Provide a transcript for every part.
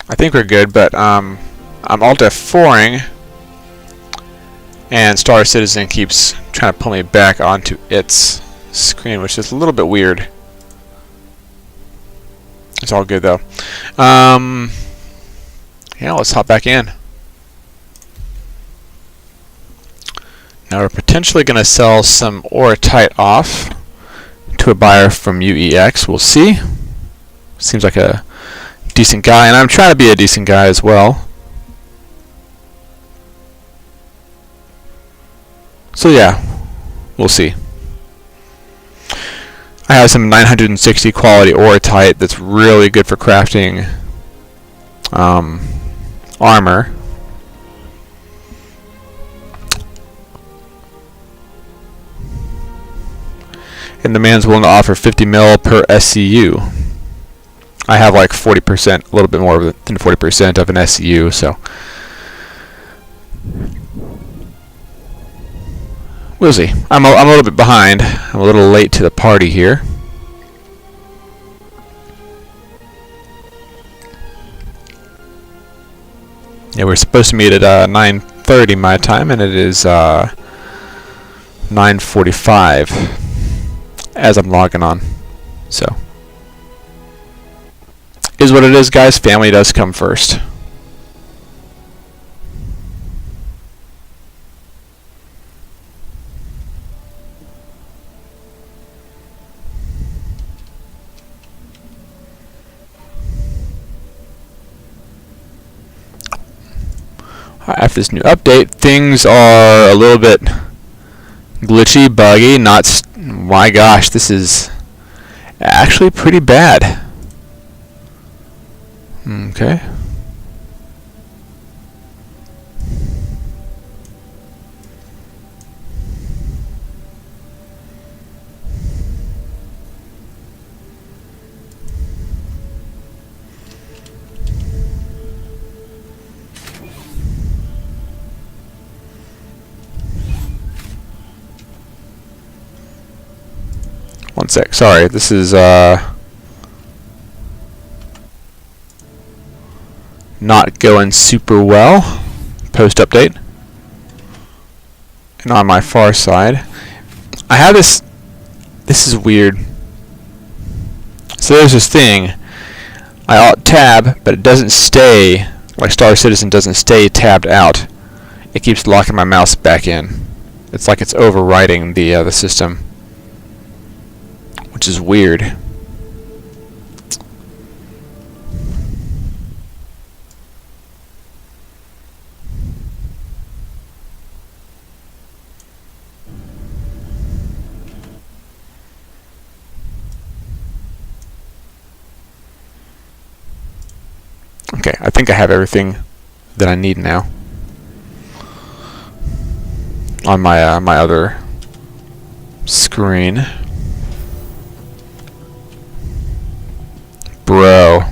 I think we're good, but I'm Alt F4ing, and Star Citizen keeps trying to pull me back onto its screen, which is a little bit weird. It's all good though. Yeah, let's hop back in. Now we're potentially going to sell some Oratite off to a buyer from UEX. We'll see. Seems like a decent guy, and I'm trying to be a decent guy as well. So yeah, we'll see. I have some 960 quality Oratite that's really good for crafting armor. And the man's willing to offer 50 mil per SCU. I have like 40%, a little bit more than 40% of an SCU, so we'll see. I'm a little bit behind. I'm a little late to the party here. Yeah, we're supposed to meet at 9:30 my time, and it is 9:45 as I'm logging on. So, is what it is, guys. Family does come first. After this new update, things are a little bit glitchy, buggy, my gosh, this is actually pretty bad. Okay. One sec, sorry, this is not going super well post-update. And on my far side, I have this is weird. So there's this thing, I Alt-Tab, but it doesn't stay, like Star Citizen doesn't stay tabbed out. It keeps locking my mouse back in. It's like it's overriding the system, which is weird. Okay, I think I have everything that I need now on my my other screen. Bro,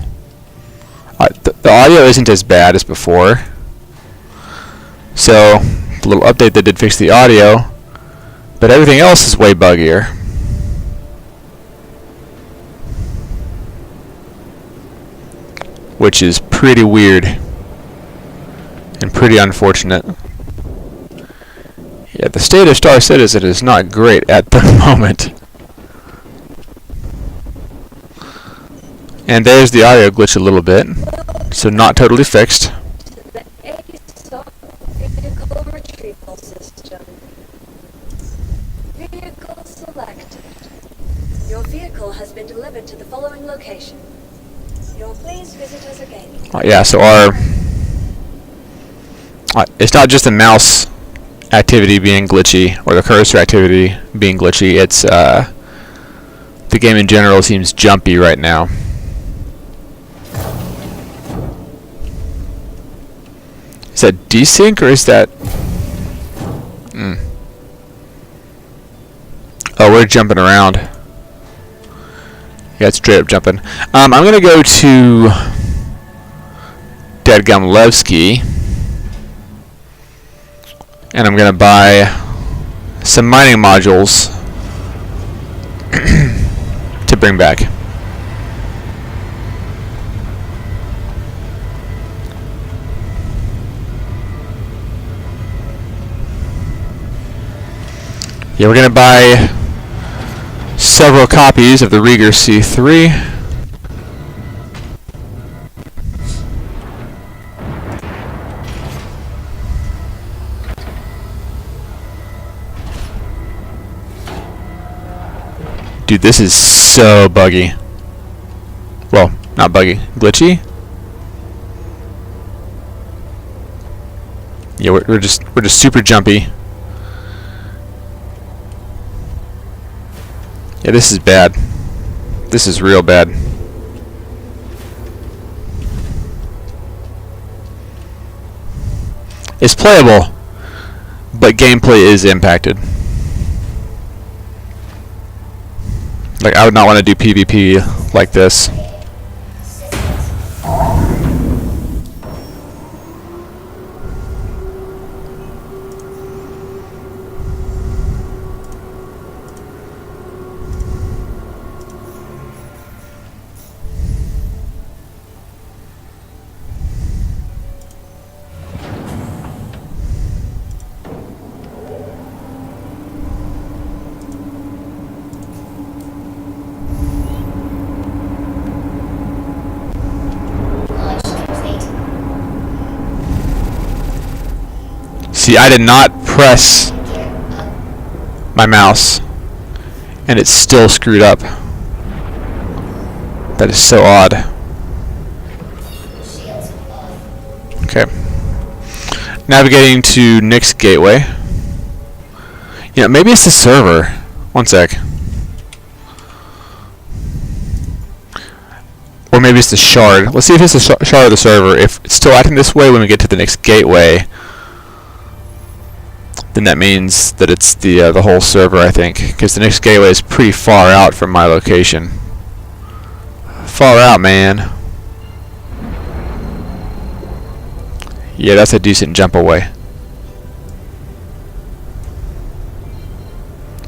the audio isn't as bad as before, so the little update that did fix the audio, but everything else is way buggier. Which is pretty weird and pretty unfortunate. Yeah, the state of Star Citizen is not great at the moment. And there's the audio glitch a little bit, so not totally fixed. The ASOC vehicle retrieval system. Vehicle selected. Your vehicle has been delivered to the following location. You'll please visit us again. Yeah, so it's not just the mouse activity being glitchy or the cursor activity being glitchy, it's the game in general seems jumpy right now. Is that desync or is that... Oh, we're jumping around. Yeah, it's straight up jumping. I'm going to go to Dadgum Levski, and I'm going to buy some mining modules to bring back. Yeah, we're gonna buy several copies of the Rieger C3. Dude, this is so buggy. Well, not buggy, glitchy. Yeah, we're just super jumpy. Yeah, this is bad. This is real bad. It's playable, but gameplay is impacted. Like, I would not want to do PvP like this. See, I did not press my mouse, and it's still screwed up. That is so odd. Okay. Navigating to Nick's gateway. You know, maybe it's the server. One sec. Or maybe it's the shard. Let's see if it's the shard or the server. If it's still acting this way when we get to the next gateway, then that means that it's the whole server, I think, because the next gateway is pretty far out from my location. Far out, man. Yeah, that's a decent jump away.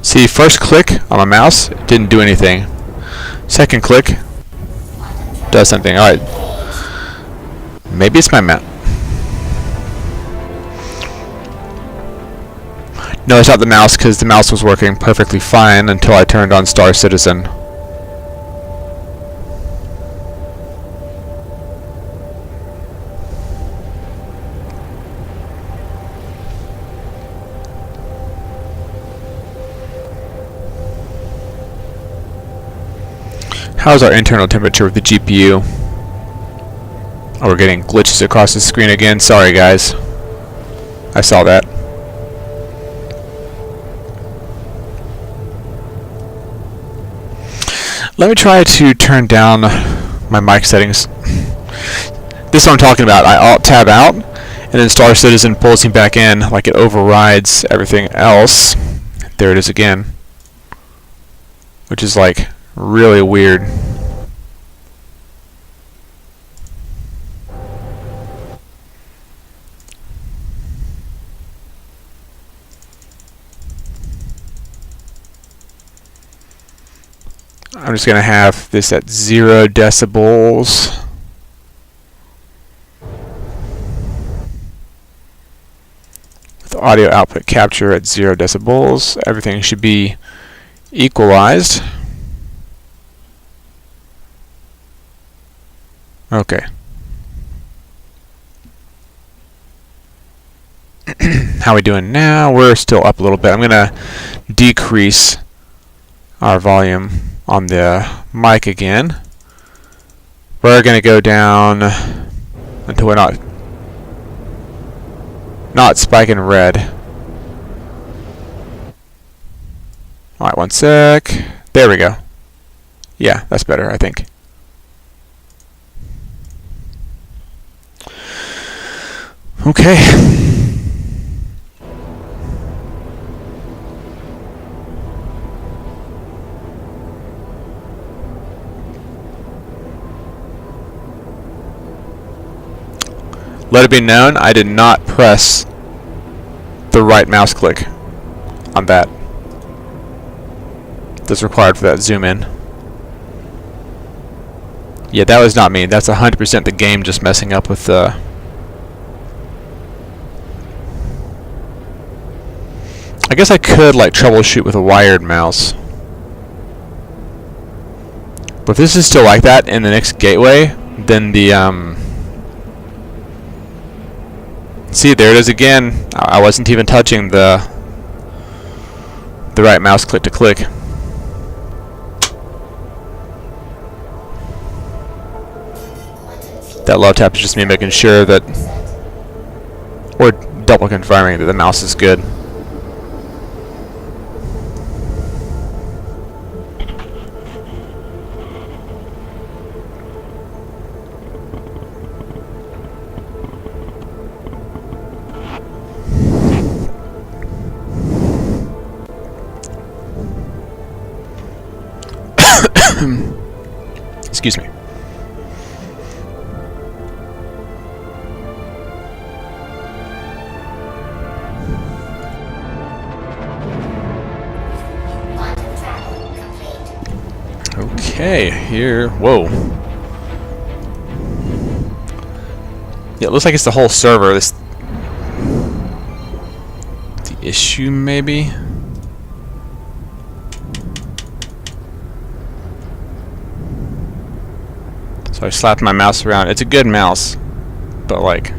See, first click on my mouse, it didn't do anything. Second click does something. Alright. Maybe it's my mouse. No, it's not the mouse, because the mouse was working perfectly fine until I turned on Star Citizen. How's our internal temperature with the GPU? Oh, we're getting glitches across the screen again. Sorry, guys. I saw that. Let me try to turn down my mic settings. This is what I'm talking about. I Alt-Tab out, and then Star Citizen pulls me back in, like it overrides everything else. There it is again. Which is like really weird. I'm just going to have this at 0 decibels. With audio output capture at 0 decibels. Everything should be equalized. Okay. How are we doing now? We're still up a little bit. I'm going to decrease our volume on the mic again. We're going to go down until we're not spiking red. Alright, one sec. There we go. Yeah, that's better, I think. Okay. Let it be known, I did not press the right mouse click on that. That's required for that zoom in. Yeah, that was not me. That's 100% the game just messing up with the... I guess I could like troubleshoot with a wired mouse. But if this is still like that in the next gateway, then the see, there it is again. I wasn't even touching the right mouse click to click. That love tap is just me making sure that, or double confirming that the mouse is good. Excuse me. Okay, here. Whoa. Yeah, it looks like it's the whole server. This the issue, maybe. So I slapped my mouse around. It's a good mouse, but like,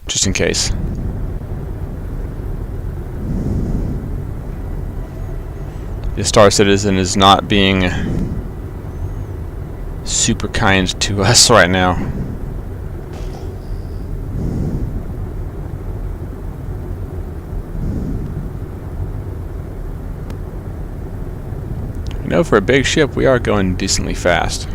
just in case. The Star Citizen is not being super kind to us right now. You know, for a big ship, we are going decently fast.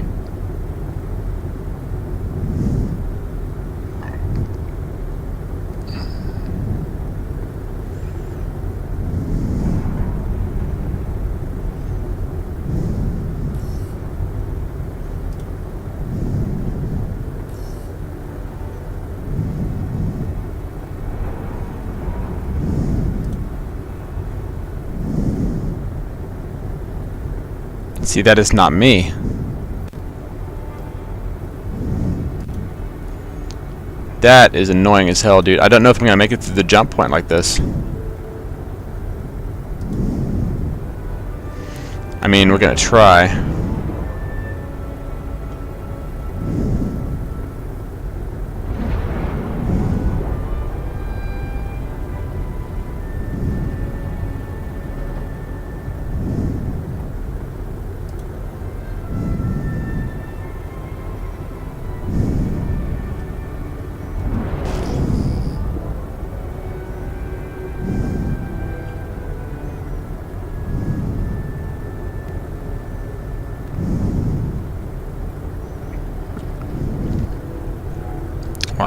See, that is not me. That is annoying as hell, dude. I don't know if I'm gonna make it through the jump point like this. I mean, we're gonna try.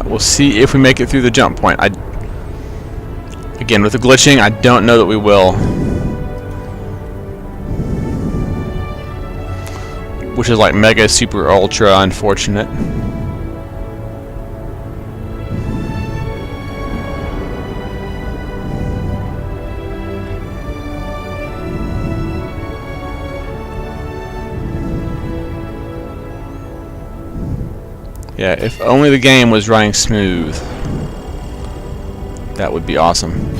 We'll see if we make it through the jump point. Again, with the glitching, I don't know that we will. Which is like mega, super, ultra unfortunate. Yeah, if only the game was running smooth, that would be awesome.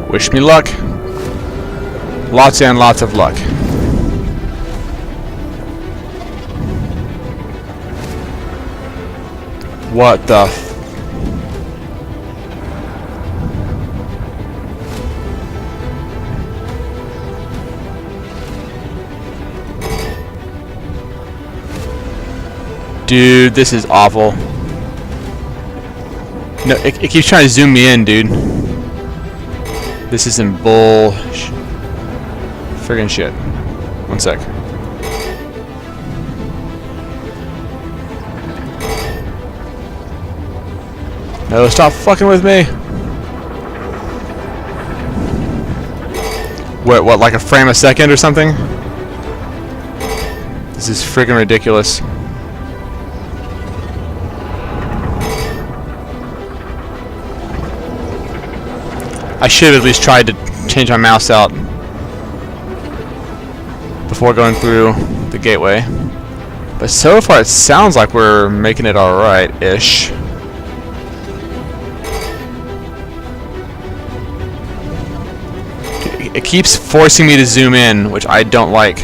Wish me luck. Lots and lots of luck. What the Dude, this is awful. No, it keeps trying to zoom me in, dude. This is some bull friggin' shit. One sec. No, stop fucking with me. What, like a frame a second or something? This is friggin' ridiculous. I should have at least tried to change my mouse out before going through the gateway. But so far it sounds like we're making it alright-ish. It keeps forcing me to zoom in, which I don't like.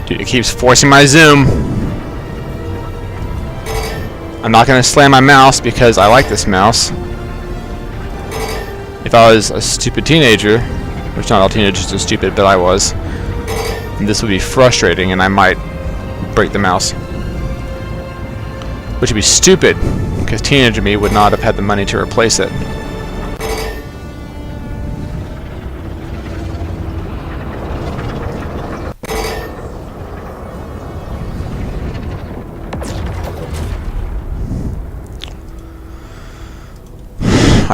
Dude, it keeps forcing my zoom. I'm not going to slam my mouse because I like this mouse. If I was a stupid teenager, which not all teenagers are stupid, but I was, this would be frustrating and I might break the mouse. Which would be stupid, because teenager me would not have had the money to replace it.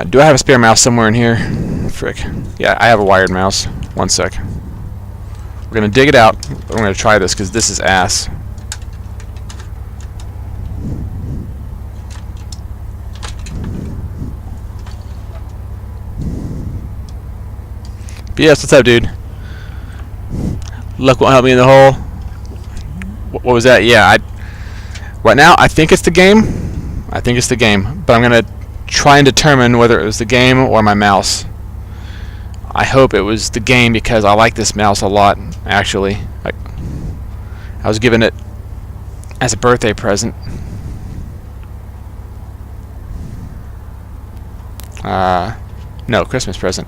Do I have a spare mouse somewhere in here? Frick. Yeah, I have a wired mouse. One sec. We're gonna dig it out. We're gonna try this because this is ass. BS, what's up, dude? Luck won't help me in the hole. What was that? Yeah, right now I think it's the game. I think it's the game, but I'm gonna try and determine whether it was the game or my mouse. I hope it was the game because I like this mouse a lot, actually. I was given it as a birthday present. No, Christmas present.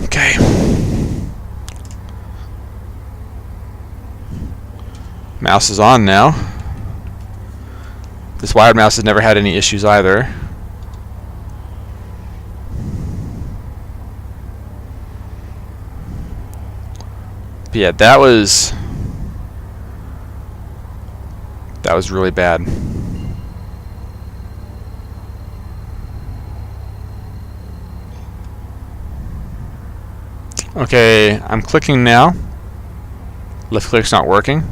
Okay. Mouse is on now. This wired mouse has never had any issues either. But yeah, that was really bad. Okay, I'm clicking now. Left click's not working.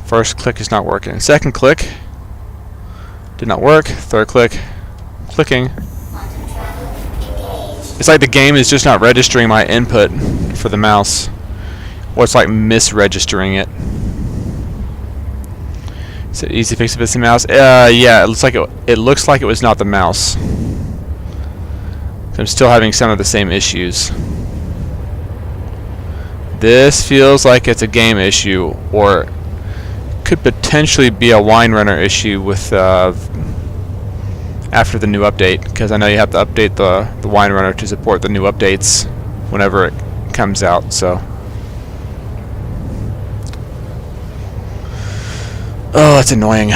First click is not working. Second click did not work. Third click, clicking. It's like the game is just not registering my input for the mouse, or it's like misregistering it. Is it easy to fix if it's the mouse? Yeah, it looks like it was not the mouse. I'm still having some of the same issues. This feels like it's a game issue, or could potentially be a Wine-Runner issue with after the new update, because I know you have to update the Wine-Runner to support the new updates whenever it comes out. So, oh, that's annoying.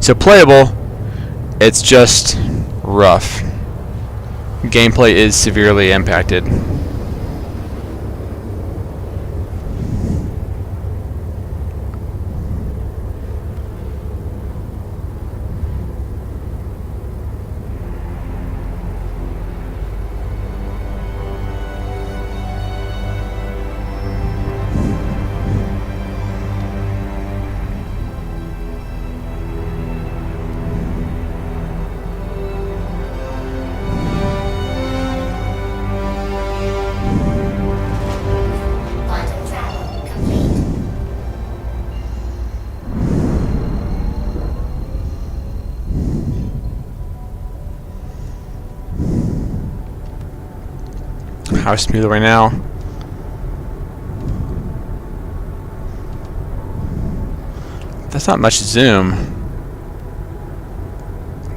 So playable, it's just rough. Gameplay is severely impacted. How smooth right now? That's not much zoom.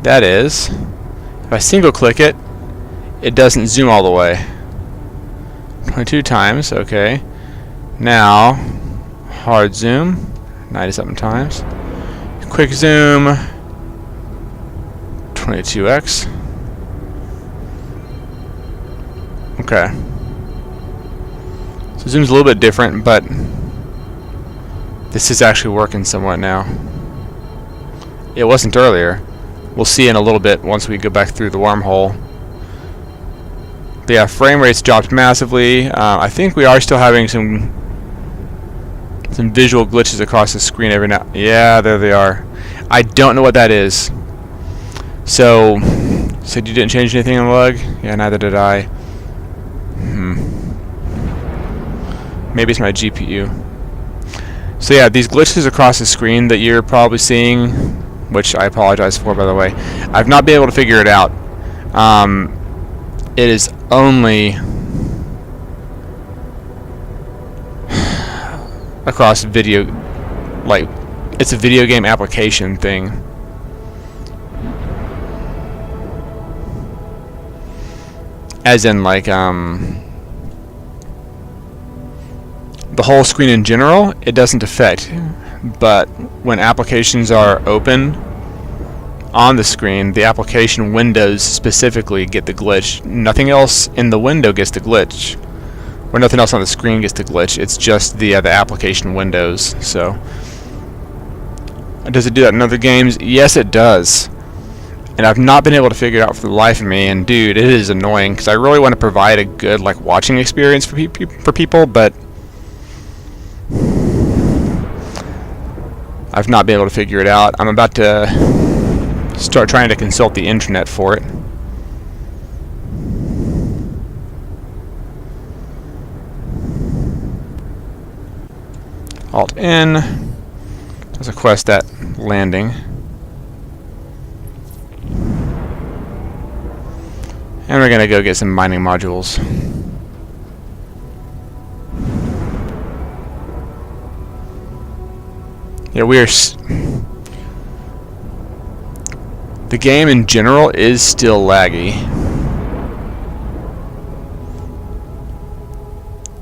That is. If I single click it, it doesn't zoom all the way. 22 times, okay. Now, hard zoom, 97 times. Quick zoom, 22x. Okay. So zoom's a little bit different, but this is actually working somewhat now. It wasn't earlier. We'll see in a little bit once we go back through the wormhole. But yeah, frame rates dropped massively. I think we are still having some visual glitches across the screen every now. Yeah, there they are. I don't know what that is. So, said you didn't change anything in the log? Yeah, neither did I. Maybe it's my GPU. So yeah, these glitches across the screen that you're probably seeing, which I apologize for, by the way, I've not been able to figure it out. It is only across video, like, it's a video game application thing. As in, like, the whole screen in general, it doesn't affect. But when applications are open on the screen, the application windows specifically get the glitch. Nothing else in the window gets the glitch. Or nothing else on the screen gets the glitch. It's just the application windows. So, does it do that in other games? Yes, it does. And I've not been able to figure it out for the life of me. And dude, it is annoying because I really want to provide a good like watching experience for people, but I've not been able to figure it out. I'm about to start trying to consult the internet for it. Alt N. There's a quest at landing. And we're gonna go get some mining modules. Yeah, the game in general is still laggy.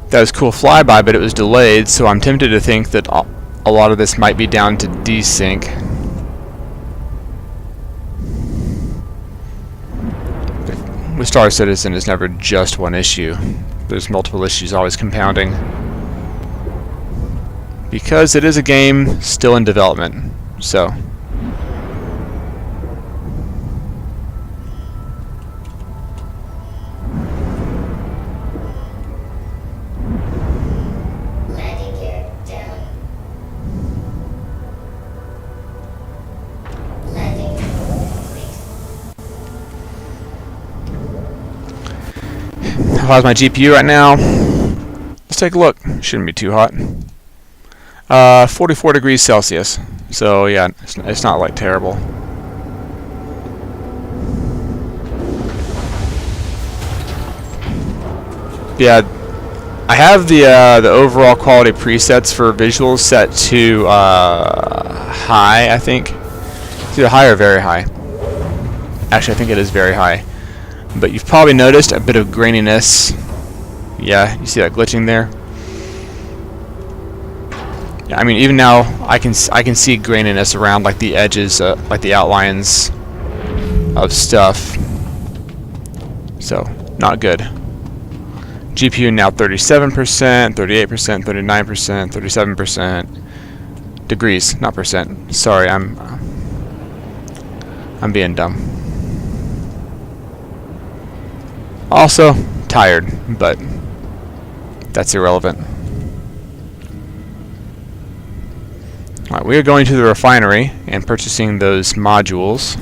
That was cool flyby, but it was delayed, so I'm tempted to think that a lot of this might be down to desync. With Star Citizen, it's never just one issue. There's multiple issues always compounding. Because it is a game still in development, so. Landing gear down. Landing complete. How's my GPU right now? Let's take a look. Shouldn't be too hot. 44 degrees Celsius. So yeah, it's not like terrible. Yeah, I have the overall quality presets for visuals set to high. I think it's either high or very high. Actually, I think it is very high. But you've probably noticed a bit of graininess. Yeah, you see that glitching there? Yeah, I mean, even now I can see graininess around like the edges, like the outlines of stuff. So not good. GPU now 37%, 38%, 39%, 37%. Degrees, not percent. Sorry, I'm being dumb. Also tired, but that's irrelevant. Alright, we are going to the refinery and purchasing those modules.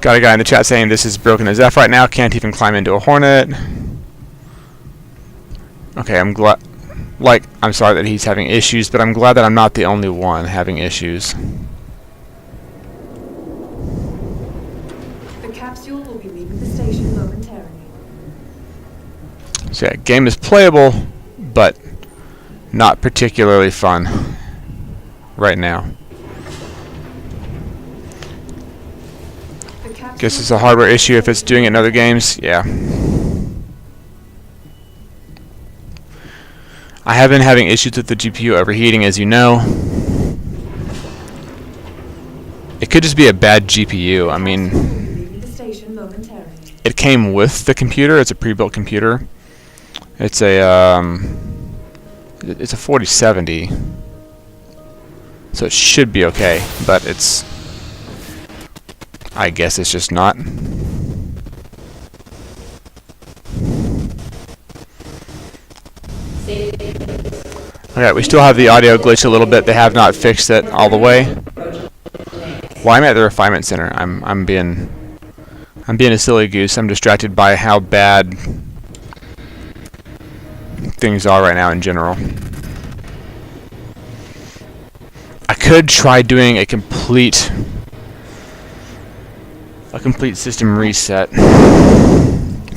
Got a guy in the chat saying this is broken as F right now, can't even climb into a Hornet. Okay, I'm glad, like, I'm sorry that he's having issues, but I'm glad that I'm not the only one having issues. The capsule will be leaving the station momentarily. So yeah, game is playable, but not particularly fun right now. Guess it's a hardware issue if it's doing it in other games. Yeah. I have been having issues with the GPU overheating, as you know. It could just be a bad GPU. I mean, it came with the computer. It's a pre-built computer. It's a 4070, so it should be okay. But it's, I guess it's just not. Okay, we still have the audio glitch a little bit. They have not fixed it all the way. Well, I'm at the refinement center. I'm being a silly goose. I'm distracted by how bad things are right now in general. I could try doing a complete system reset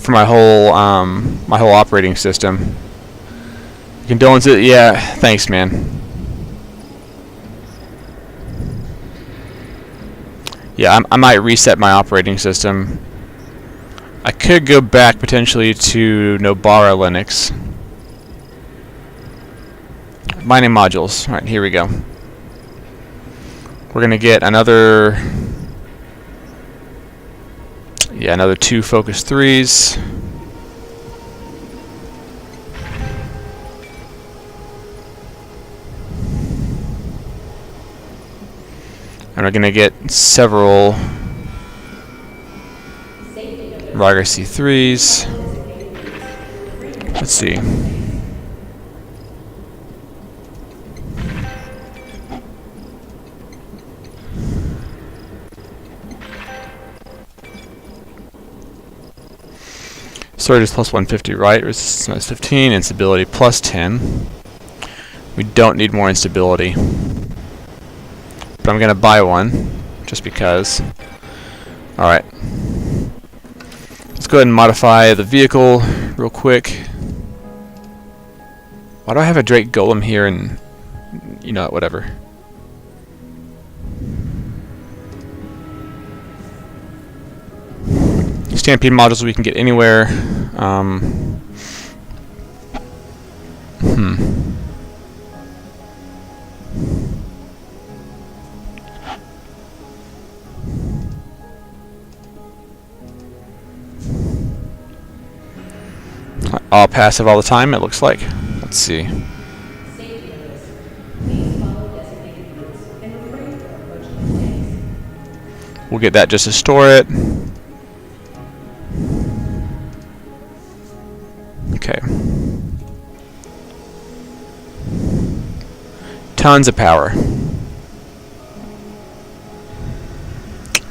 for my whole operating system. Condolences. Yeah, thanks, man. Yeah, I might reset my operating system. I could go back potentially to Nobara Linux. Mining modules. All right, here we go. We're gonna get another 2 Focus 3s. And we're going to get several Raga C3s. Let's see. Storage is plus 150, right? Resistance minus 15, instability plus 10. We don't need more instability. But I'm going to buy one, just because. Alright. Let's go ahead and modify the vehicle real quick. Why do I have a Drake Golem here and, you know, whatever. Stampede modules we can get anywhere. All passive all the time, it looks like. Let's see. We'll get that just to store it. Okay. Tons of power.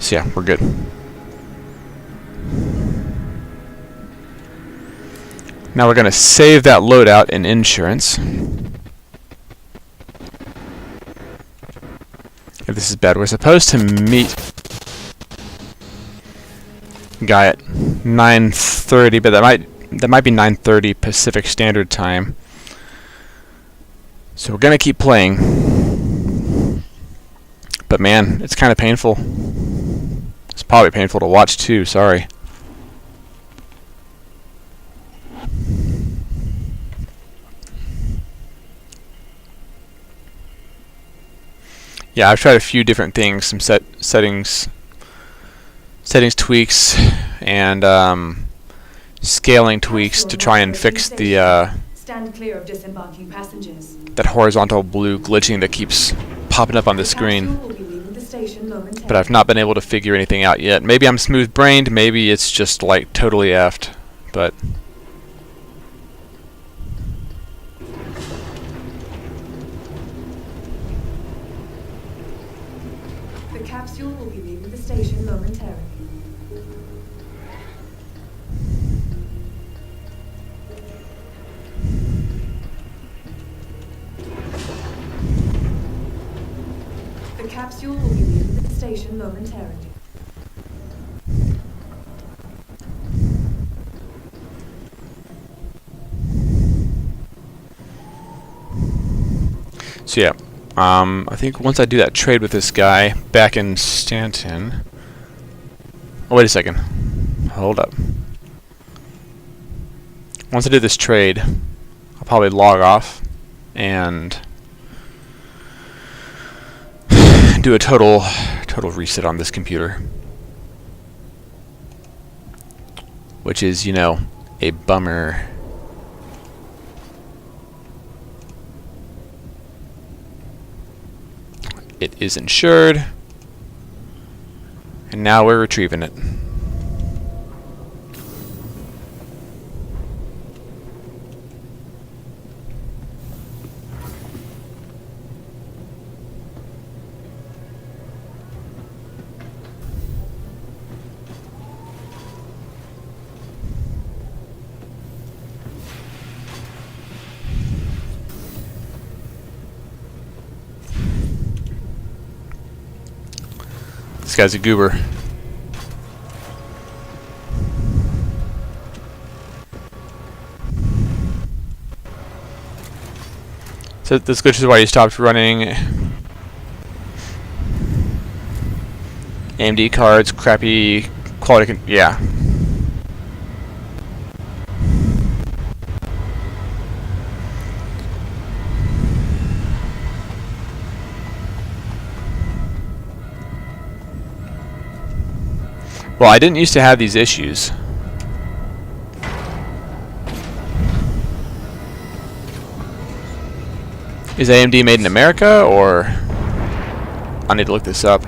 So yeah, we're good. Now we're going to save that loadout in insurance. If this is bad, we're supposed to meet guy at 9:30, but that might be 9:30 Pacific Standard Time. So we're going to keep playing. But man, it's kind of painful. It's probably painful to watch too, sorry. Yeah, I've tried a few different things, some settings tweaks, and scaling tweaks to try and fix the Stand clear of disembarking passengers. that horizontal blue glitching that keeps popping up on the screen. But I've not been able to figure anything out yet. Maybe I'm smooth-brained, maybe it's just like totally effed, but The capsule will be leaving the station momentarily. The capsule will be leaving the station momentarily. So yeah, I think once I do that trade with this guy back in Stanton. Oh, wait a second. Hold up. Once I do this trade, I'll probably log off and do a total reset on this computer, which is, you know, a bummer. It is insured, and now we're retrieving it. This guy's a goober. So this glitch is why you stopped running AMD cards, crappy quality. Yeah. Well, I didn't used to have these issues. Is AMD made in America, or I need to look this up.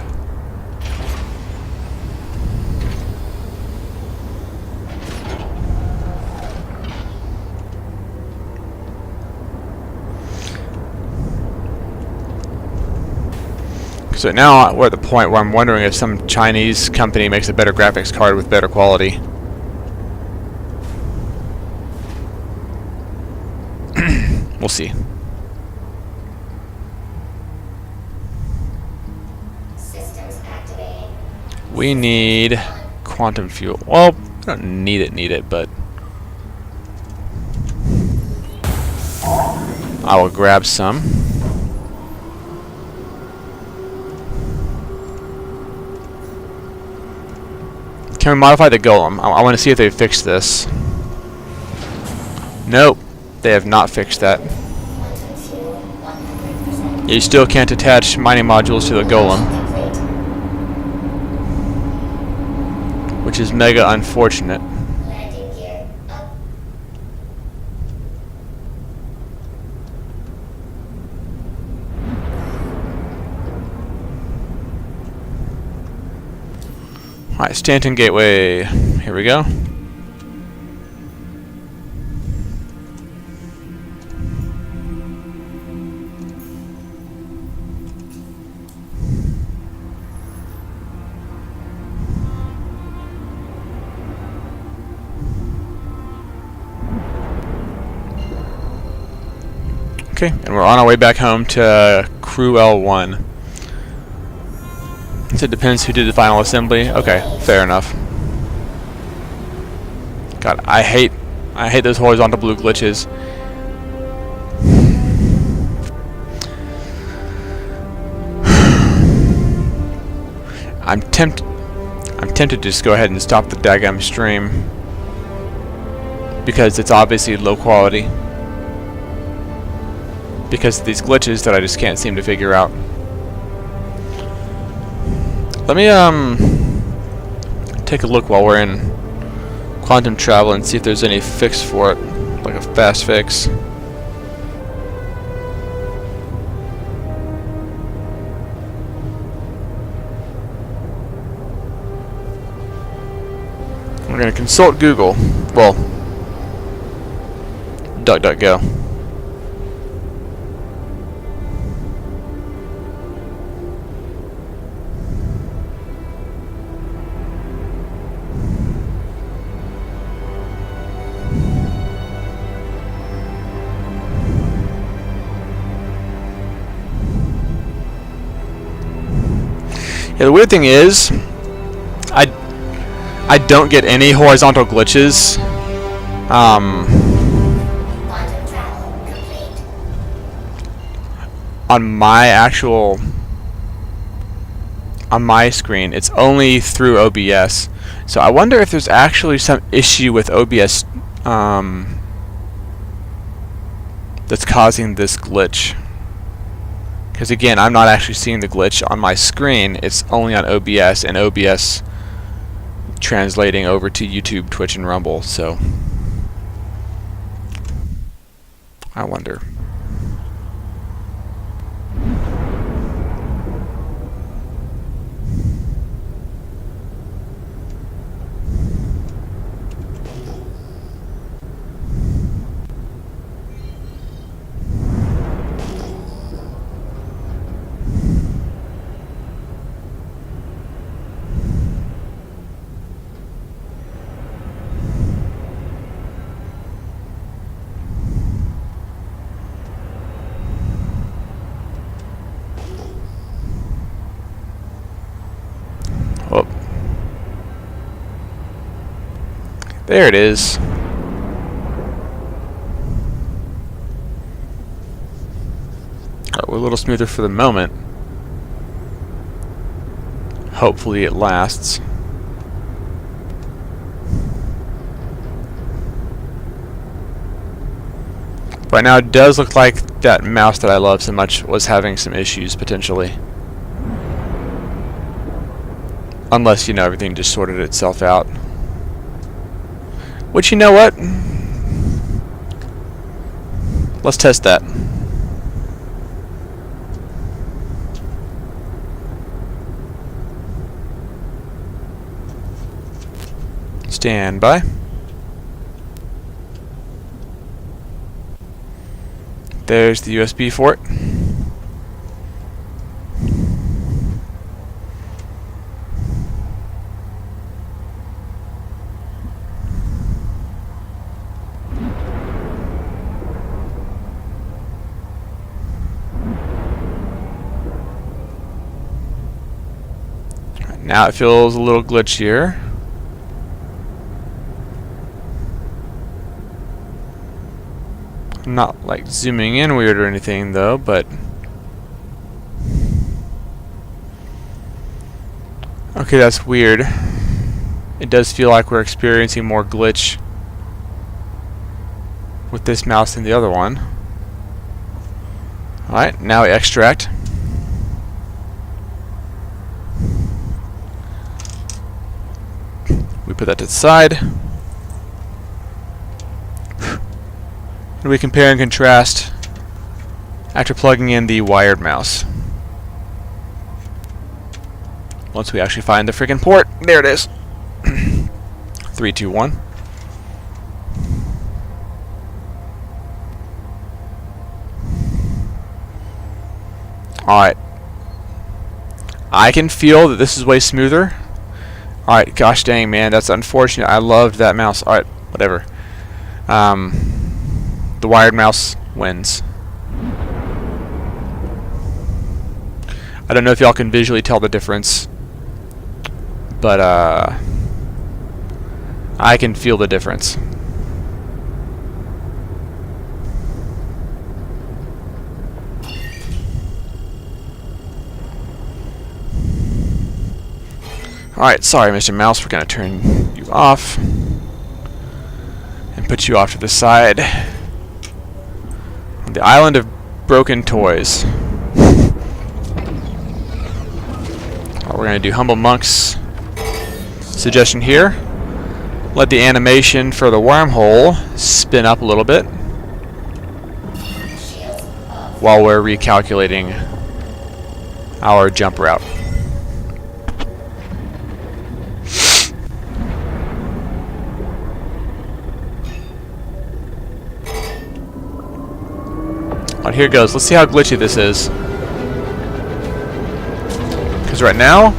So now we're at the point where I'm wondering if some Chinese company makes a better graphics card with better quality. We'll see. Systems activating. We need quantum fuel. Well, we don't need it, but I will grab some. Can we modify the golem? I want to see if they fixed this. Nope, they have not fixed that. Quantum fuel 100%. You still can't attach mining modules to the golem, which is mega unfortunate. Landing gear up. Alright, Stanton Gateway. Here we go. Okay, and we're on our way back home to Crew L1. So it depends who did the final assembly. Okay, fair enough. God, I hate those horizontal blue glitches. I'm tempted to just go ahead and stop the daggum stream because it's obviously low quality. Because of these glitches that I just can't seem to figure out. Let me take a look while we're in quantum travel and see if there's any fix for it, like a fast fix. We're going to consult Google. Well, DuckDuckGo. Yeah, the weird thing is, I don't get any horizontal glitches. Quantum travel complete. on my actual on my screen, it's only through OBS. So I wonder if there's actually some issue with OBS that's causing this glitch. Because again, I'm not actually seeing the glitch on my screen. It's only on OBS, and OBS translating over to YouTube, Twitch, and Rumble. So I wonder. Oh. There it is. Alright, we're a little smoother for the moment. Hopefully it lasts. Right now it does look like that mouse that I love so much was having some issues potentially. Unless, you know, everything just sorted itself out. Which, you know what? Let's test that. Stand by. There's the USB for it. Now it feels a little glitchier. I'm not like zooming in weird or anything though, but okay, that's weird. It does feel like we're experiencing more glitch with this mouse than the other one. Alright, now we extract. We put that to the side. And we compare and contrast after plugging in the wired mouse. Once we actually find the freaking port, there it is. 3, 2, 1. Alright. I can feel that this is way smoother. Alright, gosh dang, man, that's unfortunate. I loved that mouse. Alright, whatever. The wired mouse wins. I don't know if y'all can visually tell the difference, but I can feel the difference. Alright, sorry Mr. Mouse, we're going to turn you off and put you off to the side. On the island of broken toys. We're going to do Humble Monk's suggestion here. Let the animation for the wormhole spin up a little bit while we're recalculating our jump route. Alright, here it goes. Let's see how glitchy this is. Because right now,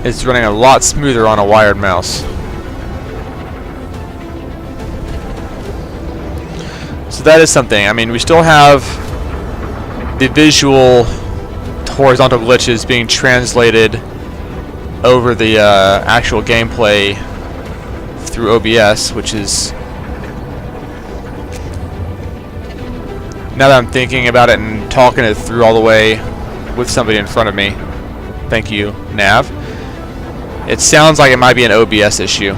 it's running a lot smoother on a wired mouse. So that is something. I mean, we still have the visual horizontal glitches being translated over the actual gameplay through OBS, which is Now that I'm thinking about it and talking it through all the way with somebody in front of me, thank you, Nav, it sounds like it might be an OBS issue.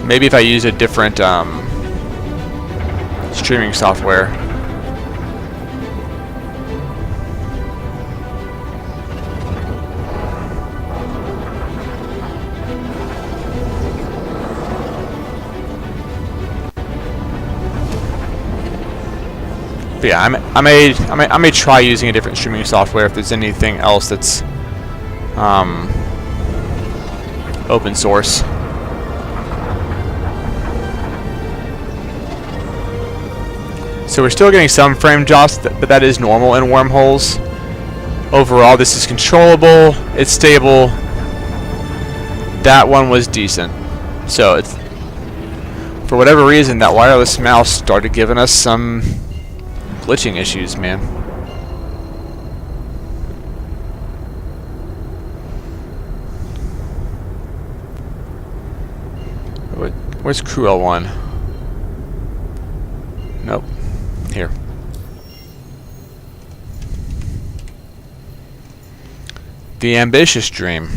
Maybe if I use a different streaming software. But yeah, I may try using a different streaming software if there's anything else that's open source. So we're still getting some frame drops, but that is normal in wormholes. Overall, this is controllable. It's stable. That one was decent. So it's, for whatever reason, that wireless mouse started giving us some glitching issues, man. Where's Crew L1? Nope. Here. The Ambitious Dream.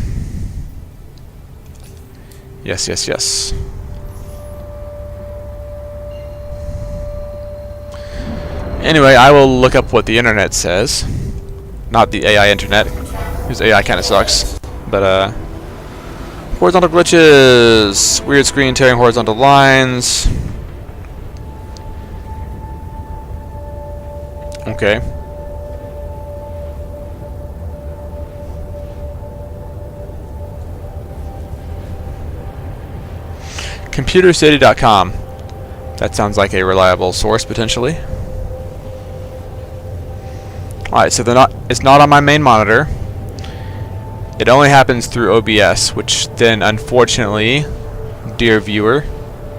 Yes, yes, yes. Anyway, I will look up what the internet says. Not the AI internet, because AI kind of sucks. But, horizontal glitches, weird screen tearing horizontal lines. Okay. ComputerCity.com. That sounds like a reliable source, potentially. Alright, so it's not on my main monitor. It only happens through OBS, which then, unfortunately, dear viewer,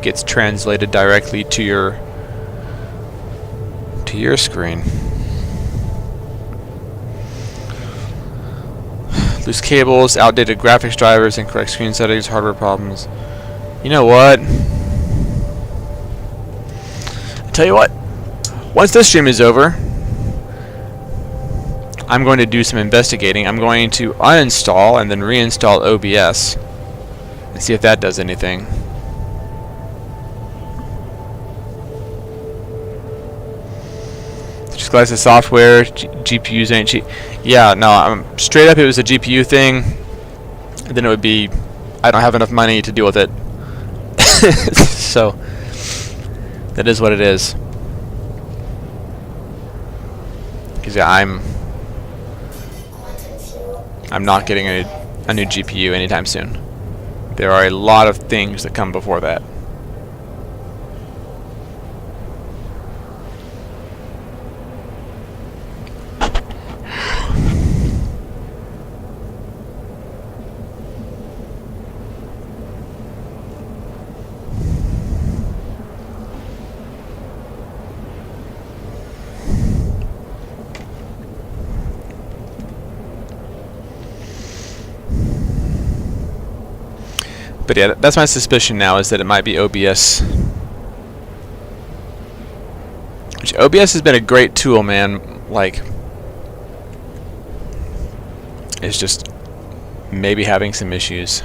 gets translated directly to your screen. Loose cables, outdated graphics drivers, incorrect screen settings, hardware problems. You know what? I tell you what. Once this stream is over, I'm going to do some investigating. I'm going to uninstall and then reinstall OBS and see if that does anything. Just glad the software, GPUs ain't cheap. Yeah, no, straight up it was a GPU thing. Then it would be, I don't have enough money to deal with it. So, that is what it is. Because yeah, I'm not getting a new GPU anytime soon. There are a lot of things that come before that. But yeah, that's my suspicion now, is that it might be OBS. Which OBS has been a great tool, man. Like, it's just maybe having some issues.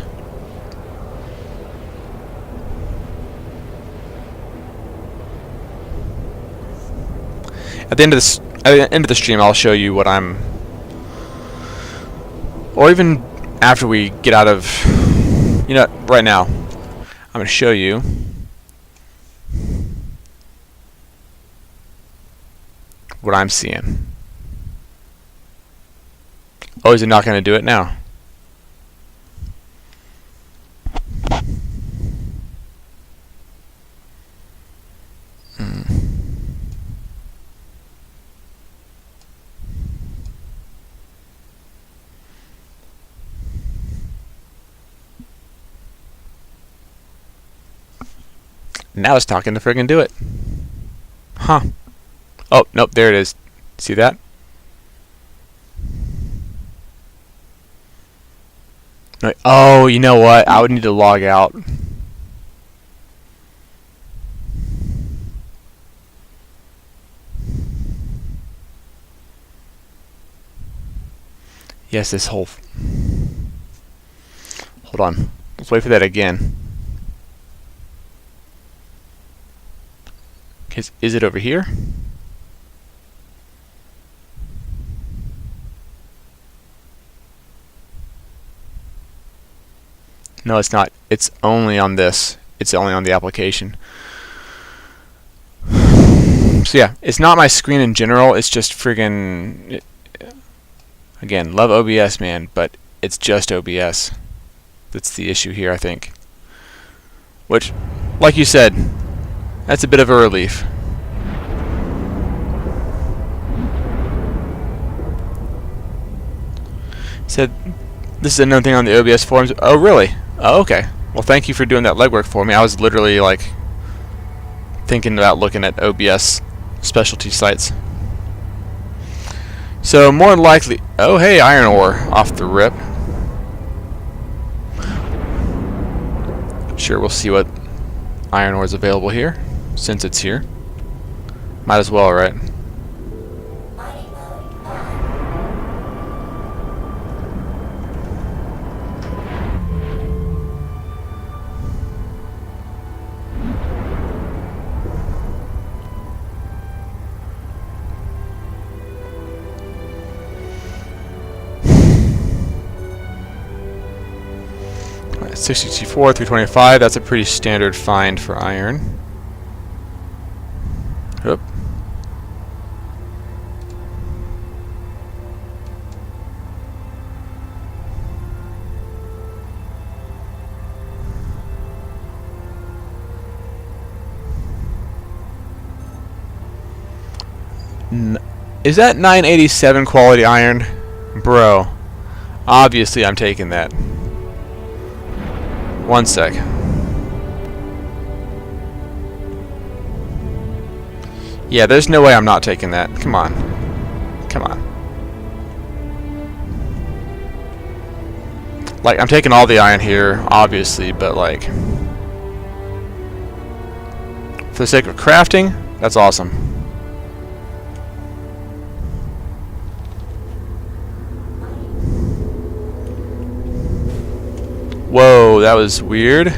At the end of the stream, I'll show you what I'm, or even after we get out of, you know, right now, I'm going to show you what I'm seeing. Oh, is it not going to do it now? Now it's talking to friggin' do it. Huh. Oh, nope, there it is. See that? No, oh, you know what? I would need to log out. Yes, this whole... Hold on. Let's wait for that again. Is it over here? No, it's not. It's only on this. It's only on the application. So yeah, it's not my screen in general. It's just friggin'... Again, love OBS, man, but it's just OBS. That's the issue here, I think. Which, like you said, that's a bit of a relief. Said this is another thing on the OBS forums. Oh, really? Oh, okay. Well, thank you for doing that legwork for me. I was literally like thinking about looking at OBS specialty sites. So more than likely, oh hey, iron ore off the rip. Sure, we'll see what iron ore is available here, since it's here. Might as well, right? Mining mode on. Alright, 64, 325, that's a pretty standard find for iron. Oop. Is that 987 quality iron? Bro, obviously I'm taking that. One sec. Yeah, there's no way I'm not taking that. Come on. Come on. Like, I'm taking all the iron here, obviously, but like... For the sake of crafting, that's awesome. Whoa, that was weird.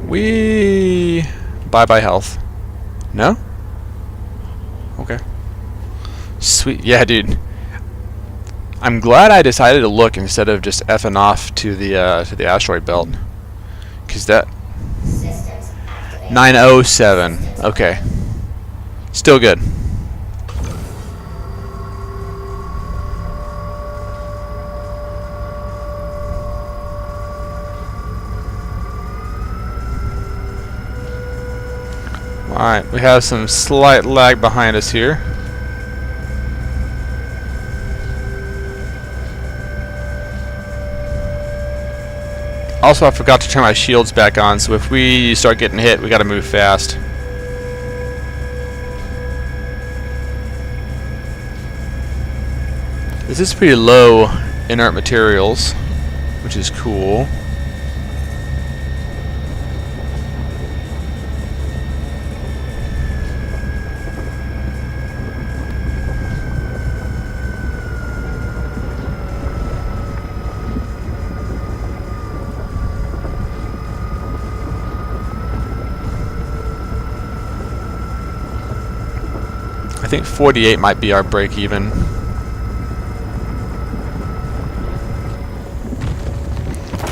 Wee. Bye-bye health. No? Okay. Sweet. Yeah, dude. I'm glad I decided to look instead of just effing off to the asteroid belt. Cause that... Systems activated. 907. Okay. Still good. Alright, we have some slight lag behind us here. Also, I forgot to turn my shields back on, so if we start getting hit, we gotta move fast. This is pretty low inert materials, which is cool. I think 48 might be our break even.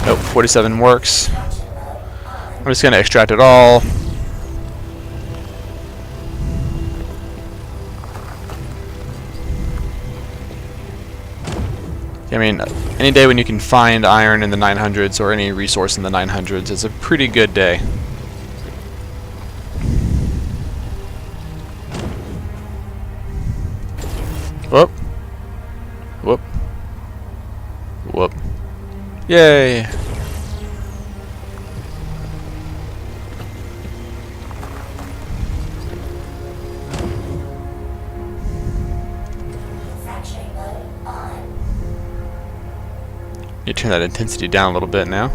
Nope, 47 works. I'm just gonna extract it all. I mean, any day when you can find iron in the 900s or any resource in the 900s is a pretty good day. Whoop. Whoop. Whoop. Yay! Manufacturing mode on. You turn that intensity down a little bit now.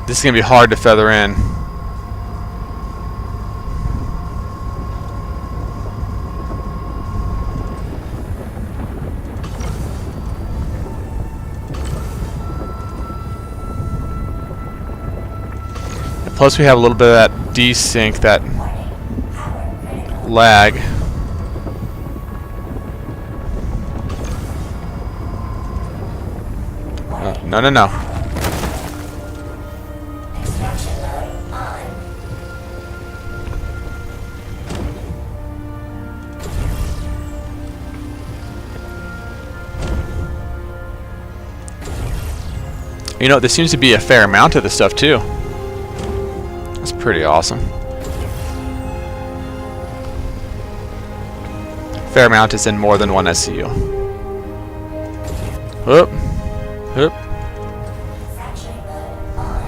This is gonna be hard to feather in. And plus we have a little bit of that desync, that lag. No, no, no. Extraction mode on. You know, there seems to be a fair amount of this stuff too. That's pretty awesome. Fair amount is in more than one SCU. Whoop. Whoop. Saturate mode on.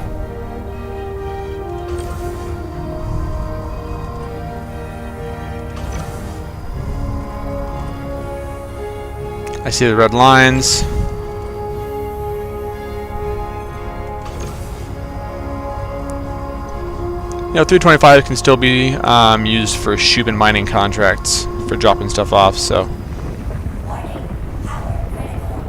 I see the red lines. You know, 325 can still be used for Shubin mining contracts for dropping stuff off, so. Warning. Power critical.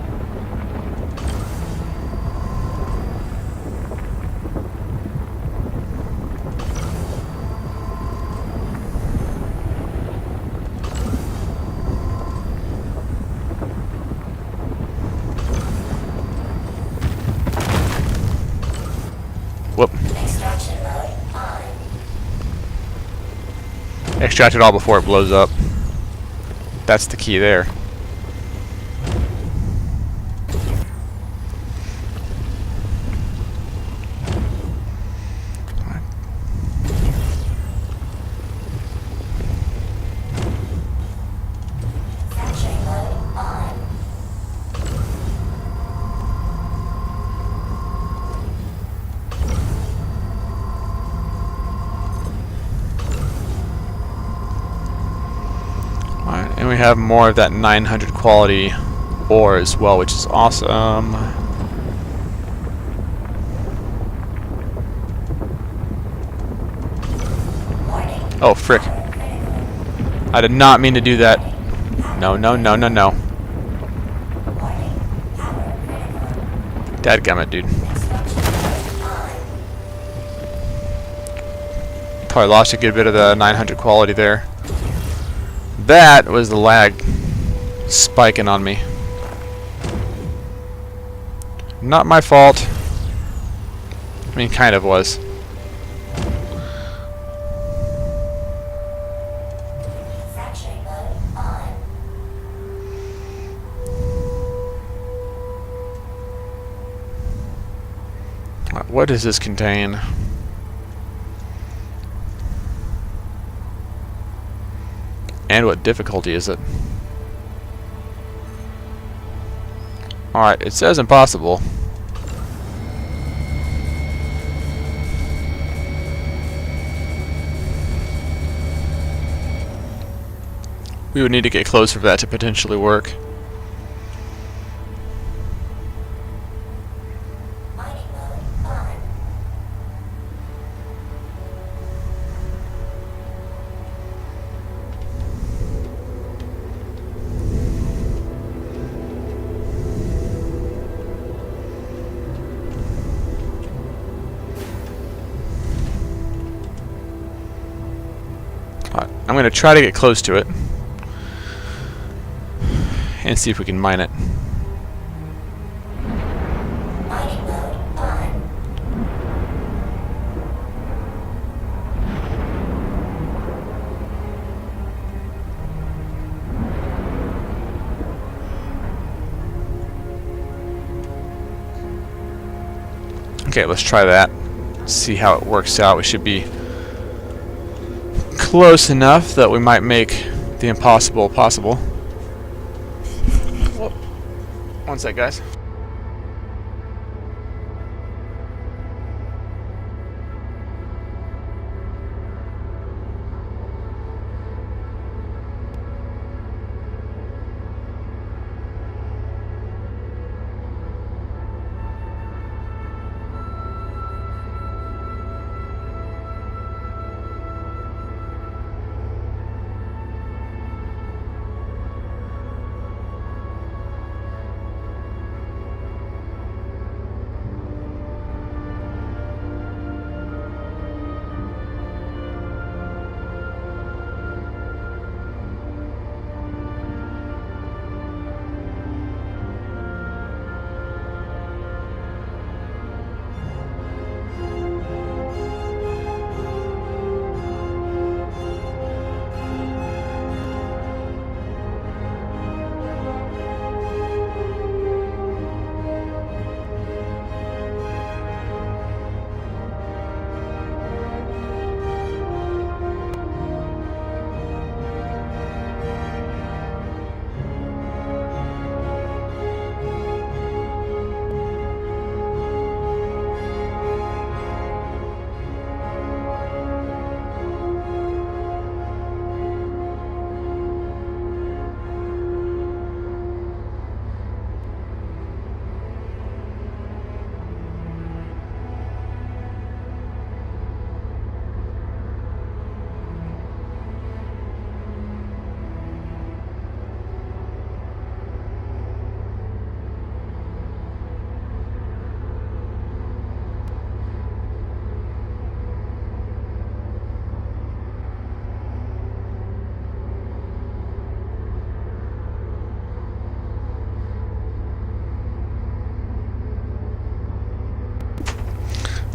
Whoop. Extraction mode on. Extract it all before it blows up. That's the key there. Saturate mode on. Alright, and we have more of that 900 quality ore as well, which is awesome. Warning. Oh, frick. I did not mean to do that. No, no, no, no, no. Warning. Power critical. Dadgummit, dude. Extraction mode on. Probably lost a good bit of the 900 quality there. That was the lag spiking on me. Not my fault. I mean, kind of was. Saturate mode on. What does this contain? And what difficulty is it? Alright, it says impossible. We would need to get closer for that to potentially work. Mining mode on. Alright, I'm going to try to get close to it and see if we can mine it. Mining mode on. Okay, let's try that. See how it works out. We should be close enough that we might make the impossible possible. Whoop. One sec, guys.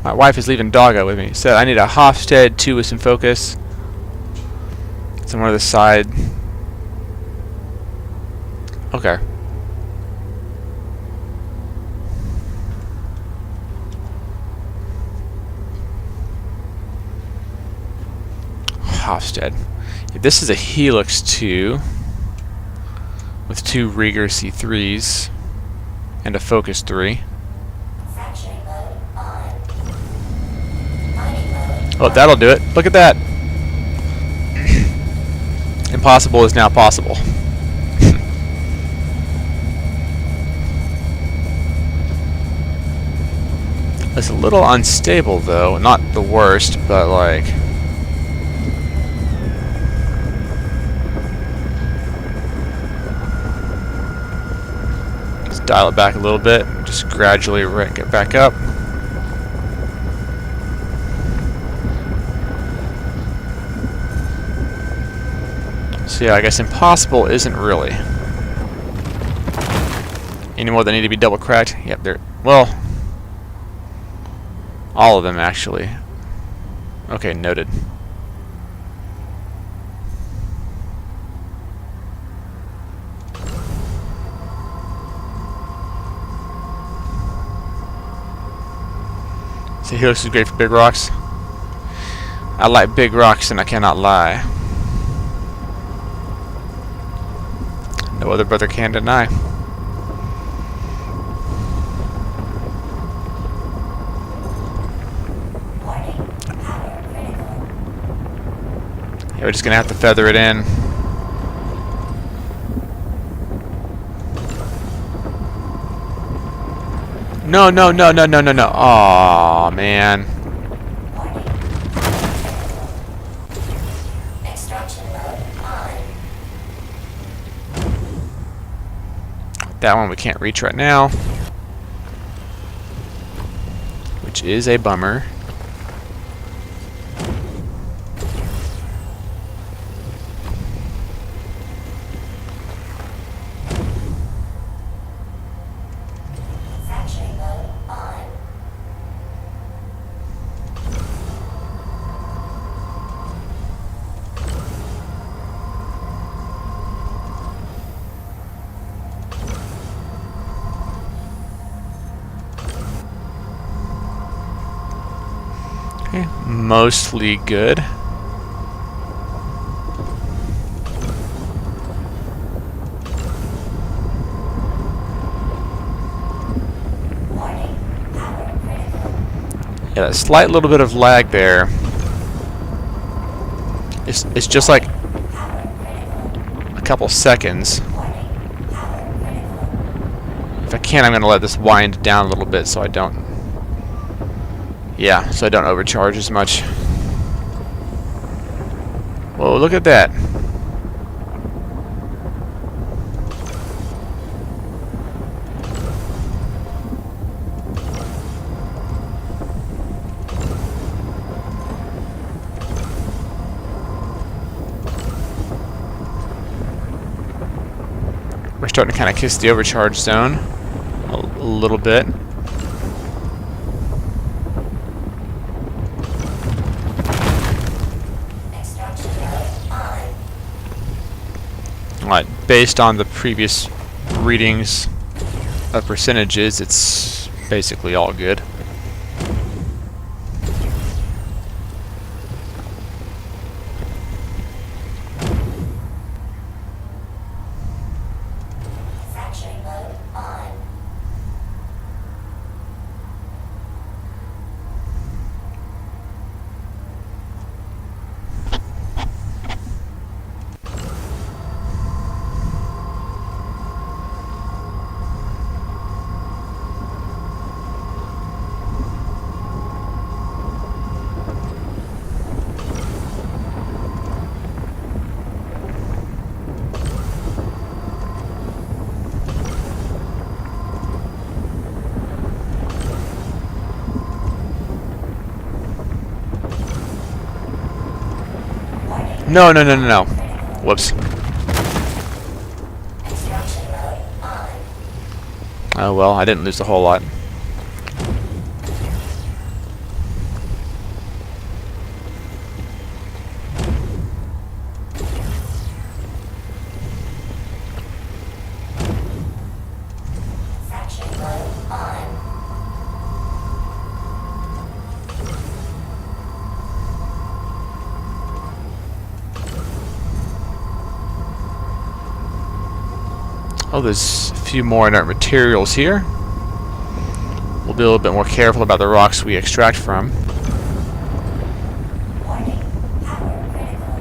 My wife is leaving Doggo with me. Said I need a Hofstede 2 with some focus. Somewhere to the side. Okay. Hofstede. Yeah, this is a Helix 2 with 2 Rieger C3s and a Focus 3. Fracturing mode on. Mining mode. Oh, that'll do it. Look at that. Impossible is now possible. It's a little unstable though. Not the worst, but like... Let's dial it back a little bit. Just gradually get back up. So yeah, I guess impossible isn't really. Any more that need to be double cracked? Yep, there. Well, all of them actually. Okay, noted. So Helix is great for big rocks. I like big rocks and I cannot lie. No other brother can deny. Warning. Power critical. Yeah, we're just gonna have to feather it in. No, no, no, no, no, no, no. Aw, man. Warning. Extraction mode on. That one we can't reach right now. Which is a bummer. Fracturing mode on. Okay, mostly good. Warning. Power critical. Yeah, that slight little bit of lag there. It's just like Power critical. a couple seconds. Warning. Power critical. If I can, I'm gonna let this wind down a little bit so I don't. Yeah, so I don't overcharge as much. Whoa, look at that. We're starting to kind of kiss the overcharge zone a little bit. Extraction mode on. Based on the previous readings of percentages, it's basically all good. Fracturing mode on. No, no, no, no, no. Whoops. Extraction mode on. Oh well, I didn't lose a whole lot. Extraction mode on. Oh, there's a few more inert materials here. We'll be a little bit more careful about the rocks we extract from. Warning. Power critical.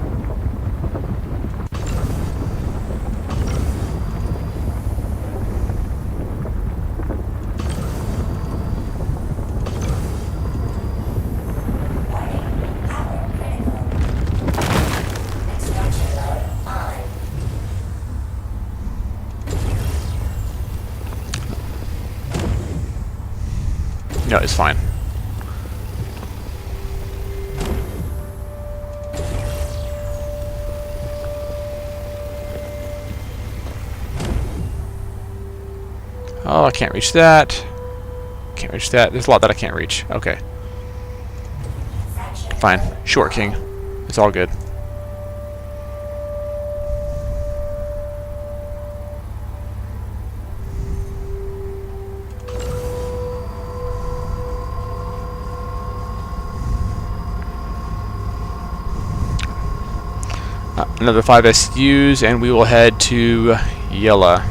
Warning. Power critical. Extraction mode on. No, it's fine. Oh, I can't reach that. Can't reach that. There's a lot that I can't reach. Okay. Section Fine. Short king. It's all good. Another 5 SUs, and we will head to Yela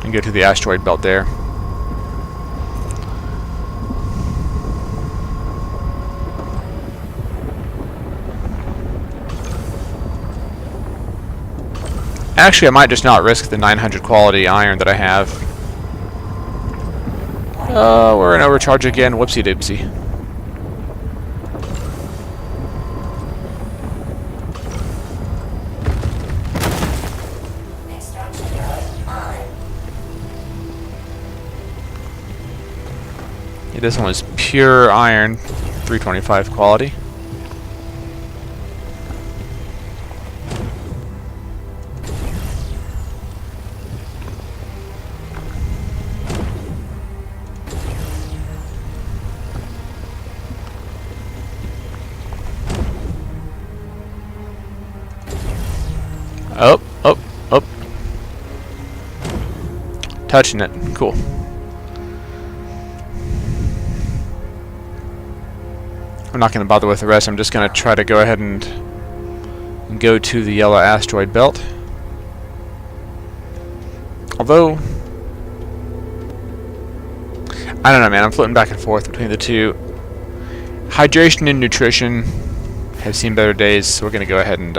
and go to the asteroid belt there. Actually, I might just not risk the 900 quality iron that I have. Oh, we're in overcharge again. Whoopsie doopsie. extraction mode on. Yeah, this one was pure iron, 325 quality. Oh, oh, oh. Touching it. Cool. I'm not going to bother with the rest. I'm just going to try to go ahead and go to the yellow asteroid belt. Although, I don't know, man. I'm floating back and forth between the two. Hydration and nutrition have seen better days, so we're going to go ahead and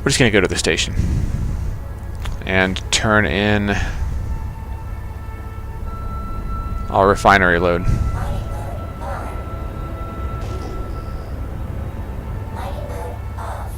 we're just going to go to the station and turn in our refinery load. Mining mode on. Mining mode off.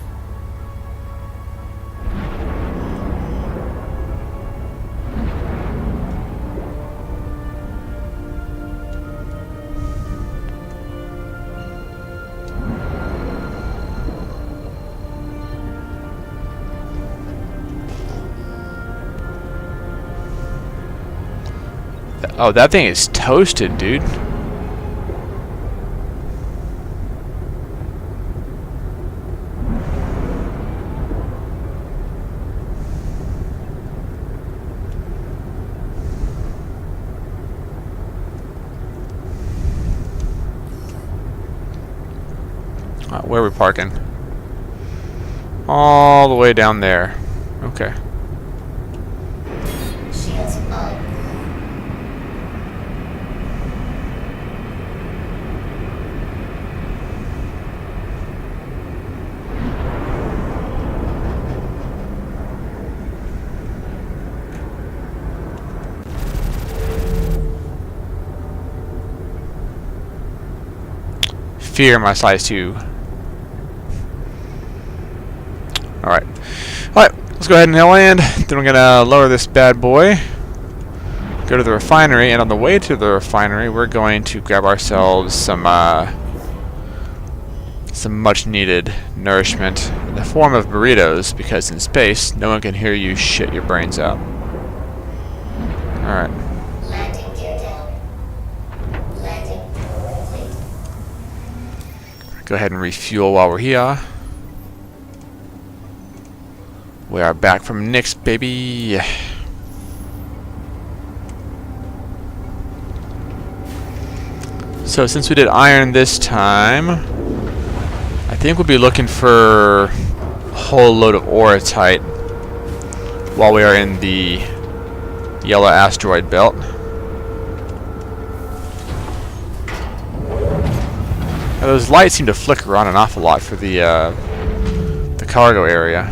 Oh, that thing is toasted, dude. Where are we parking? All the way down there. Okay. Shields on. Fear my size 2. Alright. Alright, let's go ahead and land. Then we're gonna lower this bad boy. Go to the refinery, and on the way to the refinery, we're going to grab ourselves some much needed nourishment in the form of burritos, because in space, no one can hear you shit your brains out. Alright. Landing gear down. Landing complete. Go ahead and refuel while we're here. We are back from Nyx, baby. So since we did iron this time, I think we'll be looking for a whole load of orotite while we are in the yellow asteroid belt. Now, those lights seem to flicker on and off a lot for the cargo area.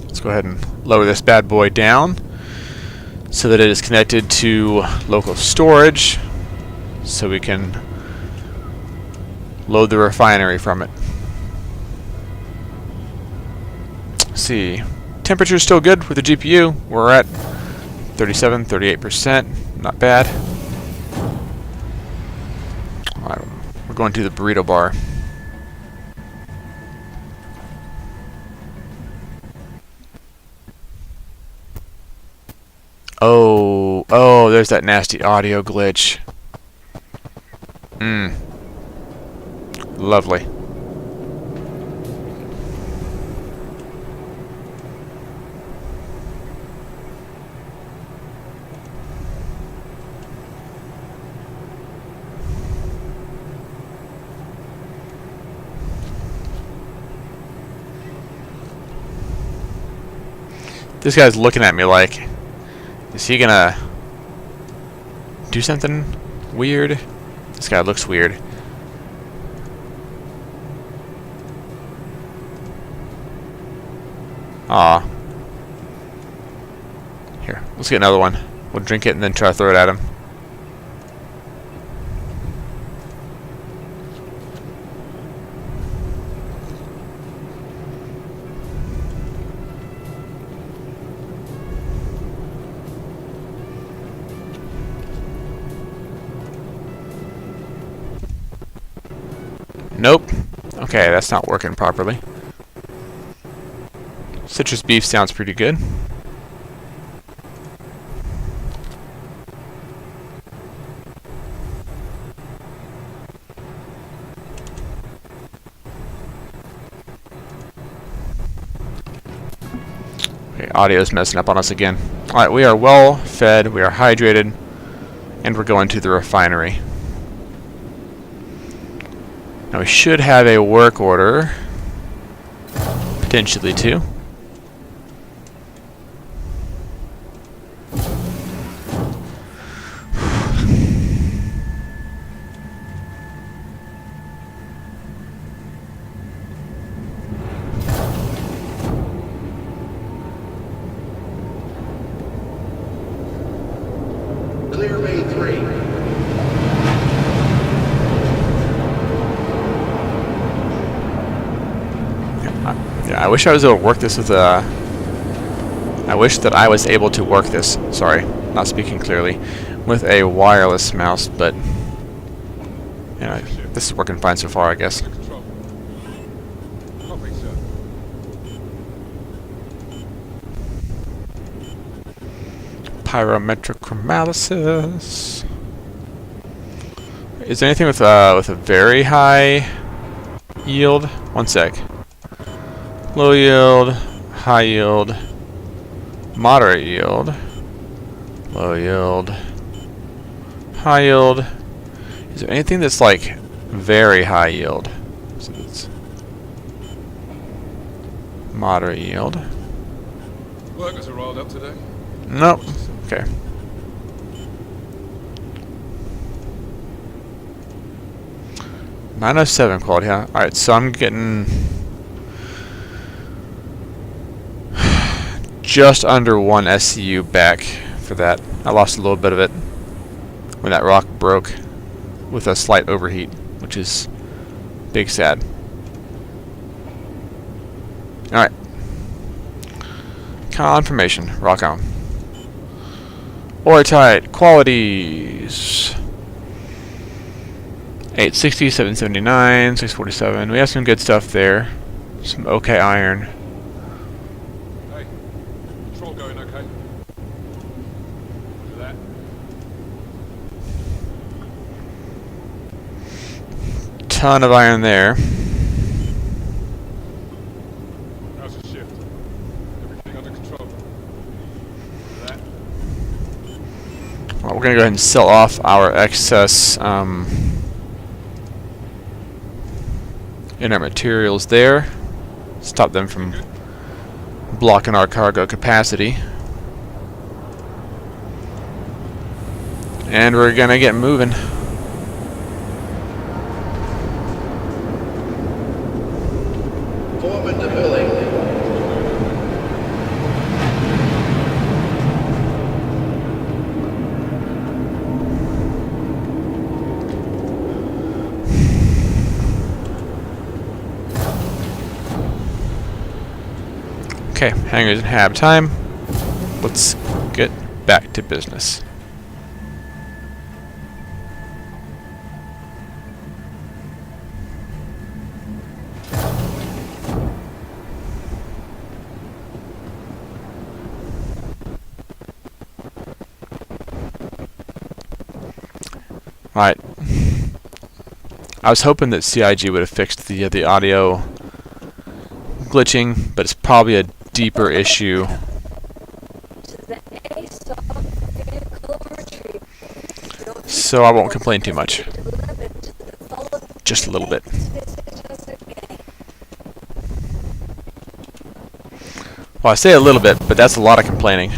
Let's go ahead and lower this bad boy down so that it is connected to local storage so we can load the refinery from it. Let's see. Temperature's still good with the GPU. We're at 37, 38%. Not bad. Alright, we're going to the burrito bar. Oh, there's that nasty audio glitch. Lovely. This guy's looking at me like, is he gonna do something weird? This guy looks weird. Aw. Here, let's get another one. We'll drink it and then try to throw it at him. Nope. Okay, that's not working properly. Citrus beef sounds pretty good. Okay, audio's messing up on us again. Alright, we are well fed, we are hydrated, and we're going to the refinery. Now we should have a work order, potentially two. Clear Bay 3. Yeah, I wish I was able to work this with a... I wish that I was able to work this, sorry, not speaking clearly, with a wireless mouse, but... Yeah, this is working fine so far, I guess. Control. Copy, sir. Pyrometric chromalysis. Is there anything with a very high yield? One sec. Low yield, high yield, moderate yield, low yield, high yield. Is there anything that's like very high yield? So that's moderate yield. Workers are rolled up today. Nope. Okay. .907 quality, huh? Alright, so I'm getting just under 1 SCU back for that. I lost a little bit of it when that rock broke with a slight overheat, which is big sad. Alright. Confirmation. Rock on. Orotite qualities. 860, 779, 647. We have some good stuff there. Some OK iron. Hey, control going okay? Roger that. ton of iron there. How's the shift? Everything under control? That? Well, we're gonna go ahead and sell off our excess inert materials there. Stop them from blocking our cargo capacity. And we're gonna get moving. Form into filling. Okay, hangars and hab time. Let's get back to business. Alright. I was hoping that CIG would have fixed the audio glitching, but it's probably a deeper issue. To the ASOP vehicle retrieval. Your So I won't complain too much. delivered to the following. Just a little bit. Visit us again. Well, I say a little bit, but that's a lot of complaining.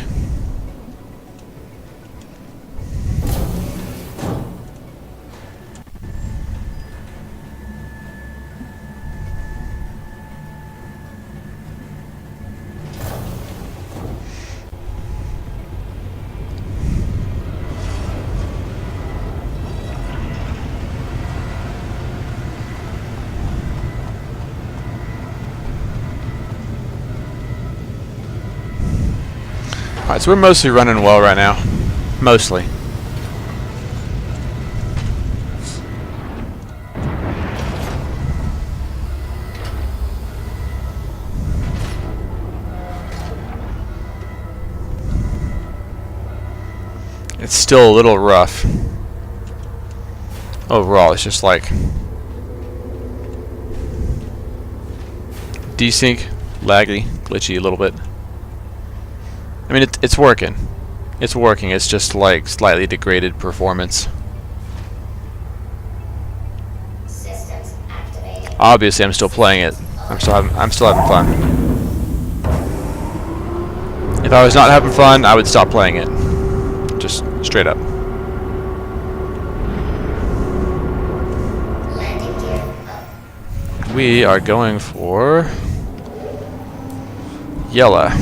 Alright, so we're mostly running well right now. Mostly. It's still a little rough. Overall, it's just like desync, laggy, glitchy a little bit. I mean, it's working. It's working. It's just like slightly degraded performance. Systems activated. Obviously, I'm still playing it. I'm still having fun. If I was not having fun, I would stop playing it. Just straight up. Landing gear up. We are going for Yella.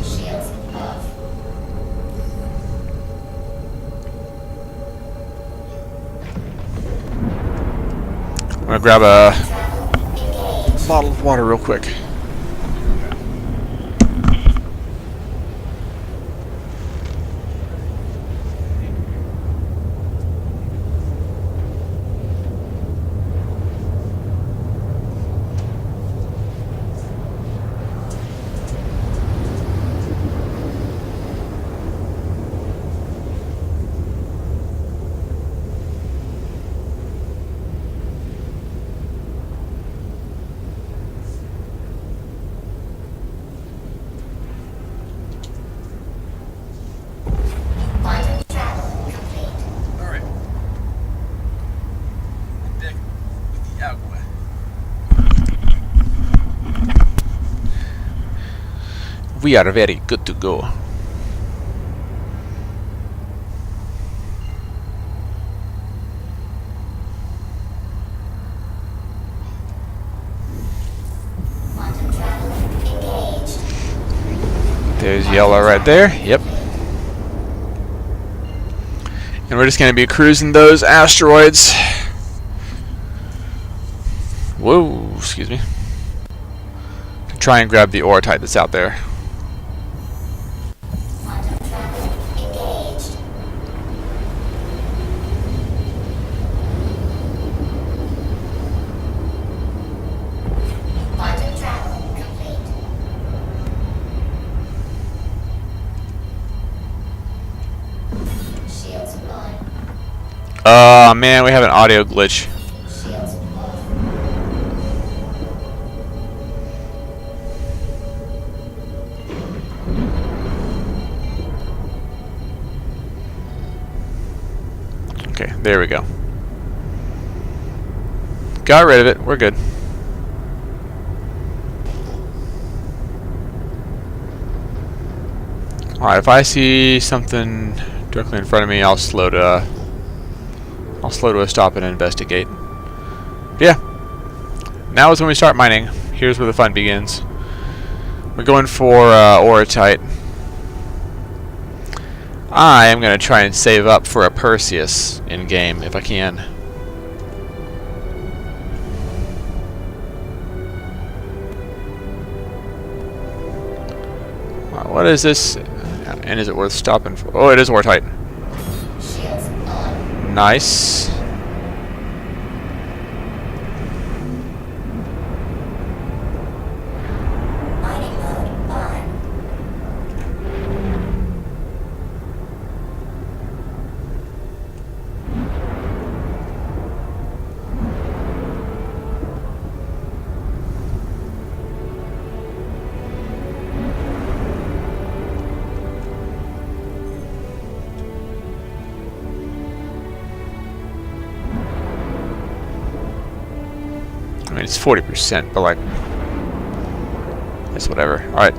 Shields off. I'm gonna grab a Travel engaged. bottle of water real quick. Quantum travel complete. Alright. Deck with the agua. We are very good to go. Quantum travel engaged. There's Yella right there. Yep. And we're just going to be cruising those asteroids. Whoa, excuse me. To try and grab the ore type that's out there. Quantum travel man, we have an audio glitch. Shields off. Okay, there we go. Got rid of it. We're good. Alright, if I see something directly in front of me, I'll slow to a stop and investigate. But yeah. Now is when we start mining. Here's where the fun begins. We're going for Oratite. I am going to try and save up for a Perseus in game if I can. What is this? And is it worth stopping for? Oh, it is Oratite. Shields on. Nice. Mining mode on. I mean, it's 40%, but like, it's whatever. Alright.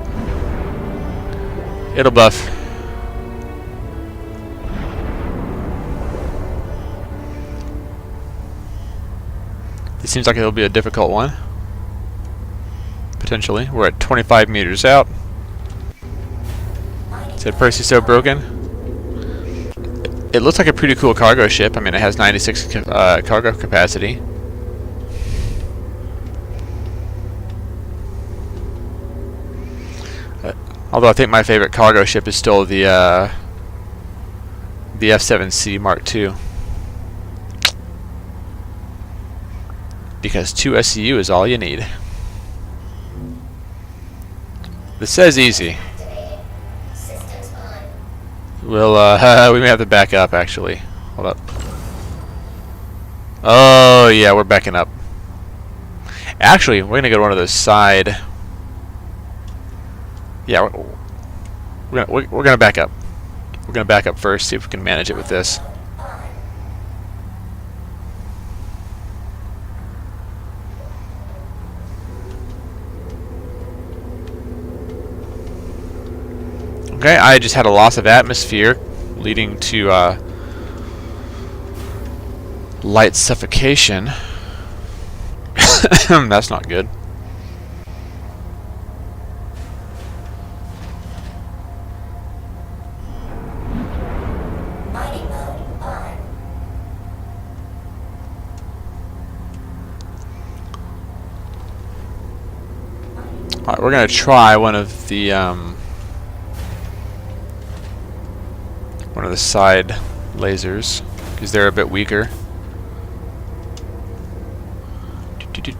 It'll buff. This seems like it'll be a difficult one. Potentially. We're at 25 meters out. Said Percy so broken? It looks like a pretty cool cargo ship. I mean, it has 96 cargo capacity. Although I think my favorite cargo ship is still the F7C Mark II. Because 2 SCU is all you need. This says easy. Activating. Systems on. We'll we may have to back up actually. Hold up. Oh yeah, we're backing up. Actually, we're gonna go to one of those side. Yeah, we're gonna back up. We're gonna back up first, see if we can manage it with this. Okay, I just had a loss of atmosphere, leading to light suffocation. That's not good. Mining mode on. Alright, we're gonna try one of the side lasers because they're a bit weaker.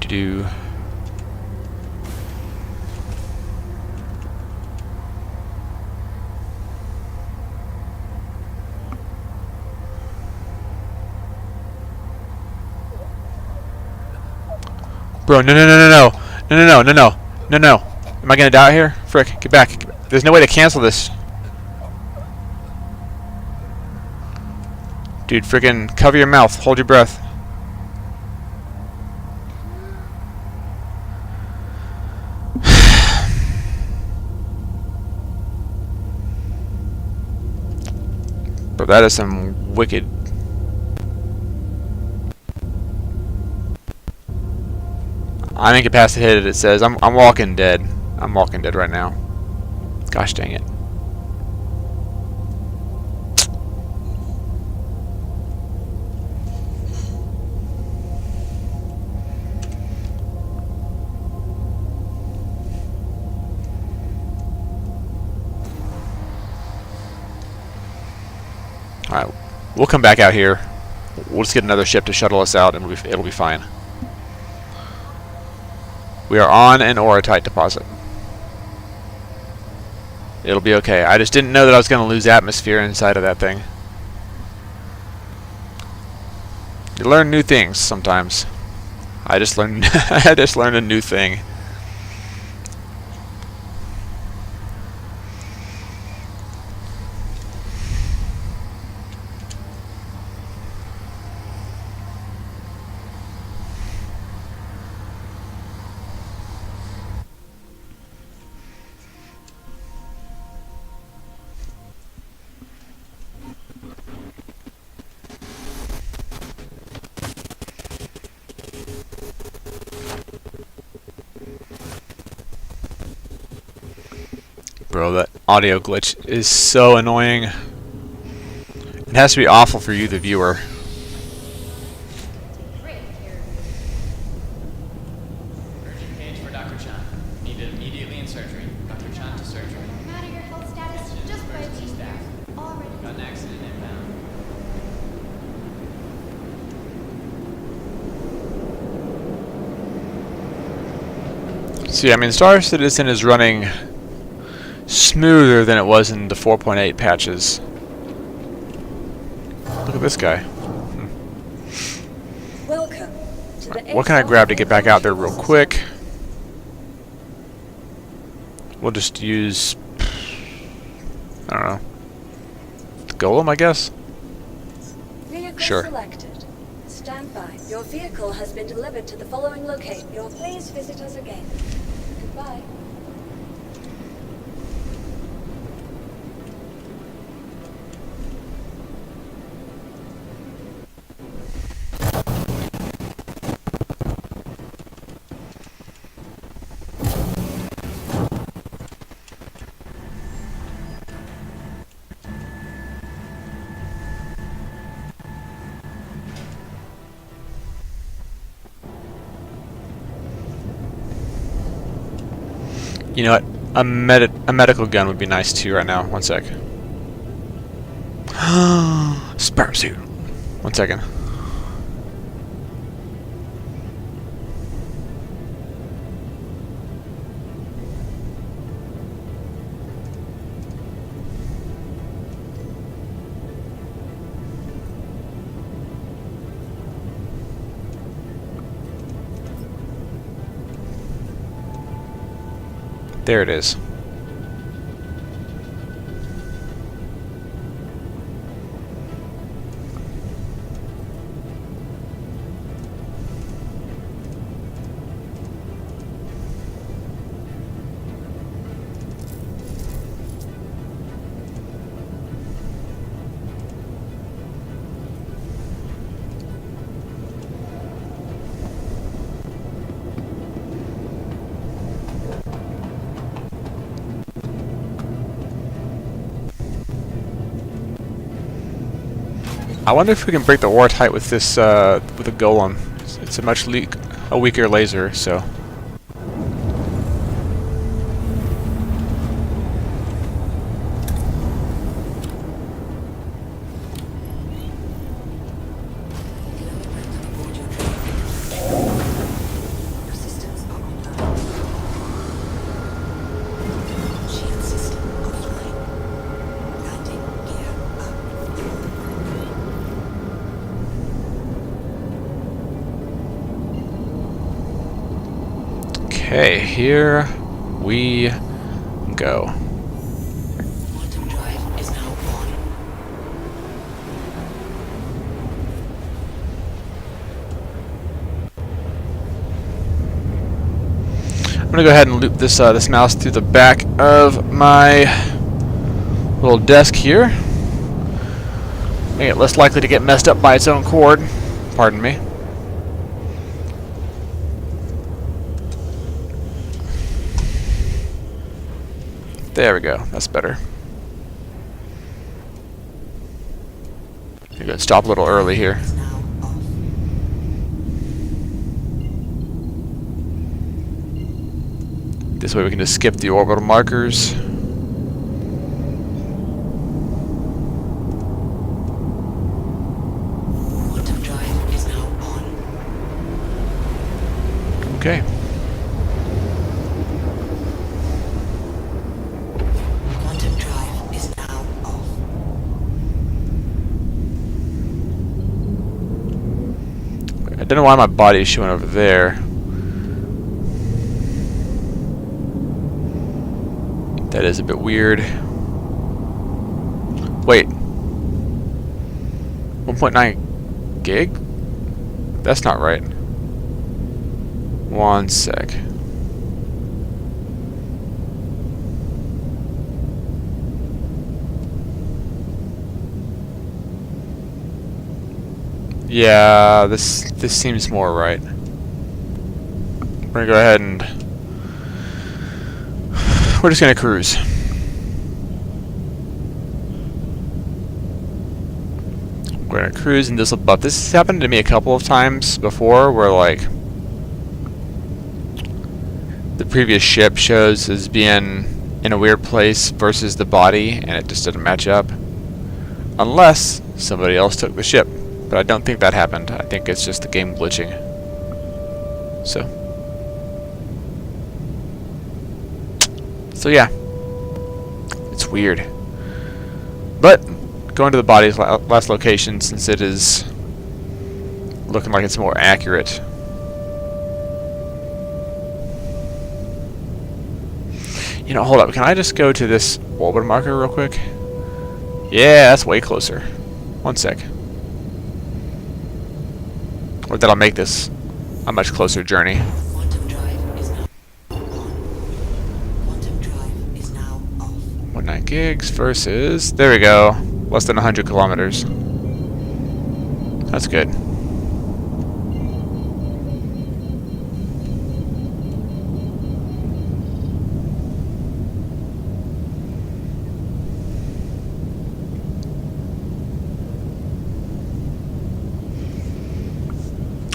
Do. Bro, no. Am I gonna die here? Frick, get back. There's no way to cancel this. Dude, frickin' cover your mouth. Hold your breath. Bro, that is some wicked... I'm incapacitated, it says. I'm walking dead. I'm walking dead right now. Gosh dang it. Alright, we'll come back out here. We'll just get another ship to shuttle us out and it'll be fine. We are on an Oratite deposit. It'll be okay. I just didn't know that I was going to lose atmosphere inside of that thing. You learn new things sometimes. I just learned I just learned a new thing. Bro, that audio glitch is so annoying. It has to be awful for you, the viewer. Urgent page for Dr. Chan. Needed immediately in surgery. Dr. Chan to surgery. No matter your health status, just by Emergency teaching staff. already. Got an accident inbound. See, I mean, Star Citizen is running smoother than it was in the 4.8 patches. Look at this guy. Welcome to the What can I grab to get back out there real quick? We'll just use, I don't know, the Golem, I guess? Vehicle Sure. selected. Stand by. Your vehicle has been delivered to the following location. Please visit us again. Goodbye. You know what? A medical gun would be nice too right now. One sec. Sperm suit. One second. There it is. I wonder if we can break the war tight with this with a golem. It's a much weaker laser, so. Systems are online. Shield system offline. Landing gear up. Okay, here we go. Quantum drive is now on. I'm gonna go ahead and loop this this mouse through the back of my little desk here. Make it less likely to get messed up by its own cord. Pardon me. There we go. That's better. You're gonna stop a little early here. Is now off. This way we can just skip the orbital markers. Quantum drive is now on. Okay. Quantum drive is now off. don't know why my body is showing over there. That is a bit weird. Wait. 1.9 gig? That's not right. One sec. Yeah, this seems more right. We're gonna go ahead and we're just gonna cruise. We're gonna cruise and this will buff. This has happened to me a couple of times before where like the previous ship shows as being in a weird place versus the body and it just doesn't match up. Unless somebody else took the ship. But I don't think that happened. I think it's just the game glitching. So yeah. It's weird. But going to the body's last location since it is looking like it's more accurate. You know, hold up. Can I just go to this orbit marker real quick? Yeah, that's way closer. One sec. Or that'll make this a much closer journey. Quantum drive is now on. Quantum drive is now off. 1.9 gigs versus, there we go, less than 100 kilometers. That's good.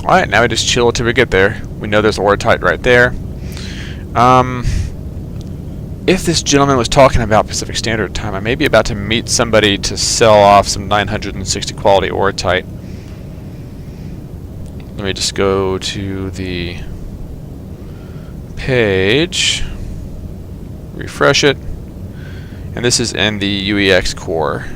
Alright, now we just chill till we get there. We know there's Oratite right there. If this gentleman was talking about Pacific Standard Time, I may be about to meet somebody to sell off some 960 quality Oratite. Let me just go to the page, refresh it, and this is in the UEX core.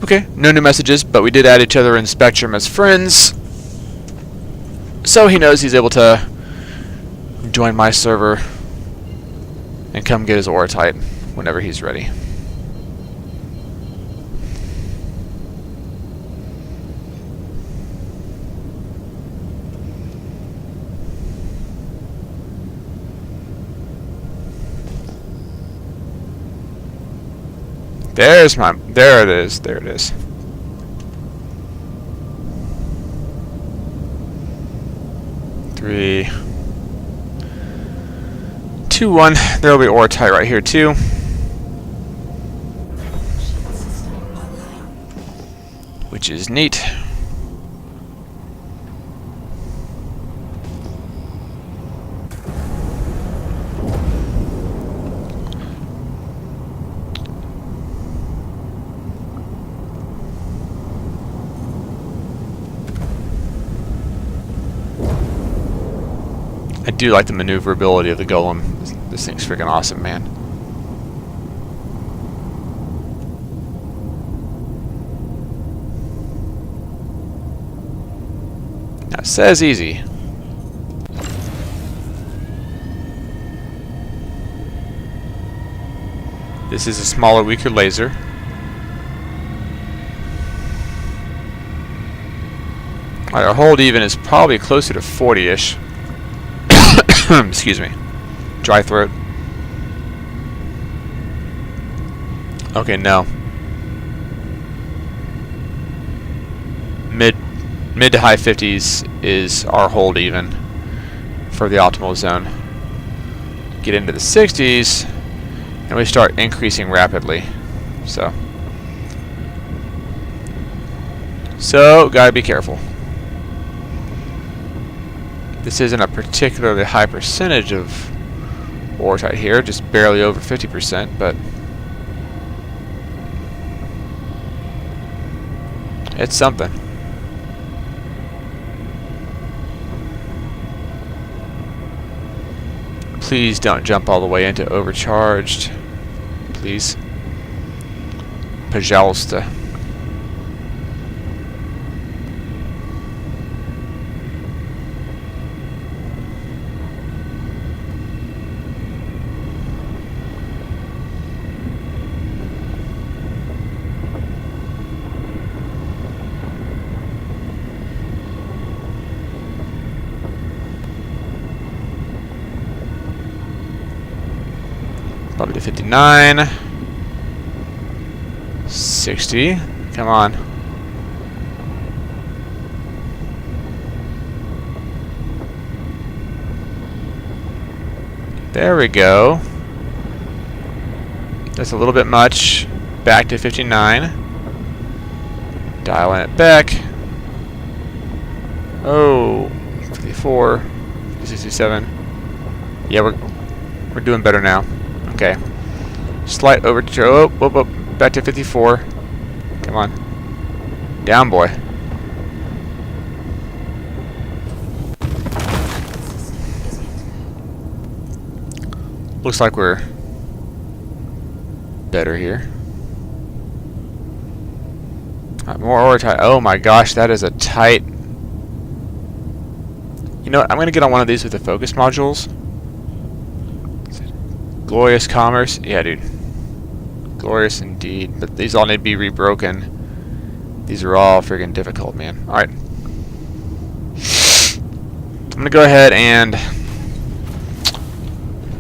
Okay, no new messages, but we did add each other in Spectrum as friends. So he knows he's able to join my server and come get his Oratite whenever he's ready. There it is. 3, 2, 1. There'll be Oratite right here too. Which is neat. I do like the maneuverability of the Golem. This thing's freaking awesome, man. Now it says easy. This is a smaller, weaker laser. Alright, our hold even is probably closer to 40-ish. Excuse me. Dry throat. Okay, no. Mid to high 50s is our hold even for the optimal zone. Get into the 60s and we start increasing rapidly. So gotta be careful. This isn't a particularly high percentage of Oratite here, just barely over 50%, but it's something. Please don't jump all the way into overcharged. Please. Пожалуйста. Probably to 59. 60. Come on. There we go. That's a little bit much. Back to 59. Dialing it back. Oh, 54, 67. Yeah, we're doing better now. Okay. Slight overture. Oh, whoop, whoop. Back to 54. Come on. Down, boy. Looks like we're better here. More ore tight. Oh my gosh, that is a tight. You know what? I'm gonna get on one of these with the focus modules. Glorious commerce. Yeah, dude. Glorious indeed. But these all need to be rebroken. These are all friggin' difficult, man. Alright. I'm gonna go ahead and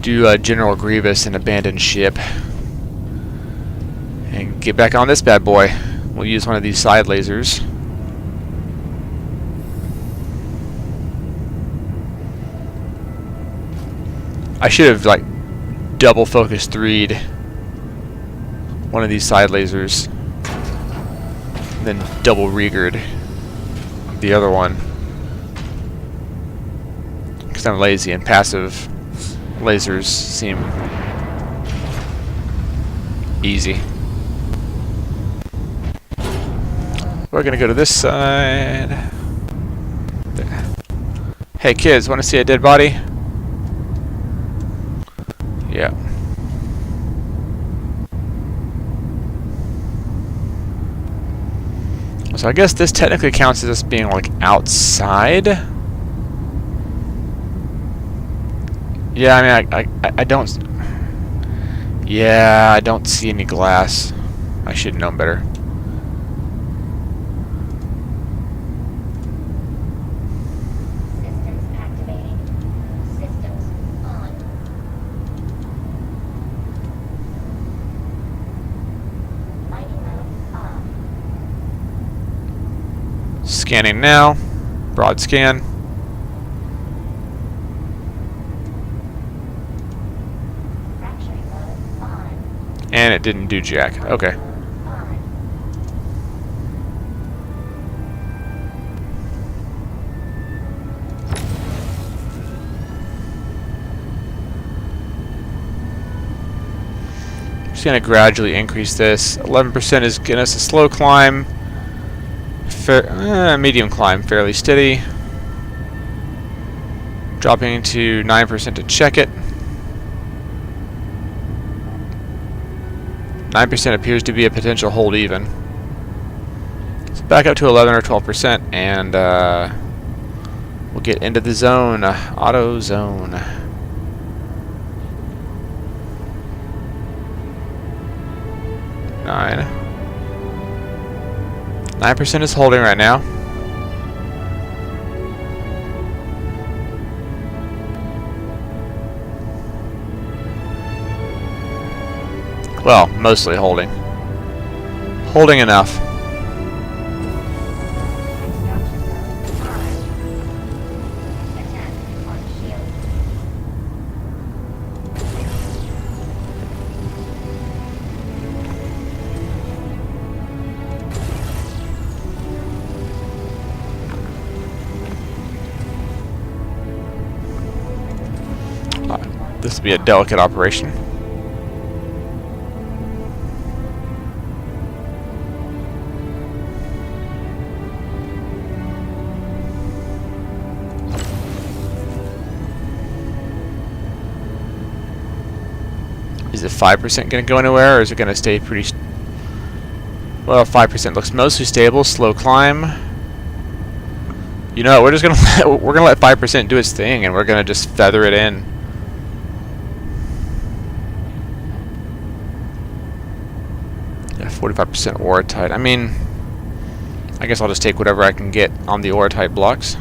do General Grievous and abandon ship. And get back on this bad boy. We'll use one of these side lasers. I should have, like, double focus 3'd one of these side lasers, then double Riegered the other one, because I'm lazy and passive lasers seem easy. We're gonna go to this side. There. Hey kids, want to see a dead body? Yeah. So I guess this technically counts as us being like outside. Yeah, I mean I don't. Yeah, I don't see any glass. I should have known better. Systems activating. Systems on. Mining mode off. Scanning now. Broad scan. Fracturing mode on. And it didn't do jack. Okay. On. Just gonna gradually increase this. 11% is getting us a slow climb. Medium climb, fairly steady. Dropping to 9% to check it. 9% appears to be a potential hold even. So back up to 11 or 12%, and we'll get into the zone, auto zone. Nine. 9% is holding right now. Well, mostly holding. Holding enough. Extraction mode on. Attack on shield. This will be a delicate operation. Is it 5% going to go anywhere, or is it going to stay pretty... Well, 5% looks mostly stable. Slow climb. You know, we're just going to let 5% do its thing, and we're going to just feather it in. Yeah, 45% Aurotite. I mean, I guess I'll just take whatever I can get on the Aurotite blocks.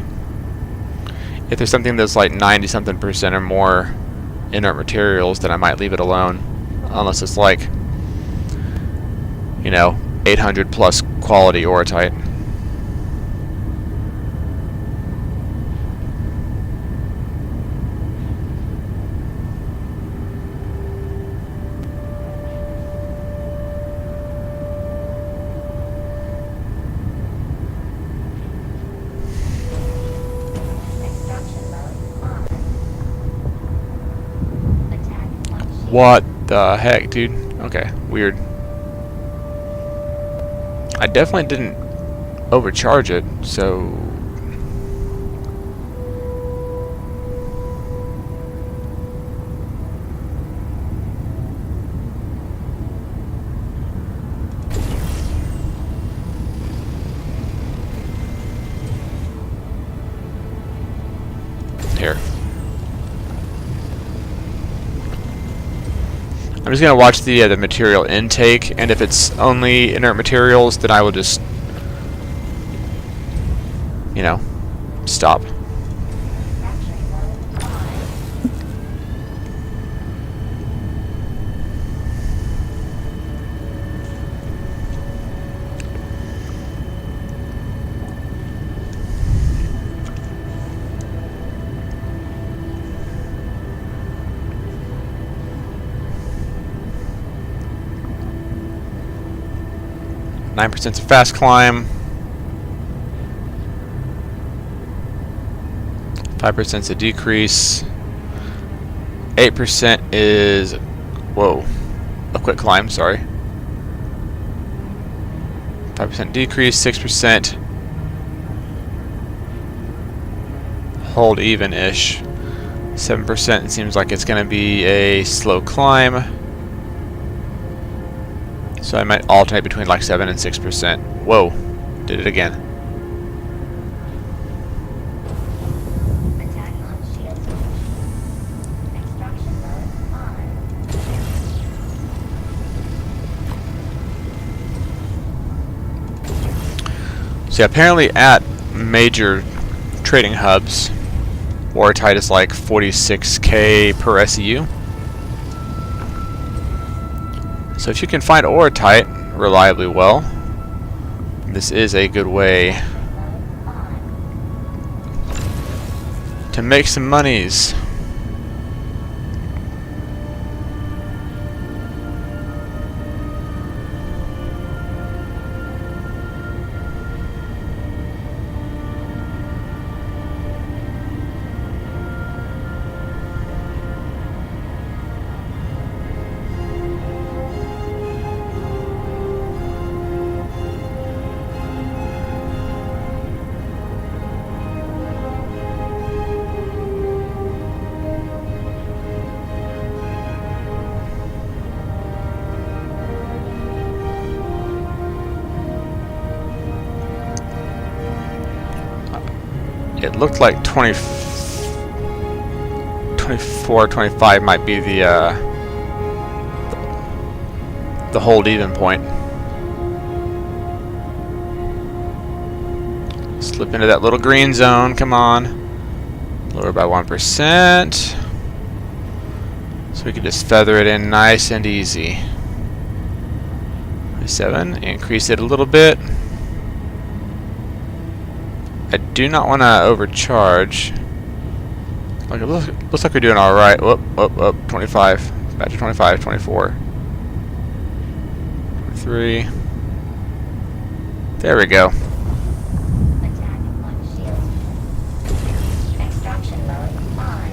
If there's something that's like 90-something% or more inert materials, then I might leave it alone. Unless it's like, you know, 800 plus quality Aurotite. Extraction mode on. Attack on shield. What the heck, dude? Okay, weird. I definitely didn't overcharge it, so... Here. I'm just gonna watch the material intake, and if it's only inert materials, then I will just, you know, stop. Manufacturing mode on. 9% is a fast climb. 5% is a decrease. 8% is, whoa, a quick climb, sorry. 5% decrease, 6%. Hold even-ish. 7% seems like it's going to be a slow climb. So I might alternate between like 7 and 6%. Whoa, did it again. Attack on shield. Extraction mode on. So yeah, apparently at major trading hubs, Aurotite is like 46k per SEU. So if you can find Aurotite reliably well, this is a good way to make some monies. It looked like 24, 25 might be the hold even point. Slip into that little green zone, come on. Lower by 1%. So we can just feather it in nice and easy. 7, increase it a little bit. I do not want to overcharge. Like it looks like we're doing all right. Whoop, whoop, whoop. 25. Back to 25. 24. 23. There we go. Attack on shield. Extraction mode on.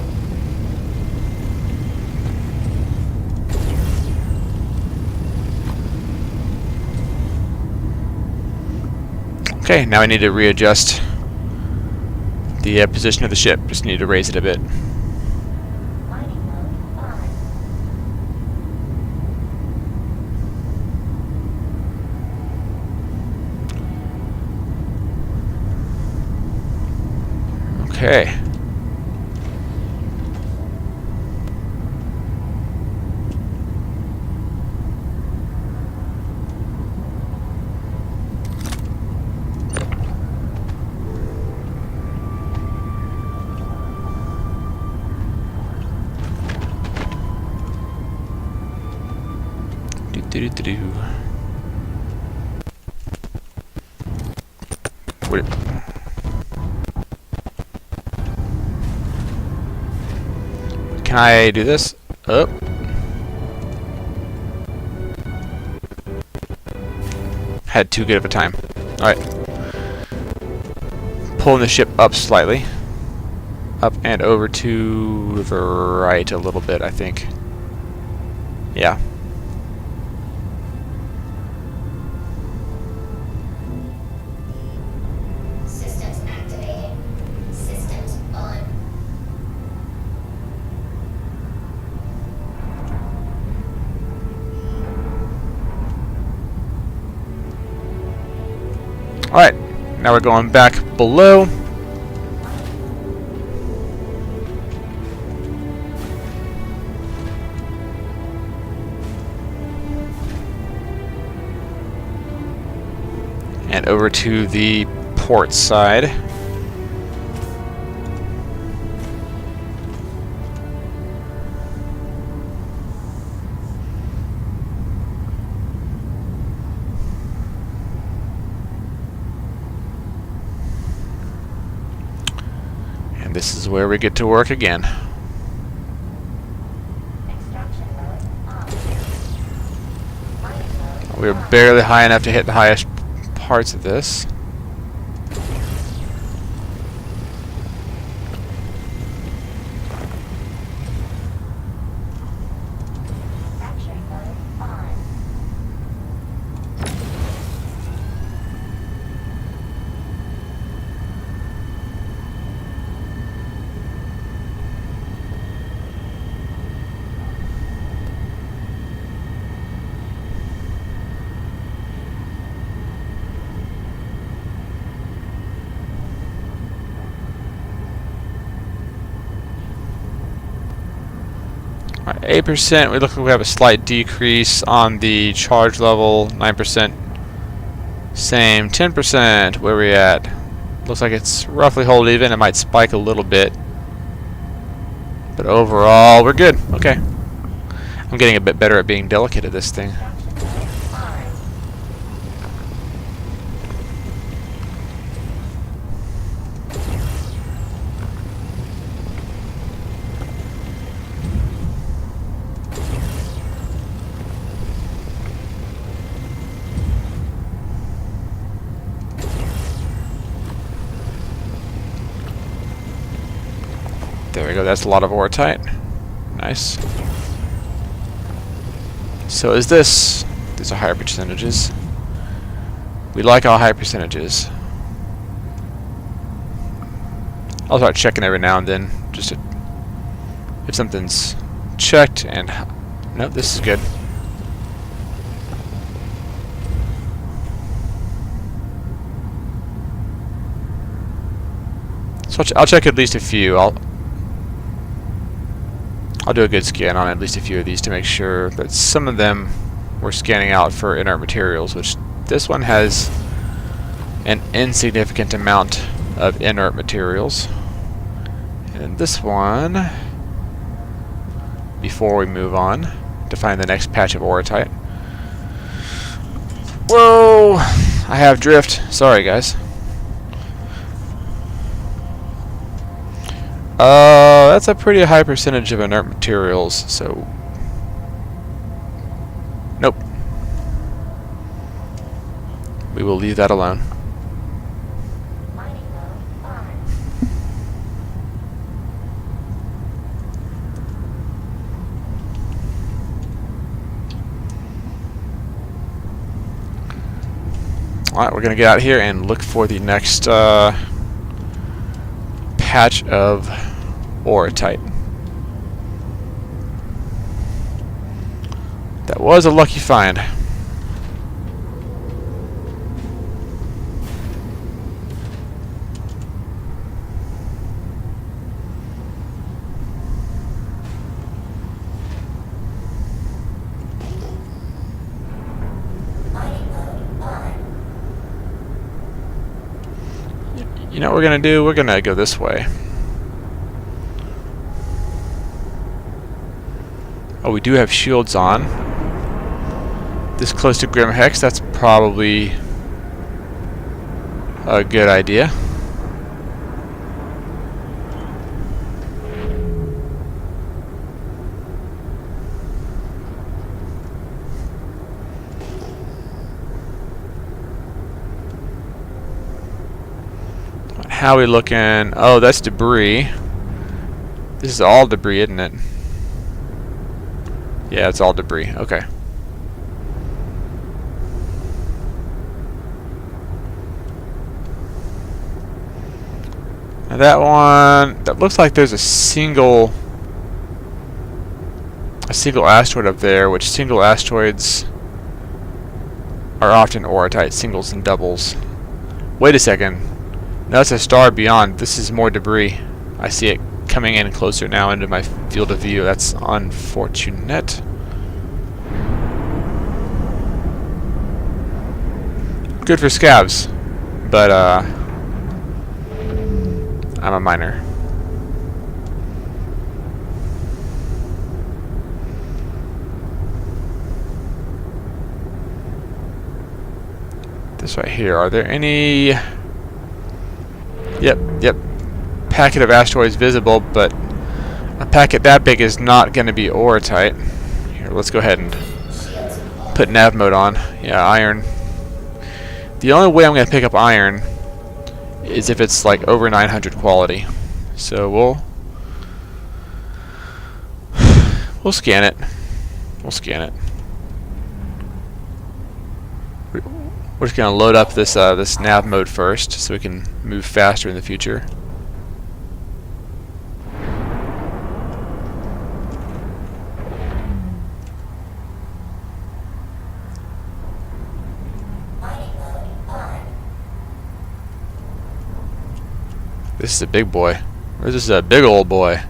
Okay, now I need to readjust the position of the ship. Just need to raise it a bit. Mining mode on. Okay. Do-do-do-do-do. Wait. Can I do this? Oh. Had too good of a time. Alright. Pulling the ship up slightly. Up and over to the right a little bit, I think. Yeah. Systems activated. Systems on. Alright. Now we're going back below. And over to the port side. And this is where we get to work again. Extraction mode on. Mining mode. We're barely high enough to hit the highest parts of this. Capturing mode on. Alright, 8%. We look like we have a slight decrease on the charge level. 9%. Same. 10%. Where we at? Looks like it's roughly hold even. It might spike a little bit. But overall, we're good. Okay. I'm getting a bit better at being delicate at this thing. Extraction mode on. There we go. That's a lot of oretite. Nice. So is this... These are higher percentages. We like all high percentages. I'll start checking every now and then, just to, if something's checked and... Nope, this is good. So I'll check at least a few. I'll do a good scan on at least a few of these to make sure that some of them we're scanning out for inert materials, which this one has an insignificant amount of inert materials. And this one, before we move on to find the next patch of oretite. Whoa! I have drift. Sorry, guys. That's a pretty high percentage of inert materials, so... Nope. We will leave that alone. Mining mode on. Alright, we're gonna get out here and look for the next patch of oretite. That was a lucky find. You know what we're gonna do? We're gonna go this way. Oh, we do have shields on. This close to Grim Hex, that's probably a good idea. How are we looking? Oh, that's debris. This is all debris, isn't it? Yeah, it's all debris. Okay. Now that one, that looks like there's a single asteroid up there, which single asteroids are often orotite, singles and doubles. Wait a second. No, it's a star beyond. This is more debris. I see it coming in closer now into my field of view. That's unfortunate. Good for scavs, but I'm a miner. This right here. Are there any? Yep. Packet of asteroids visible, but a packet that big is not going to be orotite. Here, let's go ahead and put nav mode on. Yeah, iron. The only way I'm going to pick up iron is if it's like over 900 quality. So we'll scan it. We'll scan it. We're just going to load up this this nav mode first, so we can move faster in the future. This is a big boy. Or is this a big old boy?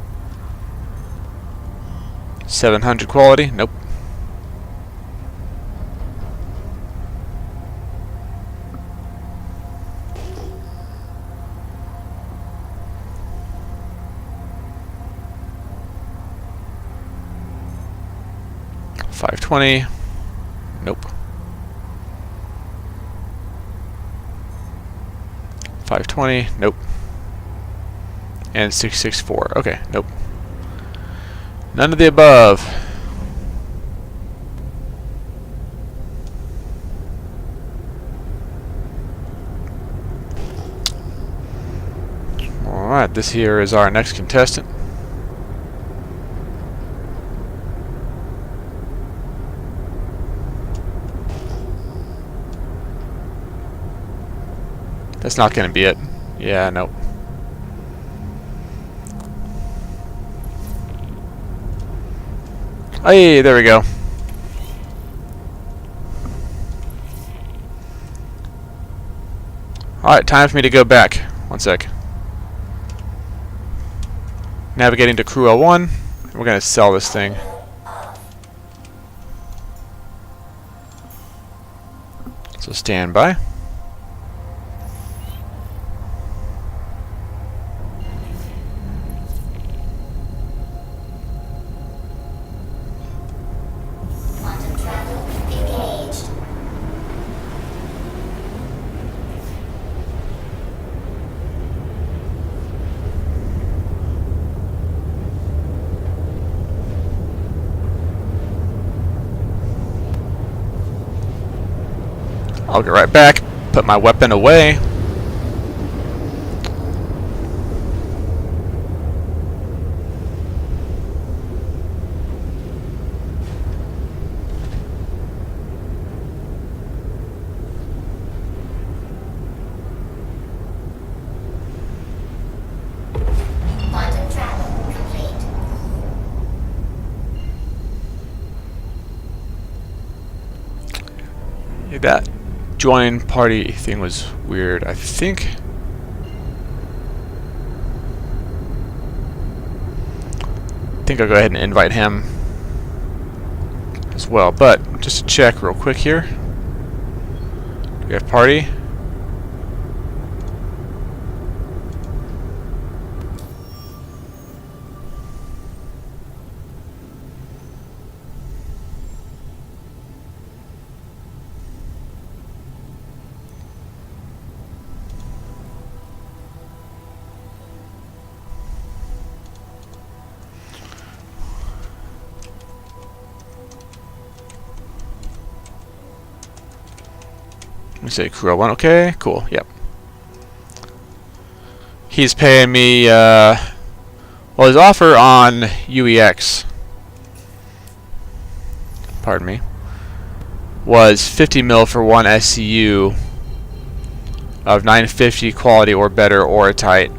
700 quality? Nope. $520. Nope. $520. Nope. And 664. Okay, nope. None of the above. Alright, this here is our next contestant. That's not going to be it. Yeah, nope. Hey, there we go. Alright, time for me to go back. One sec. Navigating to Crew L1. We're going to sell this thing. So stand by. I'll get right back, put my weapon away. Quantum travel complete. Yeah, that join party thing was weird. I think I'll go ahead and invite him as well. But just to check real quick here, do we have party? Let me say crew 1. Okay, cool. Yep. He's paying me, well, his offer on UEX, pardon me, was 50 mil for one SCU of 950 quality or better Oratite.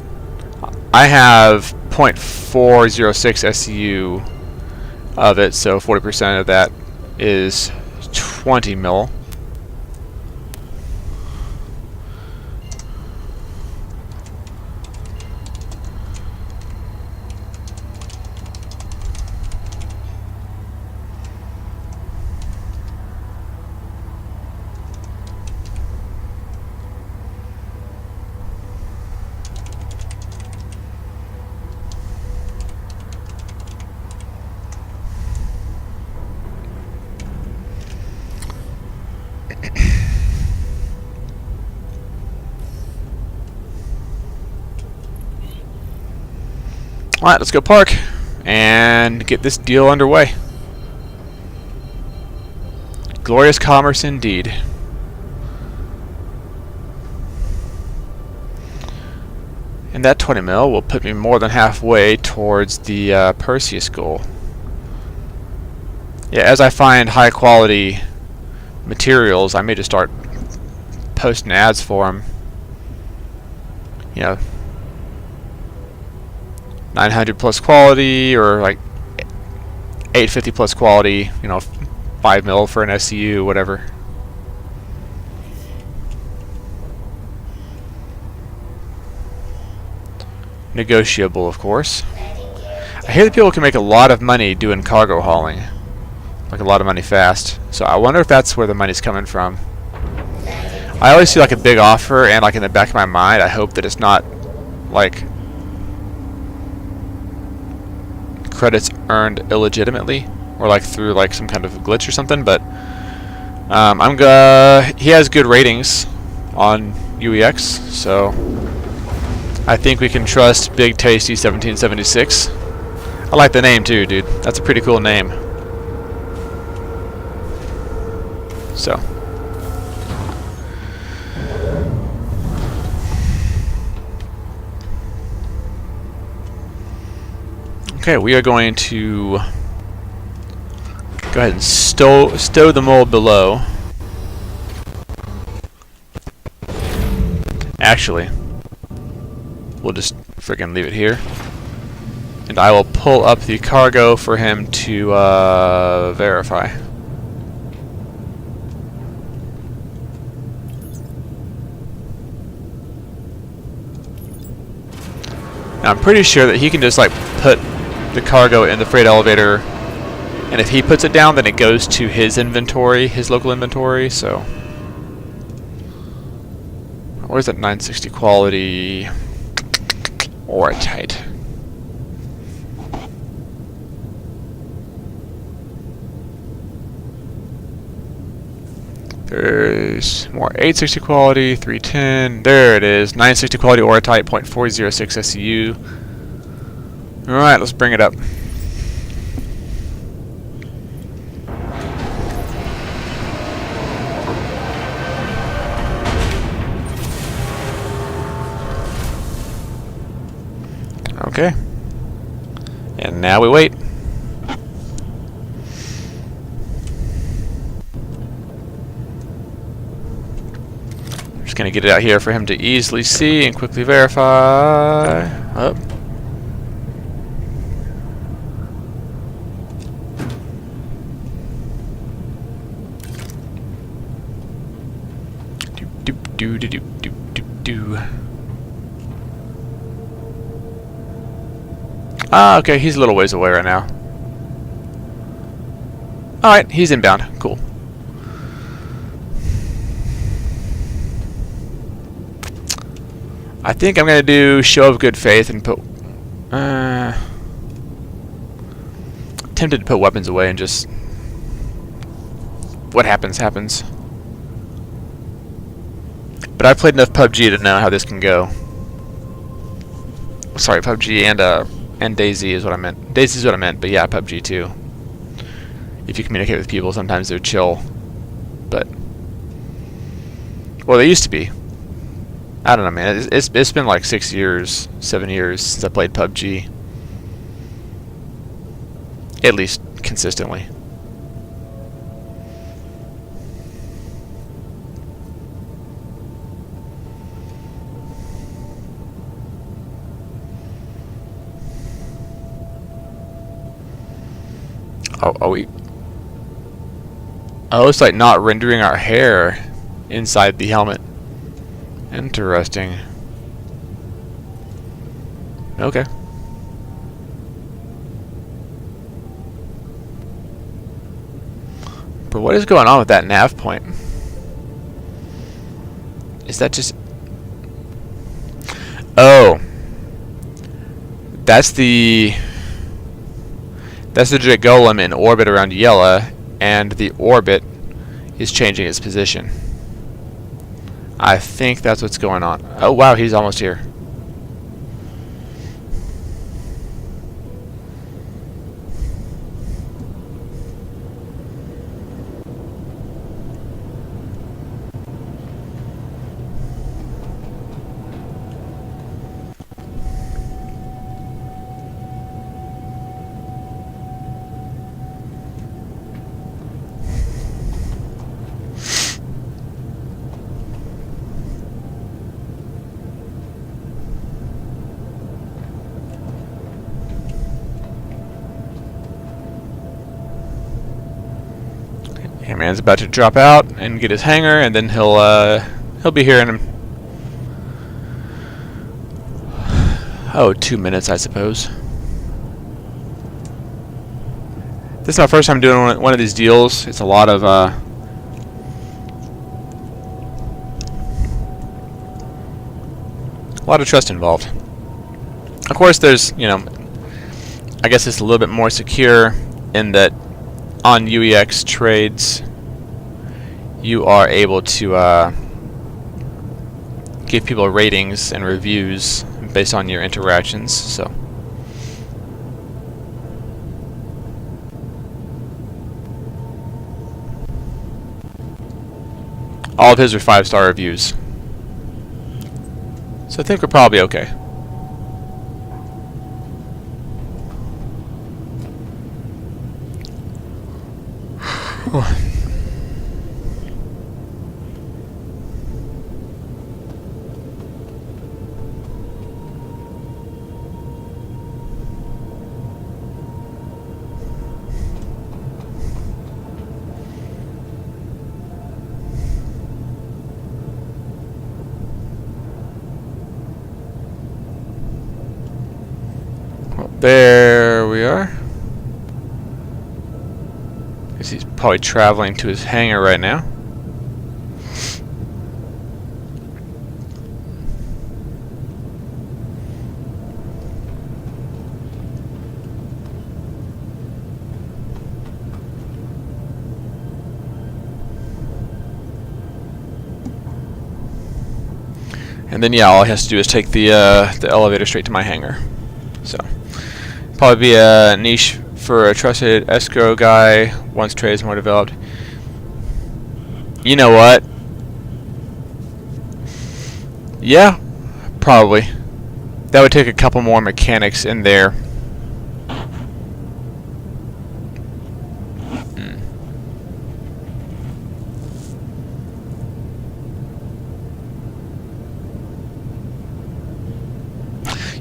I have 0.406 SCU of it, so 40% of that is 20 mil. Alright, let's go park and get this deal underway. Glorious commerce indeed. And that 20 mil will put me more than halfway towards the Perseus goal. Yeah, as I find high quality materials, I may just start posting ads for them. You know, 900 plus quality, or like 850 plus quality, you know, 5 mil for an SCU, whatever. Negotiable, of course. I hear that people can make a lot of money doing cargo hauling. Like a lot of money fast. So I wonder if that's where the money's coming from. I always see like a big offer, and like in the back of my mind, I hope that it's not like credits earned illegitimately, or like through like some kind of glitch or something. But he has good ratings on UEX, so I think we can trust Big Tasty 1776. I like the name too, dude. That's a pretty cool name. So okay, we are going to go ahead and stow the mold below. Actually, we'll just freaking leave it here, and I will pull up the cargo for him to verify. Now, I'm pretty sure that he can just like put the cargo in the freight elevator, and if he puts it down, then it goes to his inventory, his local inventory. So where's that 960 quality Oratite? There's more 860 quality, 310. There it is. 960 quality Oratite, 0.406 SCU. Alright, let's bring it up. Okay. And now we wait. Just gonna get it out here for him to easily see and quickly verify. Up. Ah, okay, he's a little ways away right now. Alright, he's inbound. Cool. I think I'm going to do show of good faith and put... tempted to put weapons away and just... what happens, happens. But I've played enough PUBG to know how this can go. Sorry, PUBG and DayZ is what I meant. DayZ is what I meant, but yeah, PUBG too. If you communicate with people, sometimes they're chill. But Well, they used to be. I don't know, man. It's been like 6 years, 7 years since I played PUBG. At least consistently. Oh, it's like not rendering our hair inside the helmet. Interesting. Okay. But what is going on with that nav point? Is that just... Oh. That's the Dread Golem in orbit around Yela, and the orbit is changing its position. I think that's what's going on. Oh wow, he's almost here. Yeah, man's about to drop out and get his hanger, and then he'll be here in 2 minutes, I suppose. This is my first time doing one of these deals. It's a lot of trust involved. Of course, there's, I guess it's a little bit more secure in that on UEX trades, you are able to give people ratings and reviews based on your interactions. So, all of his are 5-star reviews. So I think we're probably okay. There we are. Guess he's probably traveling to his hangar right now. And then yeah, all he has to do is take the elevator straight to my hangar. So probably be a niche for a trusted escrow guy once trade is more developed. You know what? Yeah, probably. That would take a couple more mechanics in there.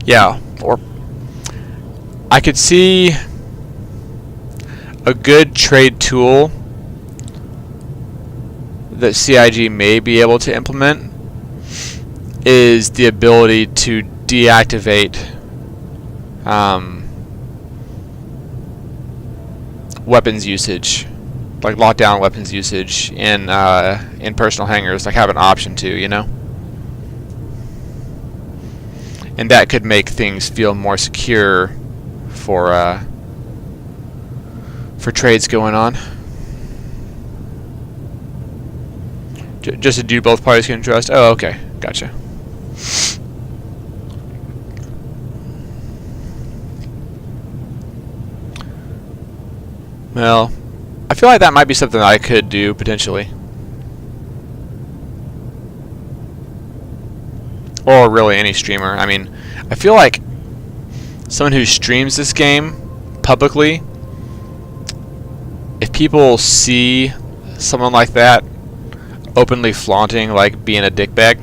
Yeah, or I could see a good trade tool that CIG may be able to implement is the ability to deactivate weapons usage, like lockdown weapons usage in personal hangars, like have an option to, and that could make things feel more secure for trades going on. Just to do both parties can trust. Oh, okay, gotcha. Well, I feel like that might be something I could do potentially. or really any streamer. I mean, I feel like someone who streams this game publicly, if people see someone like that openly flaunting like being a dickbag,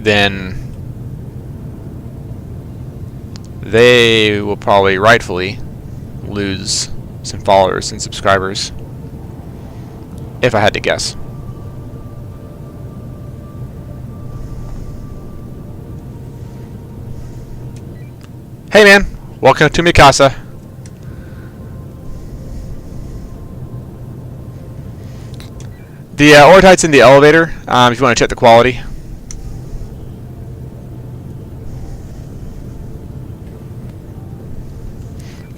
then they will probably rightfully lose some followers and subscribers, if I had to guess. Hey man, welcome to Mikasa. The Oratite's in the elevator, if you want to check the quality.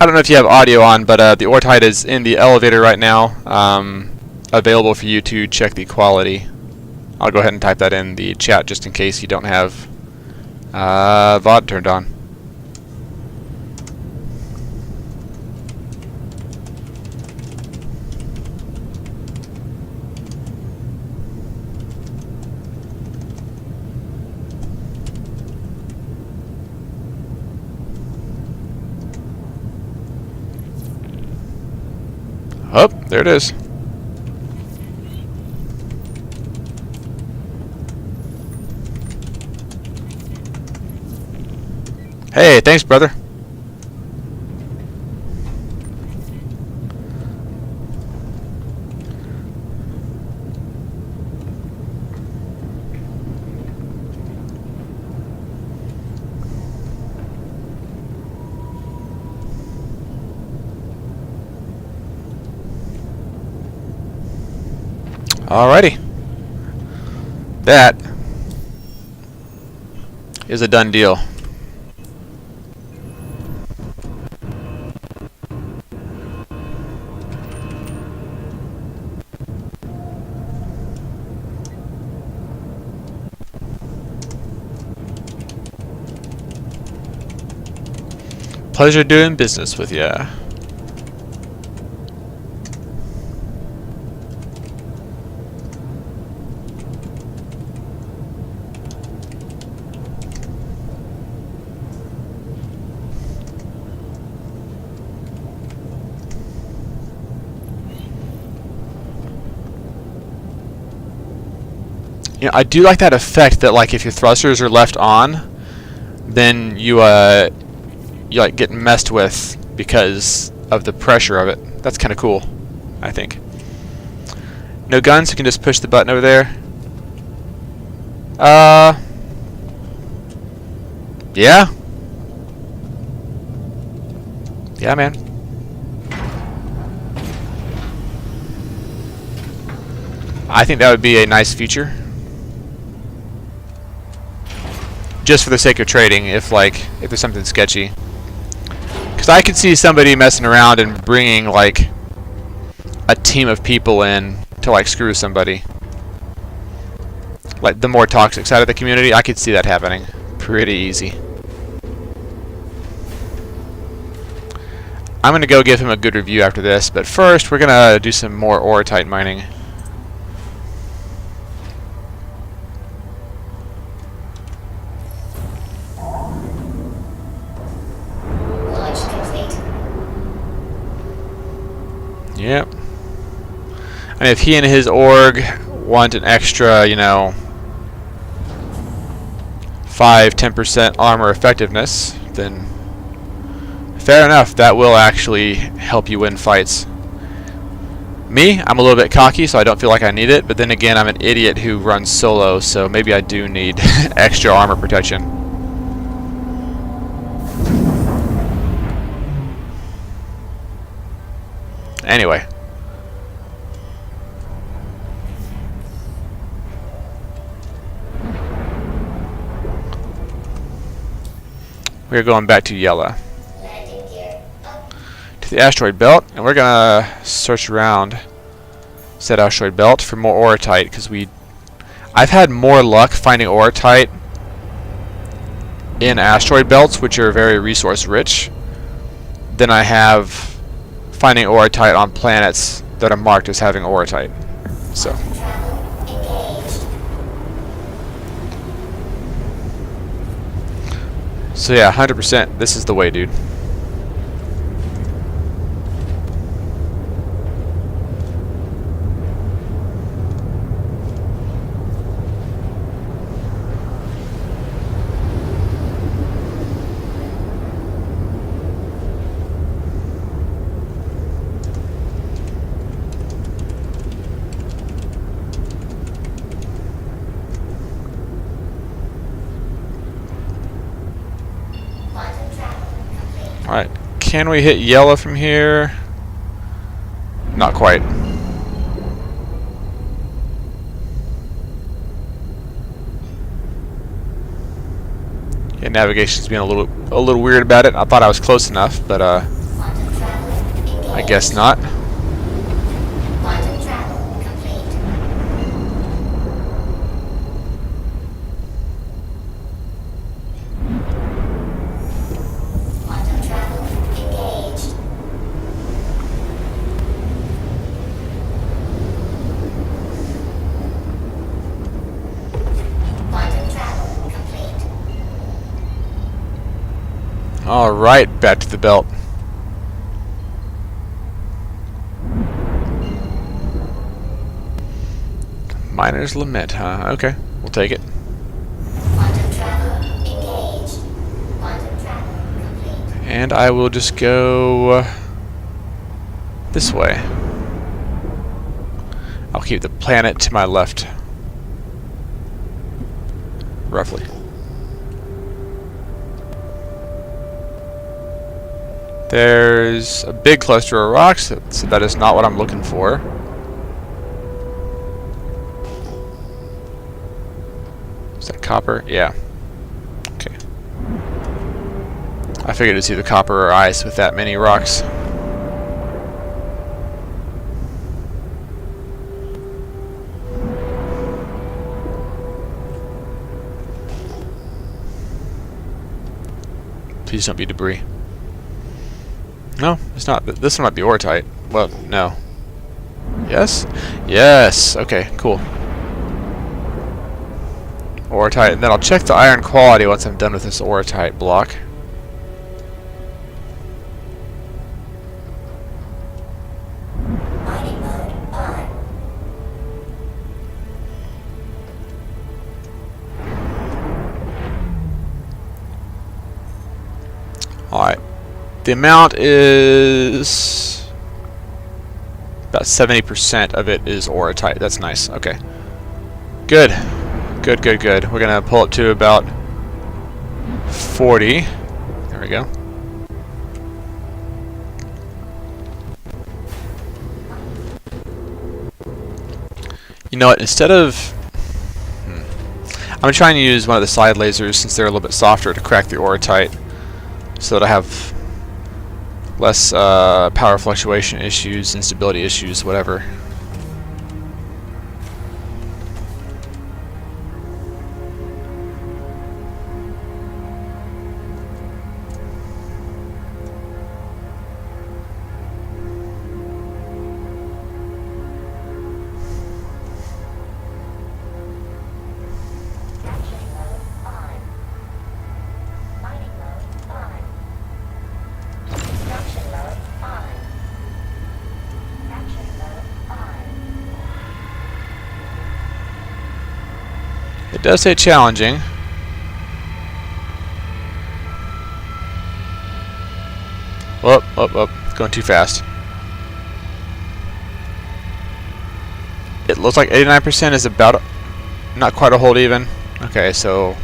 I don't know if you have audio on, but the Oratite is in the elevator right now, available for you to check the quality. I'll go ahead and type that in the chat just in case you don't have VOD turned on. Oh, there it is. Hey, thanks, brother. Alrighty. That is a done deal. Pleasure doing business with ya. You know, I do like that effect that, like, if your thrusters are left on, then you like get messed with because of the pressure of it. That's kind of cool, I think. No guns, you can just push the button over there. Yeah. Yeah, man. I think that would be a nice feature. Just for the sake of trading, if there's something sketchy. Because I could see somebody messing around and bringing like a team of people in to like screw somebody. Like the more toxic side of the community, I could see that happening pretty easy. I'm gonna go give him a good review after this, but first we're gonna do some more Oratite mining. Yep. I mean, if he and his org want an extra, you know, 5-10% armor effectiveness, then fair enough. That will actually help you win fights. Me, I'm a little bit cocky, so I don't feel like I need it. But then again, I'm an idiot who runs solo, so maybe I do need extra armor protection. Anyway. We're going back to Yela. To the asteroid belt, and we're gonna search around said asteroid belt for more Oratite, because I've had more luck finding Oratite in asteroid belts, which are very resource rich, than I have finding Oratite on planets that are marked as having Oratite. So So yeah, 100%. This is the way, dude. Quantum travel complete. Alright, can we hit yellow from here? Not quite. Yeah, navigation's being a little weird about it. I thought I was close enough, but Quantum travel engaged. I guess not. Quantum travel complete. Quantum travel engaged. Quantum travel complete. Alright, back to the belt. Miner's Lament, huh? Okay, we'll take it. Quantum travel engaged. Quantum travel complete. And I will just go this way. I'll keep the planet to my left. Roughly. There's a big cluster of rocks, so that is not what I'm looking for. Is that copper? Yeah. Okay. I figured it's either copper or ice with that many rocks. Please don't be debris. No, it's not. This one might be ortite. Well, no. Yes? Yes! Okay, cool. Ortite, and then I'll check the iron quality once I'm done with this ortite block. Mining mode on. Alright. The amount is about 70% of it is ortite. That's nice. Okay. Good. Good, good, good. We're gonna pull it to about 40. There we go. You know what? Instead of I'm gonna try and use one of the side lasers since they're a little bit softer to crack the ortite, so that I have less power fluctuation issues, instability issues, whatever. Capturing mode on. Mining mode on. Construction mode on. Capturing mode on. It does say challenging. Whoop, whoop, whoop. Going too fast. It looks like 89% is about not quite a hold even. Okay, so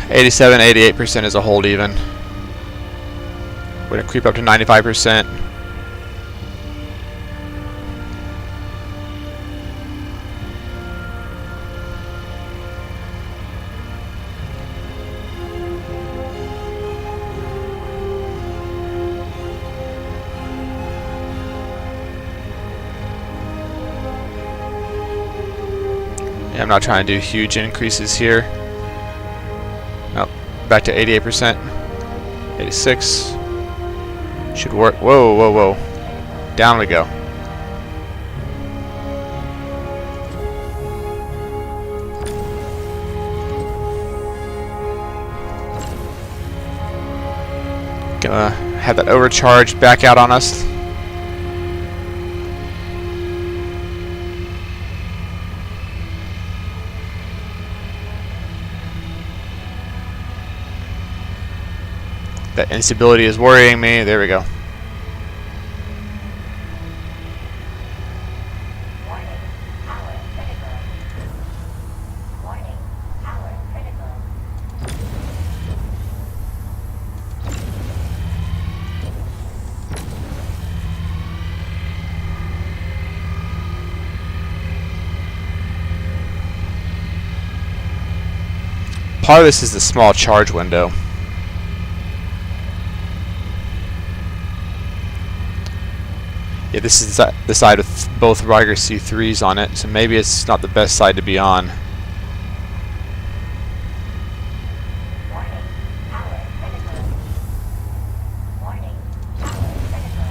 87, 88% is a hold even. We're gonna creep up to 95%. Yeah, I'm not trying to do huge increases here. Nope. Back to 88%. 86. Should work. Whoa, whoa, whoa. Down we go. Gonna have that overcharge back out on us. That instability is worrying me. There we go. Warning, power critical. Warning, power critical. Part of this is the small charge window. Yeah, this is the side with both Riker C3s on it, so maybe it's not the best side to be on. Warning, power critical. Warning, power critical.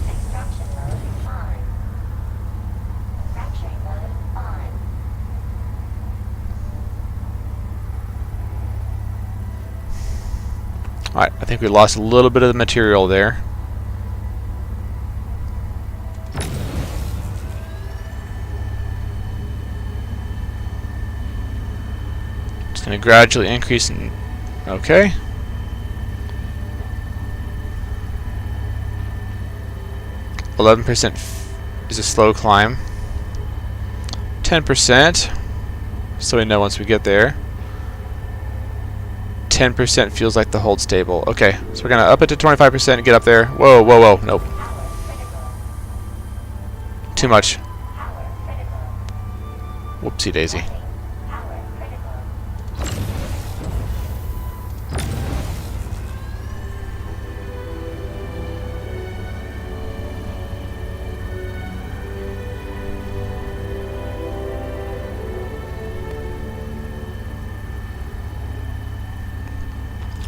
Extraction mode on. Fracturing mode on. Alright, I think we lost a little bit of the material there. Just going to gradually increase. Okay. %is a slow climb. 10%, so we know once we get there. 10% feels like the hold stable. Okay, so we're gonna up it to 25% and get up there. Whoa, whoa, whoa, nope. Too much. Whoopsie daisy.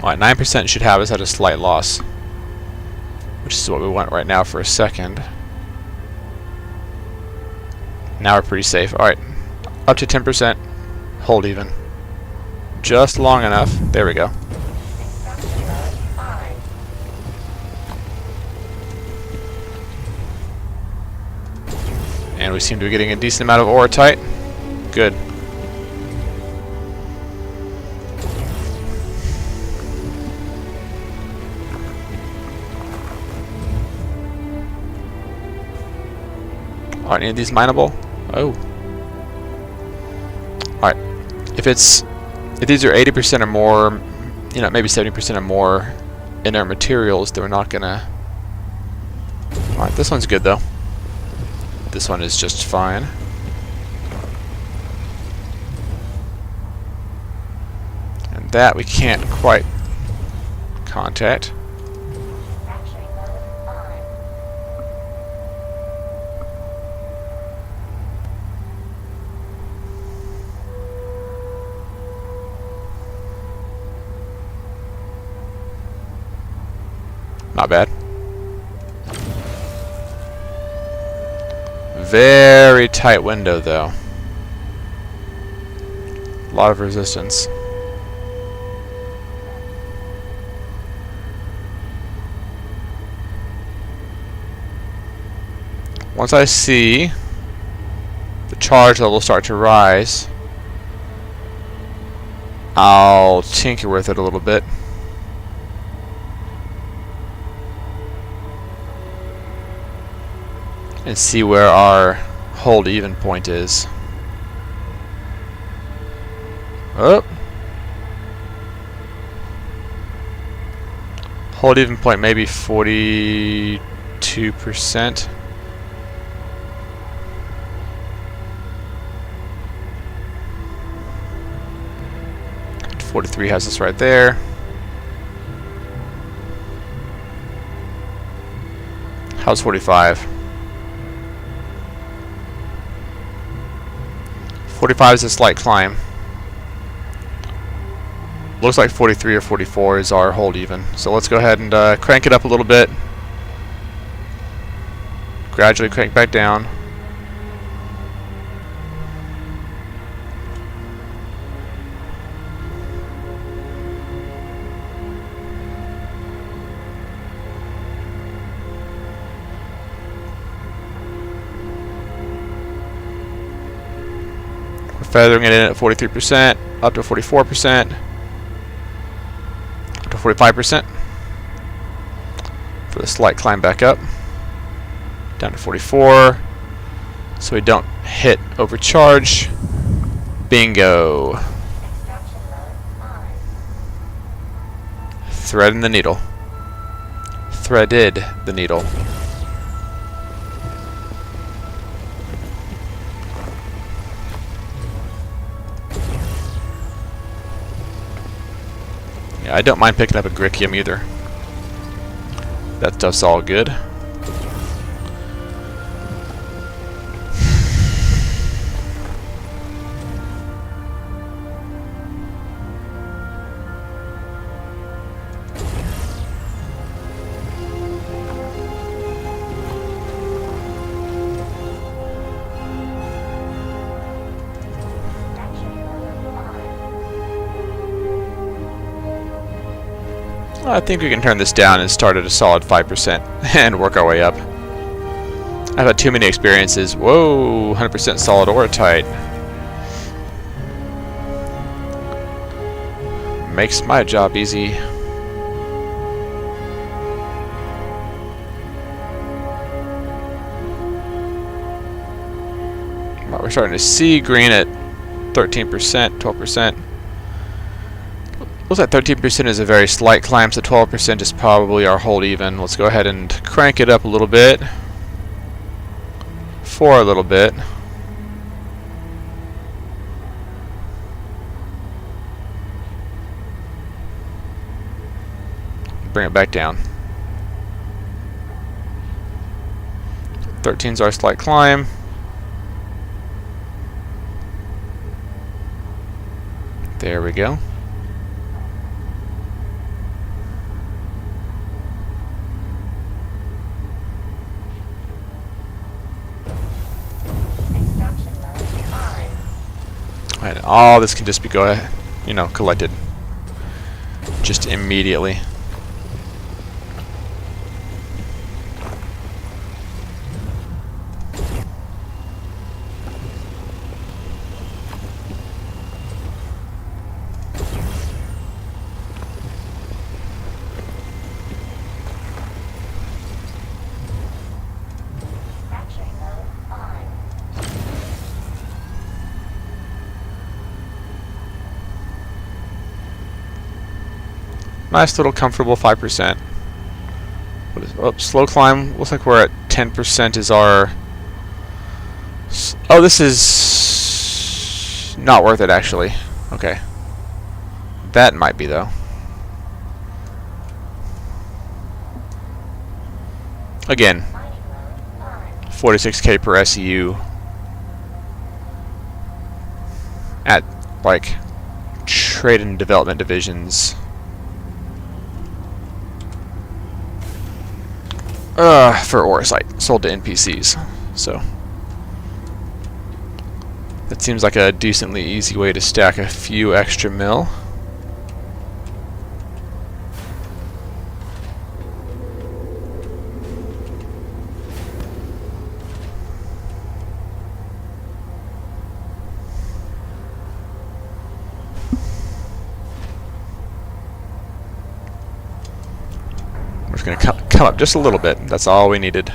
Alright, 9% should have us at a slight loss, which is what we want right now for a second. Now we're pretty safe. Alright, up to 10%, hold even. Just long enough. There we go. And we seem to be getting a decent amount of orotite. Good. Are any of these mineable? Oh. Alright. If these are 80% or more, you know, maybe 70% or more inert materials, then we're not gonna. Alright, this one's good though. This one is just fine. And that we can't quite contact. Not bad. Very tight window though. A lot of resistance. Once I see the charge level start to rise, I'll tinker with it a little bit. And see where our hold even point is. Oh. Hold even point maybe 42%. 43 has us right there. How's 45? 45 is a slight climb. Looks like 43 or 44 is our hold even. So let's go ahead and crank it up a little bit. Gradually crank back down. feathering it in at 43%, up to 44%, up to 45%. For the slight climb back up, down to 44, so we don't hit overcharge. Bingo. Extraction mode on. Threading the needle. Threaded the needle. Yeah, I don't mind picking up a Grikium either. That stuff's all good. Extraction mode on. I think we can turn this down and start at a solid 5% and work our way up. I've had too many experiences. Whoa, 100% solid Oratite. Makes my job easy. Well, we're starting to see green at 13%, 12%. Looks like 13% is a very slight climb, so 12% is probably our hold even. Let's go ahead and crank it up a little bit. For a little bit. Bring it back down. 13's our slight climb. There we go. Extraction mode on. And all this can just be collected just immediately. Manufacturing mode on. Nice little comfortable 5%. What is, oh, slow climb. Looks like we're at 10% is our... Oh, this is not worth it actually. Okay. That might be though. Again, Mining mode on. 46k per SEU at like trade and development divisions. For Orsite, sold to NPCs. So that seems like a decently easy way to stack a few extra mil. We're just going to come up just a little bit. That's all we needed.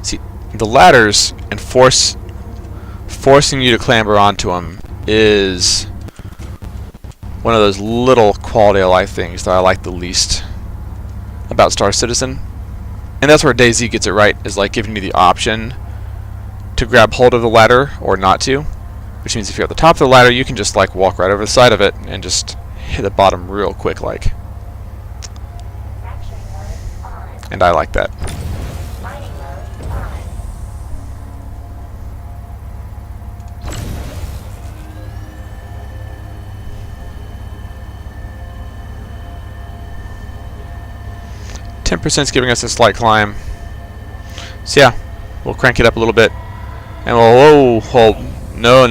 See, the ladders and forcing you to clamber onto them is one of those little quality of life things that I like the least about Star Citizen. And that's where DayZ gets it right, is like giving you the option to grab hold of the ladder or not to. Which means if you're at the top of the ladder, you can just like walk right over the side of it and just hit the bottom real quick like. Manufacturing mode on. And I like that. Mining mode on. 10% is giving us a slight climb. So yeah, we'll crank it up a little bit. And we'll hold. No.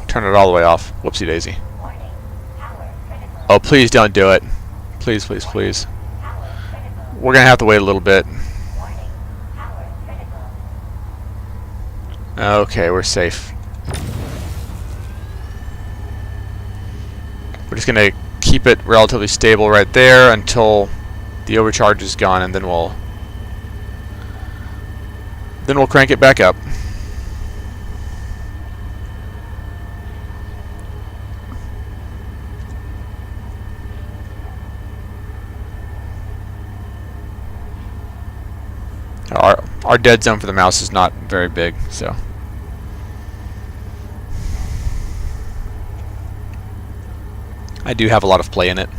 Turn it all the way off. Whoopsie daisy. Warning. Power critical. Oh, please don't do it. Please, please, please. We're gonna have to wait a little bit. Okay, we're safe. We're just gonna keep it relatively stable right there until the overcharge is gone, and then we'll crank it back up. Our dead zone for the mouse is not very big, so. I do have a lot of play in it.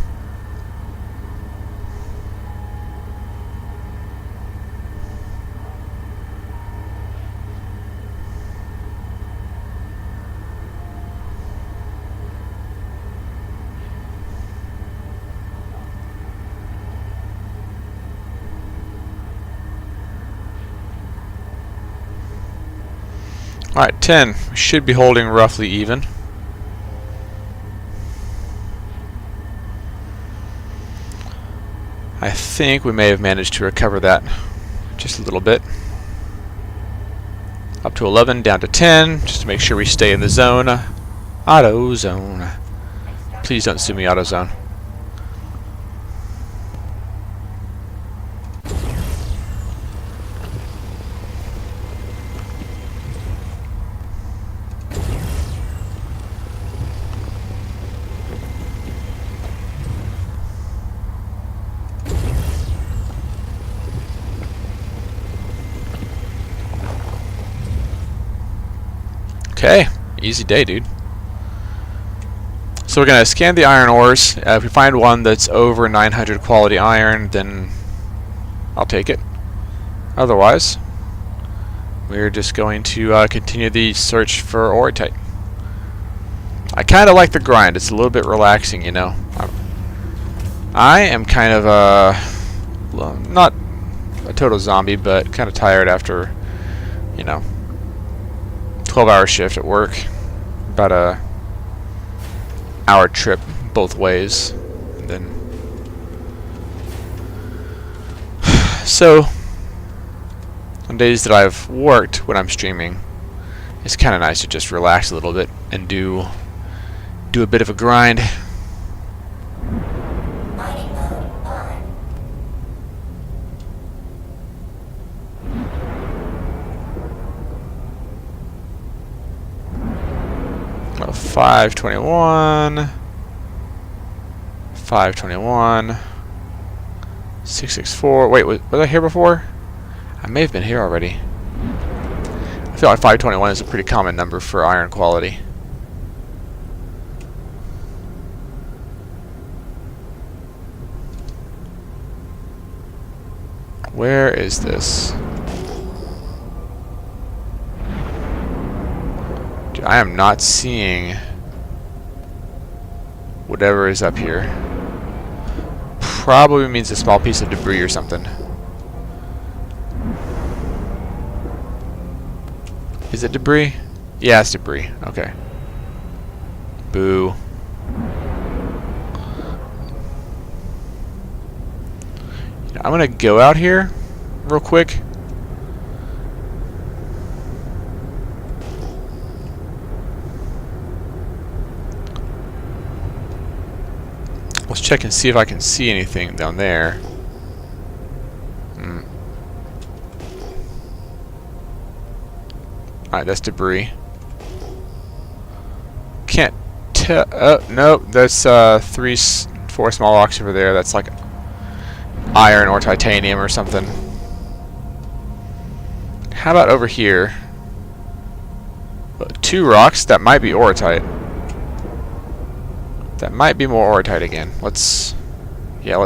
Alright, 10. We should be holding roughly even. I think we may have managed to recover that just a little bit. Up to 11, down to 10, just to make sure we stay in the zone. Auto zone. Please don't sue me, auto zone. Okay, easy day, dude. So we're gonna scan the iron ores. If we find one that's over 900 quality iron, then I'll take it. Otherwise, we're just going to continue the search for orotite. I kind of like the grind. It's a little bit relaxing, you know. I am kind of well, not a total zombie, but kind of tired after, you know, 12-hour shift at work, about a hour trip both ways, and then so on days that I've worked when I'm streaming, it's kind of nice to just relax a little bit and do a bit of a grind. Mining mode on. 521, 521, 664. Wait, was I here before? I may have been here already. I feel like 521 is a pretty common number for iron quality. Where is this? Dude, I am not seeing whatever is up here. Probably means a small piece of debris or something. Is it debris? Yeah, it's debris. Okay. Boo. I'm gonna go out here real quick. Let's check and see if I can see anything down there. Alright, that's debris. Can't tell. Oh, nope. That's 4 small rocks over there. That's like iron or titanium or something. How about over here? 2 rocks. That might be orotite. That might be more orotite again. Let's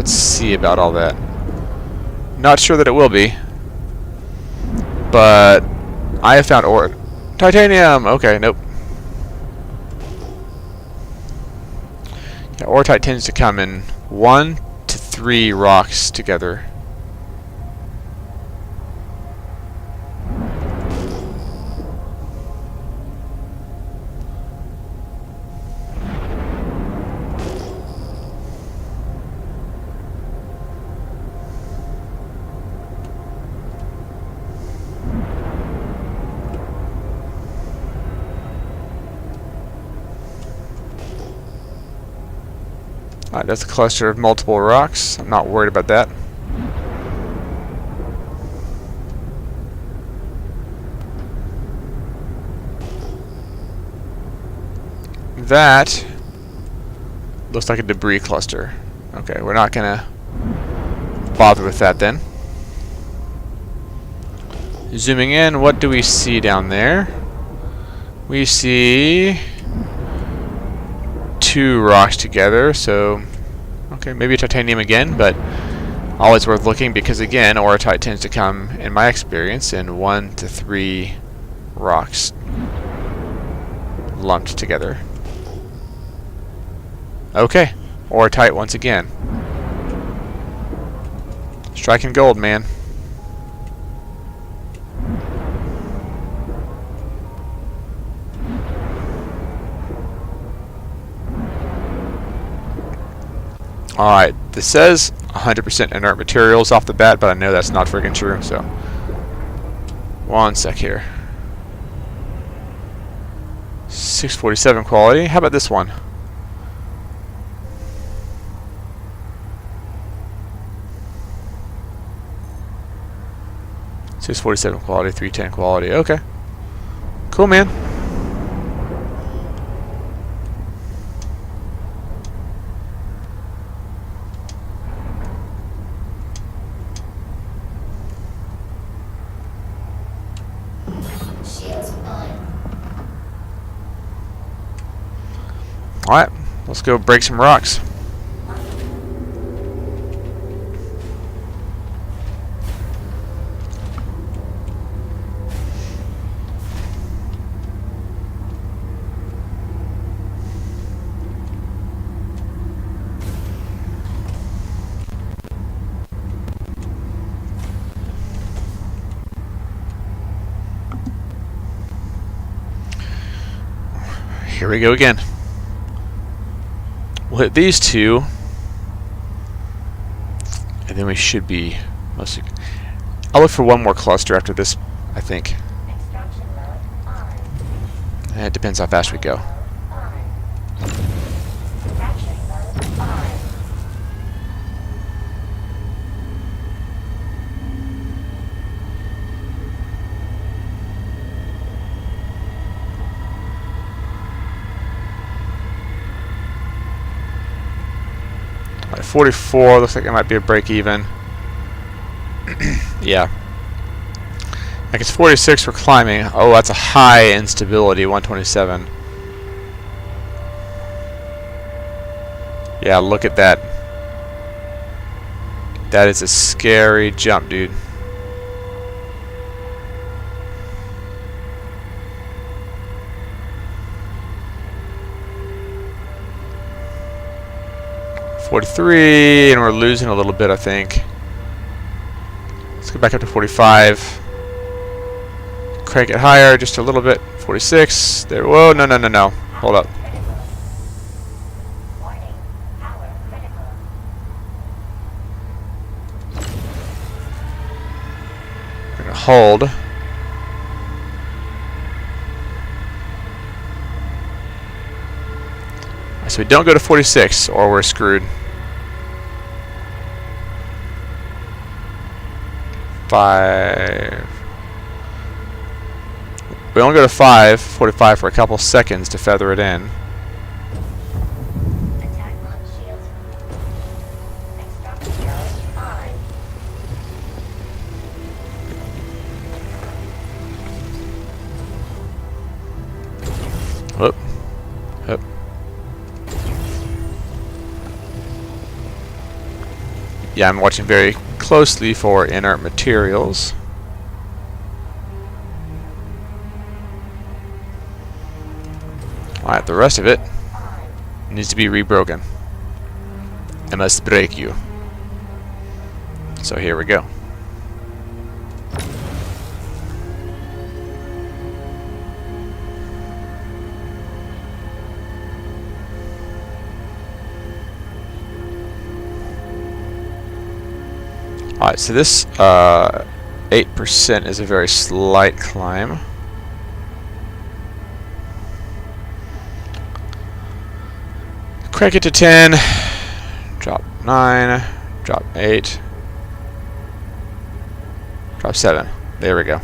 see about all that. Not sure that it will be, but I have found titanium. Okay, nope. Yeah, orotite tends to come in 1 to 3 rocks together. Alright, that's a cluster of multiple rocks. I'm not worried about that. That looks like a debris cluster. Okay, we're not gonna bother with that then. Zooming in, what do we see down there? We see 2 rocks together, so okay, maybe titanium again, but always worth looking because again, orotite tends to come, in my experience, in 1 to 3 rocks lumped together. Okay, orotite once again. Striking gold, man. Alright, this says 100% inert materials off the bat, but I know that's not freaking true, so. One sec here. 647 quality. How about this one? .647 quality, 310 quality. Okay. Cool, man. Shields on. Alright, let's go break some rocks. Here we go again. We'll hit these 2, and then we should be mostly. I'll look for one more cluster after this, I think. Extraction mode on. And it depends how fast we go. On. Fracturing mode on. Alright, 44 looks like it might be a break even. Yeah. Like it's 46 for climbing. Oh, that's a high instability, 127. Yeah, look at that. That is a scary jump, dude. .43, and we're losing a little bit, I think. Let's go back up to 45. Crank it higher just a little bit. 46. There. Whoa, no, no, no, no. Hold up. Critical. Warning. Power critical. We're gonna hold. So we don't go to 46, or we're screwed. 5. We only go to 45 for a couple seconds to feather it in. Attack on shield. Extraction mode on. Whoop. Whoop. Yeah, I'm watching very closely for inert materials. Alright, the rest of it needs to be rebroken. I must break you. So here we go. Alright, so this 8% is a very slight climb. Crank it to 10. Drop 9. Drop 8. Drop 7. There we go.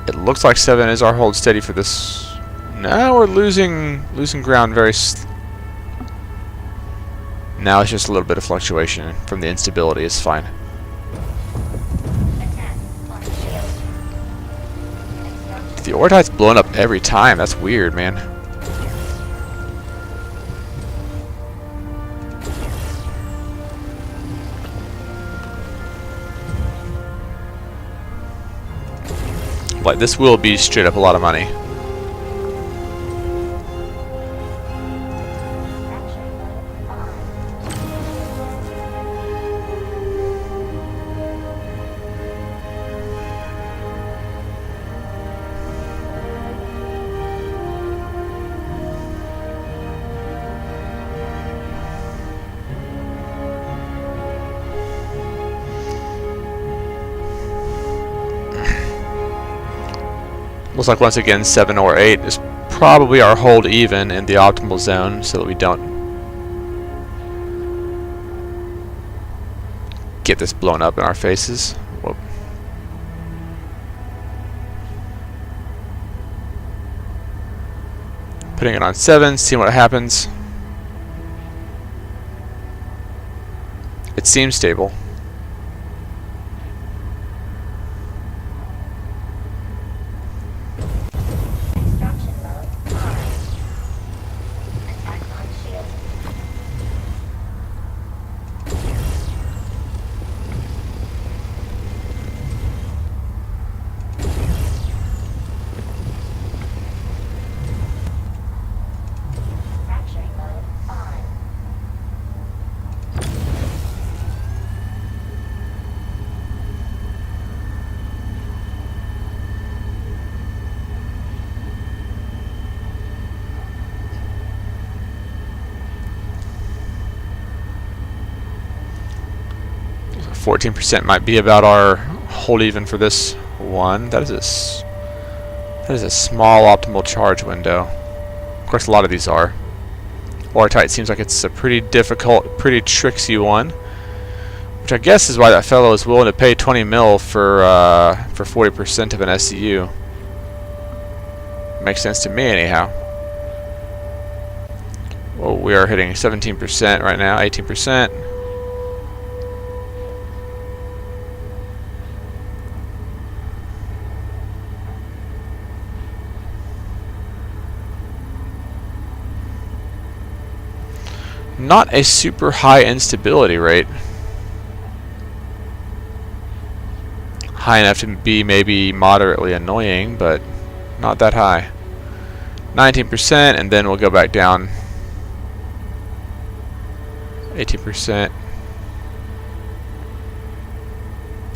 It looks like 7 is our hold steady for this. Now we're losing ground very. Now it's just a little bit of fluctuation from the instability. It's fine. Attack on shield. Instructions. The Oritite's blowing up every time. That's weird, man. Like, this will be straight up a lot of money. Fracturing mode on. Looks like once again 7 or 8 is probably our hold even in the optimal zone so that we don't get this blown up in our faces. Whoop. Putting it on 7, seeing what happens. It seems stable. Extraction mode on. Attack on shield. Fracturing mode on. So 14% might be about our hold even for this one. That is a small optimal charge window. Of course, a lot of these are. Oritite seems like it's a pretty difficult, pretty tricksy one, which I guess is why that fellow is willing to pay 20 mil for 40% of an SCU. Makes sense to me, anyhow. Well, we are hitting 17% right now, 18%. Not a super high instability rate. High enough to be maybe moderately annoying, but not that high. 19%, and then we'll go back down. 18%.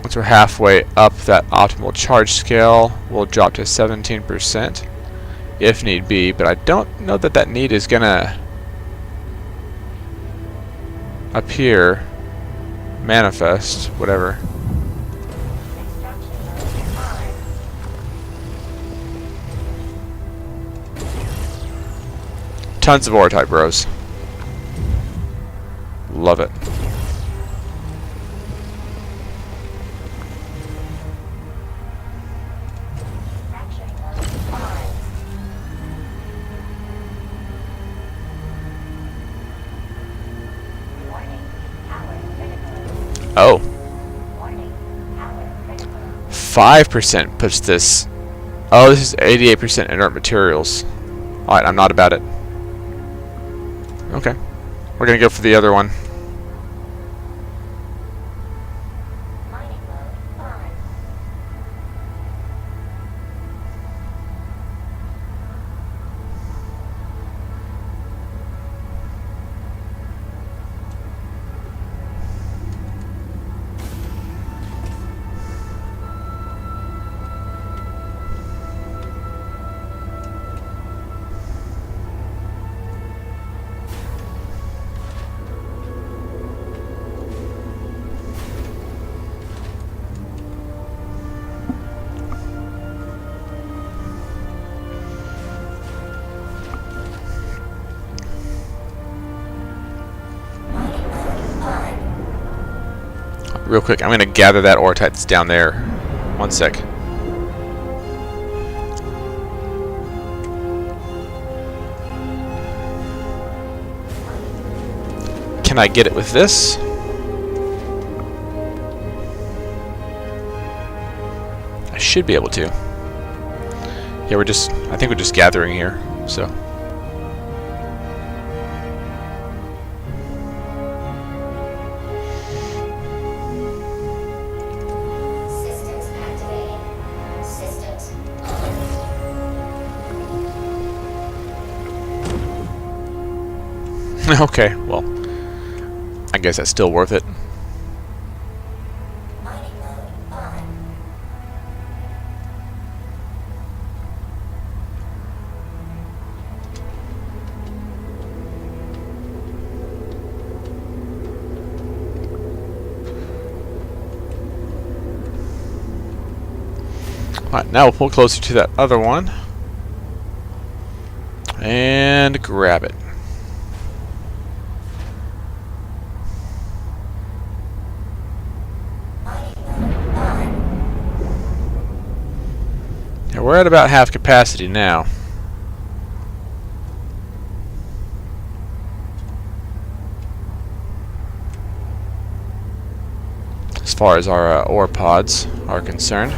Once we're halfway up that optimal charge scale, we'll drop to 17% if need be, but I don't know that that need is gonna appear, manifest, whatever. Extraction mode on. Tons of Oritite bros. Love it. Fracturing mode on. Warning. Power critical. Oh, Warning. Power critical. 5% puts this. Oh, this is 88% inert materials. Alright, I'm not about it. Okay. We're gonna go for the other one. Mining mode on. Real quick, I'm gonna gather that ore type that's down there. One sec. Can I get it with this? I should be able to. Yeah, I think we're just gathering here, so. Systems activating. Systems on. Okay, well, I guess that's still worth it. Mining mode on. Alright, now we'll pull closer to that other one. And grab it. Yeah, we're at about half capacity now. As far as our ore pods are concerned.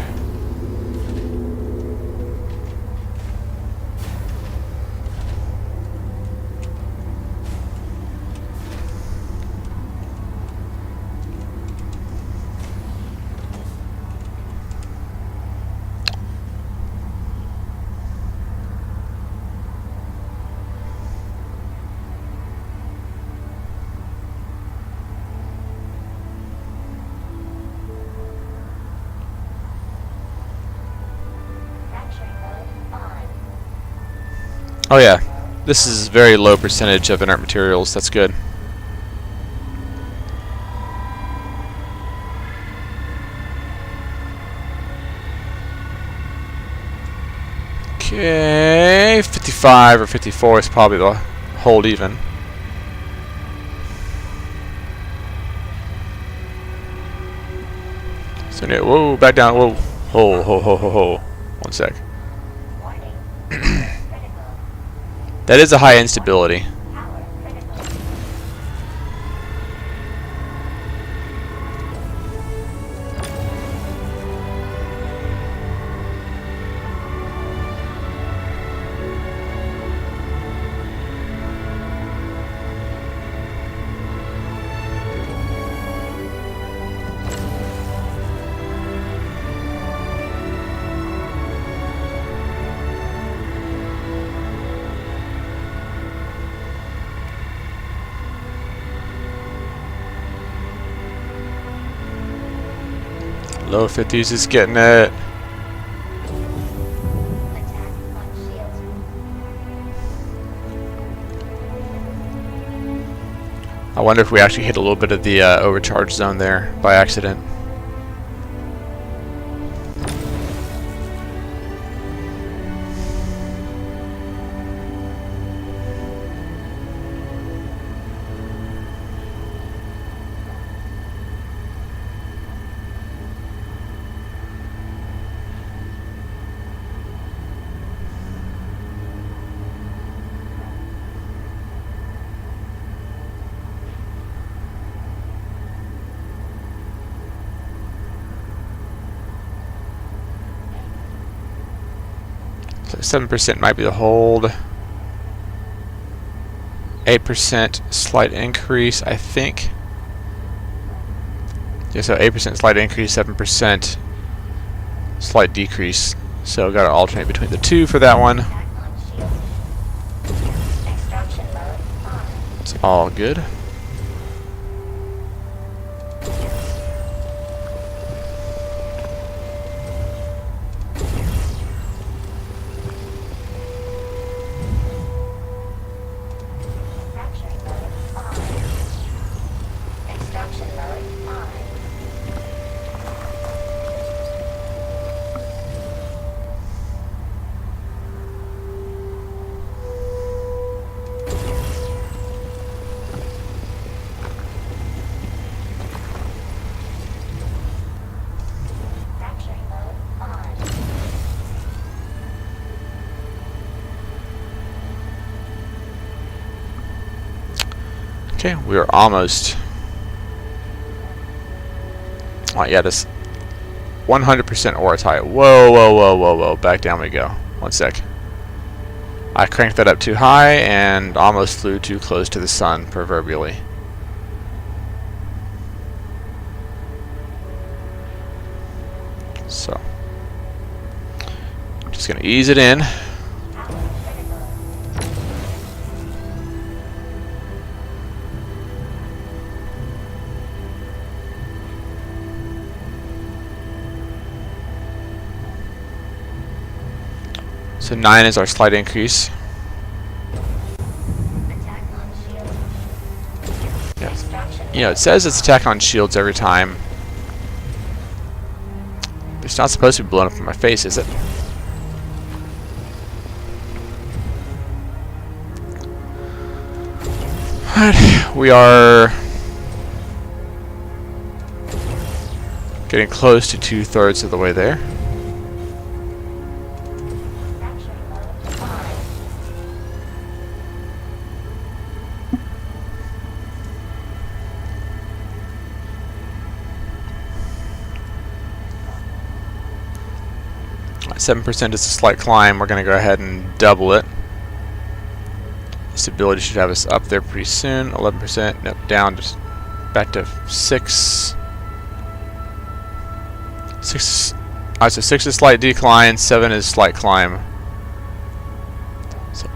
Fracturing mode on. Oh yeah, this is very low percentage of inert materials. That's good. Okay, 55 or 54 is probably the hold even. So yeah, whoa, back down, whoa, ho, ho, ho, ho, ho. One sec. Warning. Critical. That is a high instability. Power critical. Low 50s is getting it. Attack on shield. I wonder if we actually hit a little bit of the overcharge zone there by accident. So 7% might be the hold. 8% slight increase, I think. Yeah, so 8% slight increase, 7% slight decrease. So got to alternate between the two for that one. Attack on shield. Extraction mode on. It's all good. Fracturing mode on. Extraction mode on. Okay, we are almost. Oh yeah, this 100% Oratite. Whoa, whoa, whoa, whoa, whoa. Back down we go. One sec. I cranked that up too high and almost flew too close to the sun, proverbially. So, I'm just going to ease it in. So 9 is our slight increase. Attack on shield. Yes. Extraction. You know, it says it's attack on shields every time. It's not supposed to be blown up in my face, is it? Alright, we are getting close to 2/3 of the way there. Extraction mode 5. At 7% is a slight climb. We're going to go ahead and double it. Stability should have us up there pretty soon. 11%, nope, down just back to 6. 6. Alright, so 6 is slight decline, 7 is slight climb. So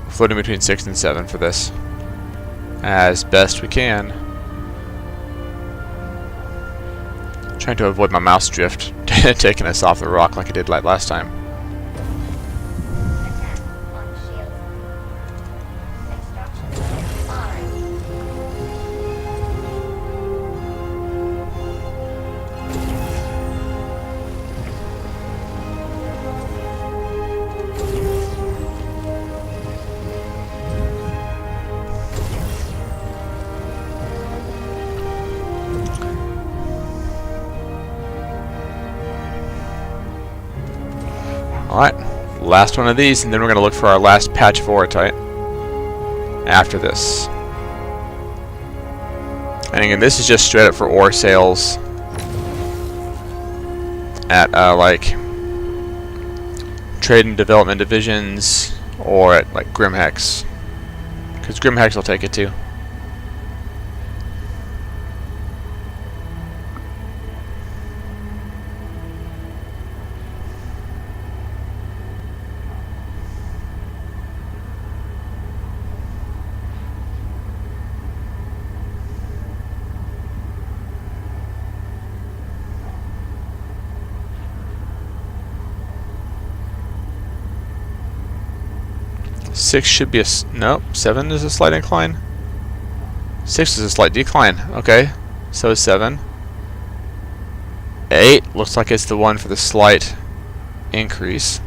we're floating between 6 and 7 for this, as best we can. Trying to avoid my mouse drift taking us off the rock like I did like last time. Attack on shield. Extraction mode 5. Alright, last one of these, and then we're going to look for our last patch of Oratite after this. And again, this is just straight up for ore sales at like trade and development divisions or at like Grimhex, because Grimhex will take it too. Six should be a nope. 7 is a slight incline. 6 is a slight decline. Okay, so is 7. 8 looks like it's the one for the slight increase.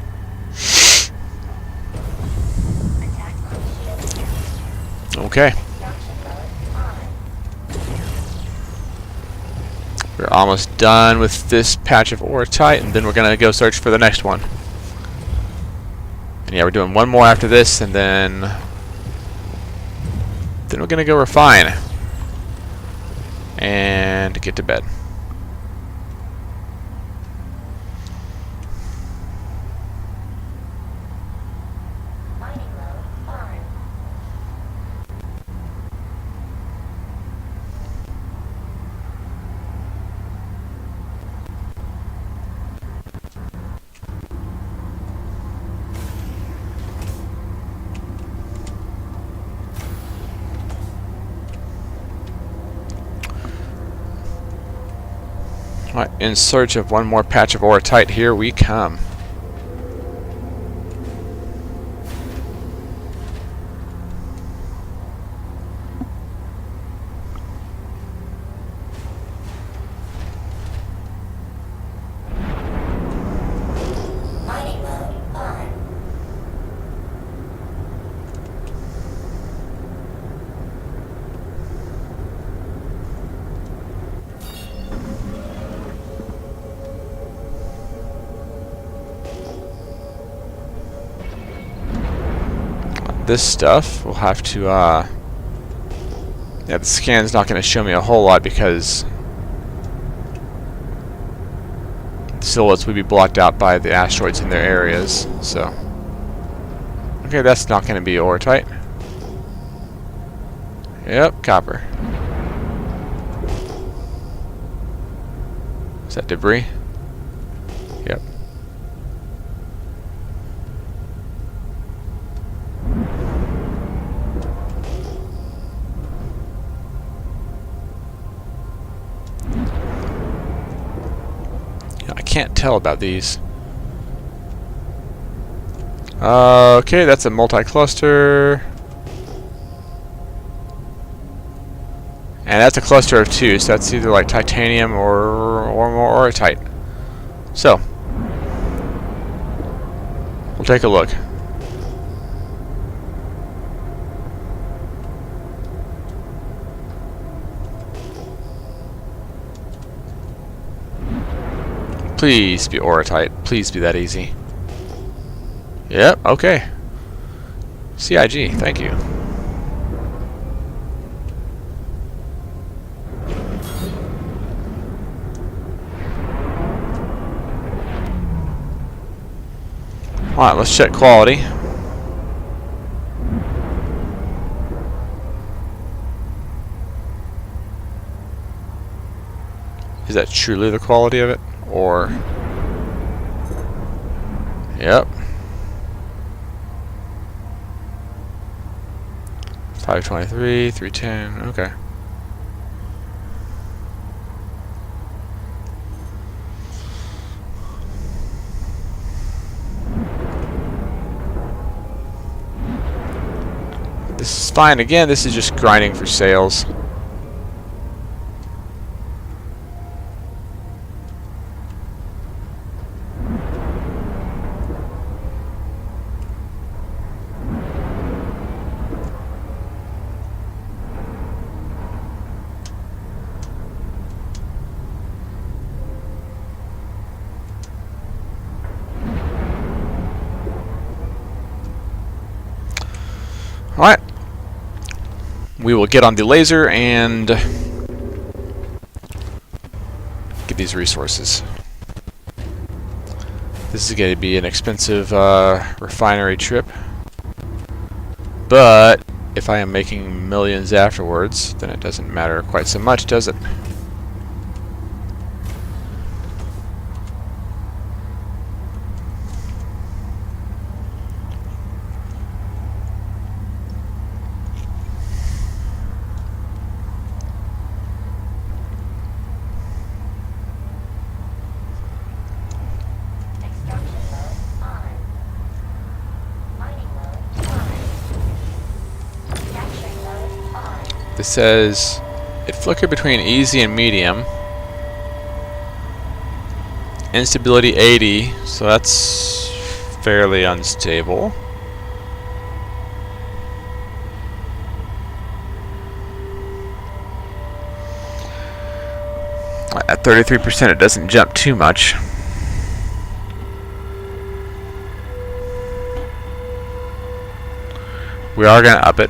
Attack on shield. Okay, Extraction mode 5. we're almost done with this patch of Oratite, and then we're gonna go search for the next one. And yeah, we're doing one more after this, and then we're gonna go refine and get to bed. Mining mode 5. Alright, in search of one more patch of Oratite, here we come. Mining mode 5. this stuff. We'll have to, yeah, the scan's not going to show me a whole lot because the silhouettes would be blocked out by the asteroids in their areas, so. Okay, that's not going to be ortite. Yep, copper. Is that debris? Yep. I can't tell about these. Okay, that's a multi-cluster. And that's a cluster of 2, so that's either like titanium or more ortite. So, we'll take a look. Please be ortite. Please be that easy. Yep, okay. CIG, thank you. Alright, let's check quality. Is that truly the quality of it? Or... Yep. 523, 310, okay. This is fine. Again, this is just grinding for sales. Alright. We will get on the laser and get these resources. This is going to be an expensive refinery trip. But if I am making millions afterwards, then it doesn't matter quite so much, does it? This says it flickered between easy and medium. Instability 80, so that's fairly unstable. At 33%, it doesn't jump too much. We are going to up it.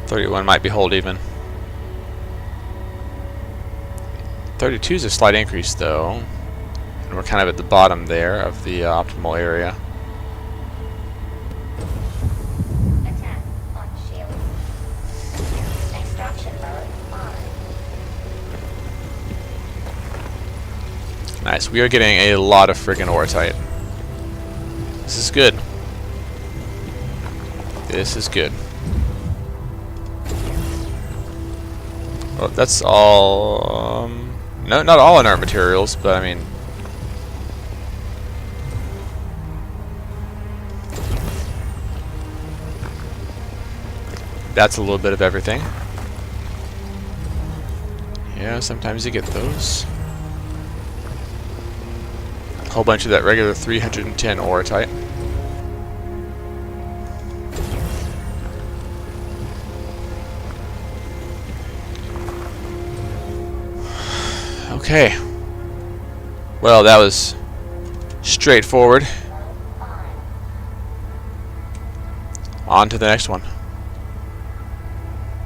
$31 might be hold even. 32 is a slight increase though. And we're kind of at the bottom there of the optimal area. Attack on shield. Extraction mode on. Nice. We are getting a lot of friggin' ortite. This is good. This is good. Well, that's all. No, not all inert materials, but I mean. That's a little bit of everything. Yeah, sometimes you get those. A whole bunch of that regular 310 ortite. Okay. Well, that was straightforward. On to the next one.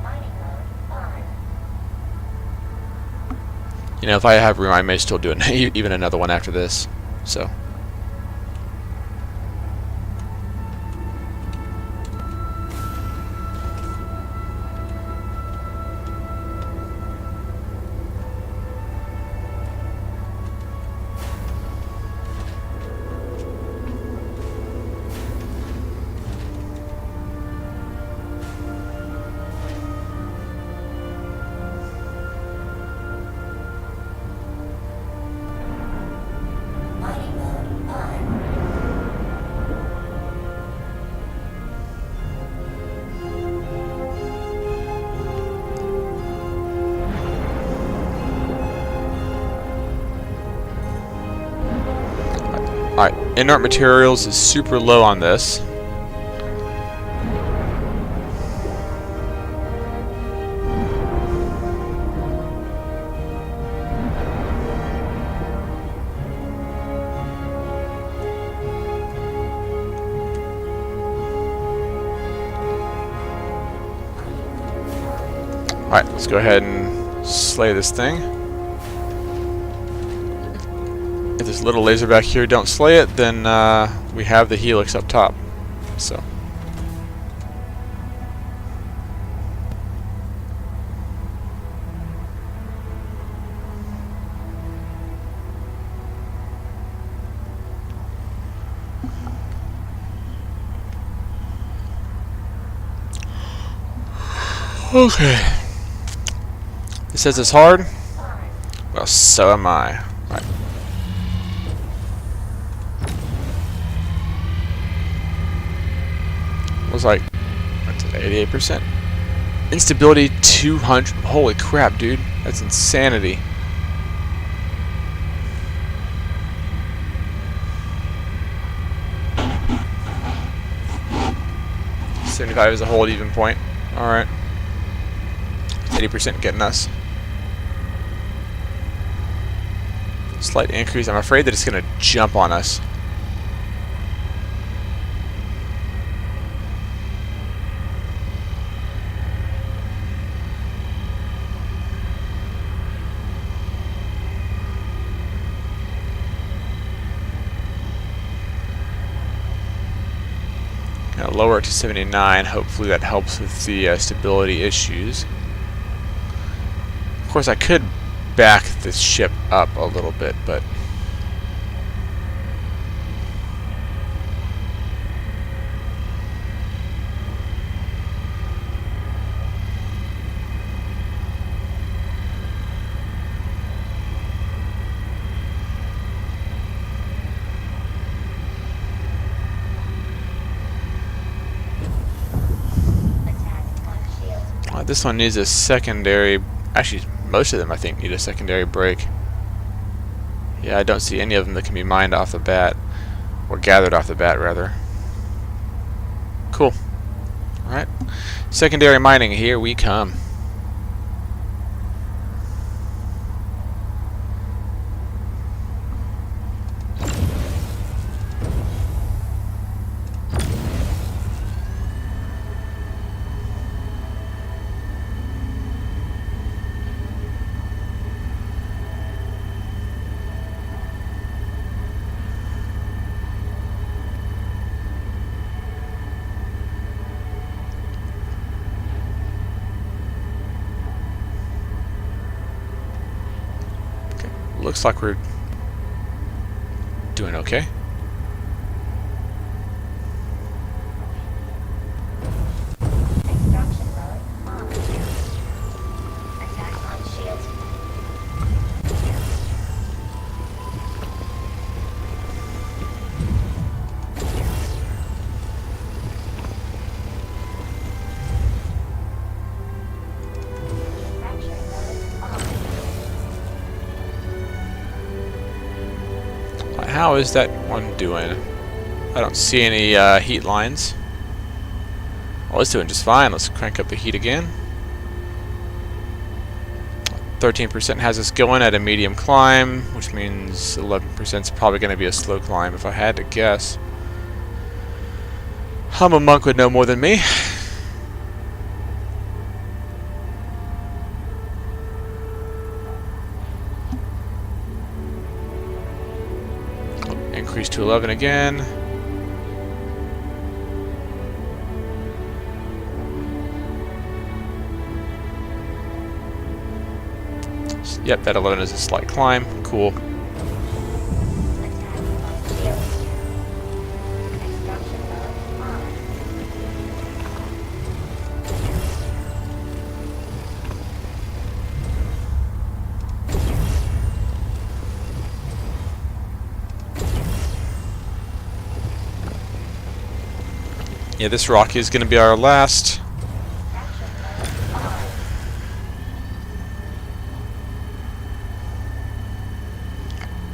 Mining mode on. You know, if I have room, I may still do it, even another one after this. So. Mining mode on. Alright, inert materials is super low on this. Alright, let's go ahead and slay this thing. If this little laser back here don't slay it, then we have the helix up top. So. Okay. It says it's hard. Well, so am I. Right. Was like, what's it, 88%? Instability 200. Holy crap, dude. That's insanity. $75 is a hold even point. Alright. 80% getting us. Slight increase. I'm afraid that it's going to jump on us. Gonna lower it to 79. Hopefully that helps with the stability issues. Of course, I could back this ship up a little bit, but this one needs a secondary. Actually, most of them I think need a secondary brake. Yeah, I don't see any of them that can be mined off the bat, or gathered off the bat rather. Cool. Alright, secondary mining, here we come. Looks like we're doing okay. Extraction mode on. Attack on shield. Fracturing mode on. How is that one doing? I don't see any heat lines. Well, it's doing just fine. Let's crank up the heat again. 13% has us going at a medium climb, which means 11% is probably going to be a slow climb if I had to guess. A monk would know more than me. Increase to 11 again. Yep, that 11 is a slight climb. Cool. Attack on shield. Extraction mode on. Yeah, this Rocky is going to be our last. Action mode on.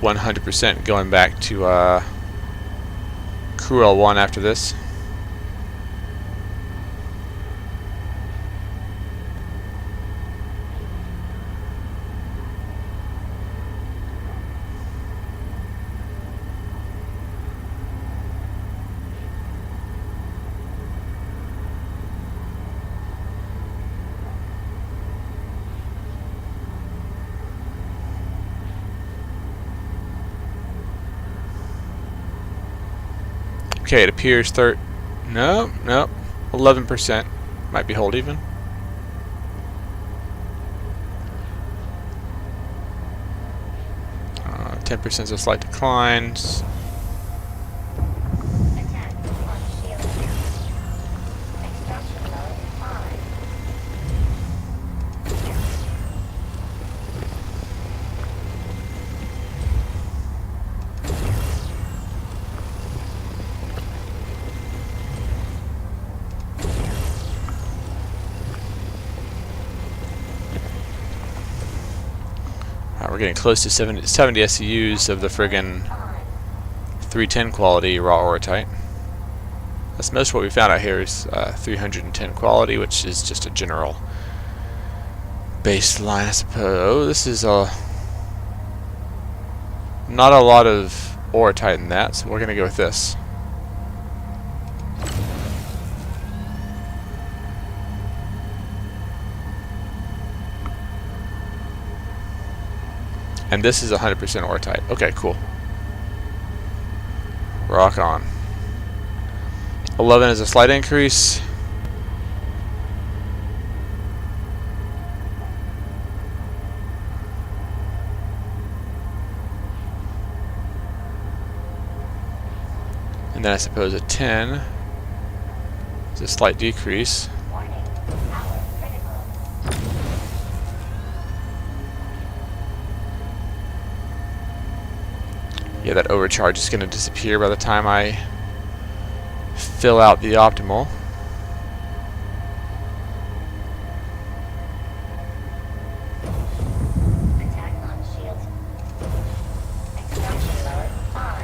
100% going back to Crew L1 after this. Okay, it appears no, 11%. Might be hold even. Uh, 10% is a slight decline. Attack on shield. Extraction mode on. We're getting close to 70 SCUs of the friggin' 310 quality raw orotite. That's most of what we found out here is 310 quality, which is just a general baseline, I suppose. This is not a lot of orotite in that, so we're gonna go with this. And this is 100% orotite. Okay, cool. Rock on. 11 is a slight increase. And then I suppose a 10 is a slight decrease. Warning. Power critical. Yeah, that overcharge is going to disappear by the time I fill out the optimal. Attack on shield. Extraction mode on.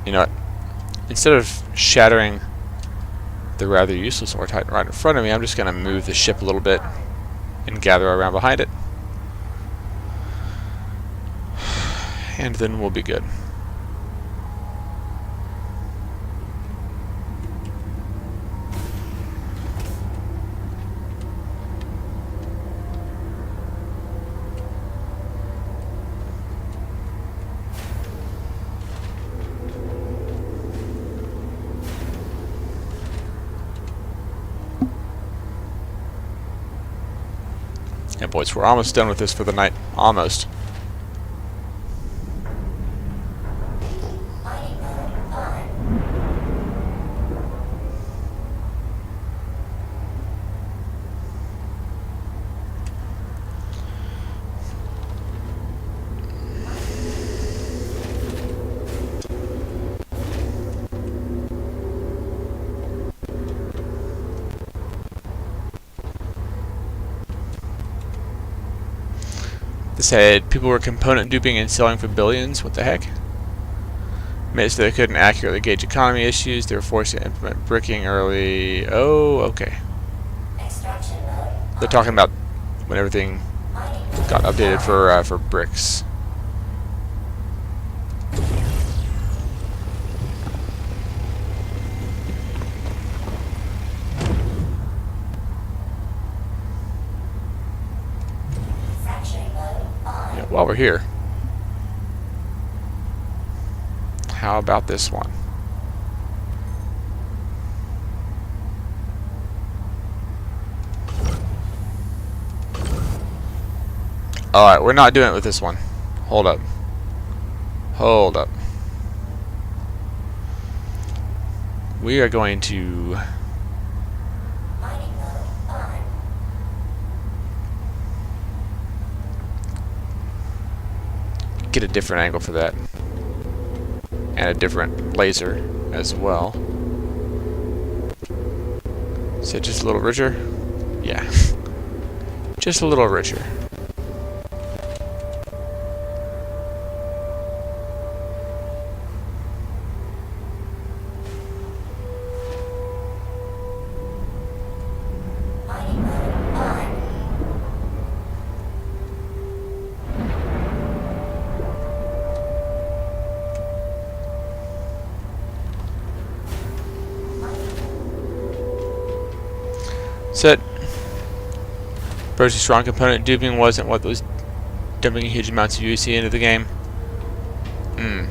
You know what? Instead of shattering the rather useless orotite right in front of me, I'm just going to move the ship a little bit and gather around behind it. And then we'll be good. Yeah, boys, we're almost done with this for the night. Almost. Mining mode on. They said people were component duping and selling for billions. What the heck? Made it so they couldn't accurately gauge economy issues. They were forced to implement bricking early. Oh, okay. Extraction mode. They're talking about when everything got updated for bricks. Fracturing mode on. Yeah, while we're here, how about this one? Alright, we're not doing it with this one. Hold up. Hold up. We are going to Mining mode on. get a different angle for that. And a different laser as well. Is it just a little richer? Yeah. Just a little richer. Mining mode on. Set. Versus strong component duping wasn't what was dumping huge amounts of UC into the game. I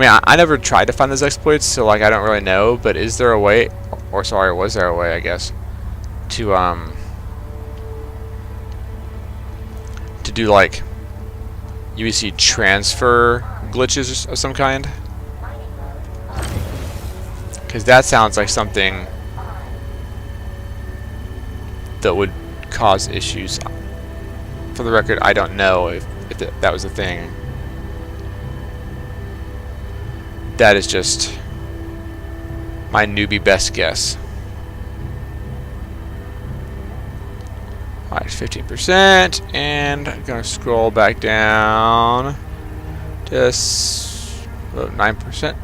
mean, I never tried to find those exploits, so like I don't really know. But is there a way, or sorry, was there a way? I guess to do like UEC transfer glitches of some kind? Because that sounds like something that would cause issues. For the record, I don't know if that was a thing. That is just my newbie best guess. Alright, 15%, and I'm gonna scroll back down to 9%.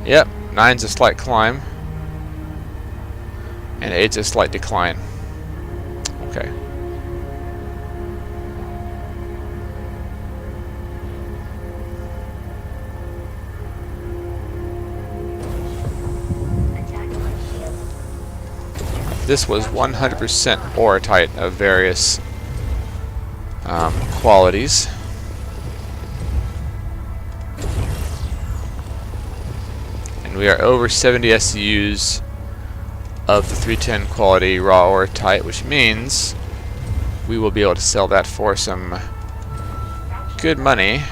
Yep, 9's a slight climb, and 8's a slight decline. Okay. Attack on shield. This was 100% Aurotite of various qualities. And we are over 70 SCUs of the 310 quality raw Aurotite, which means we will be able to sell that for some good money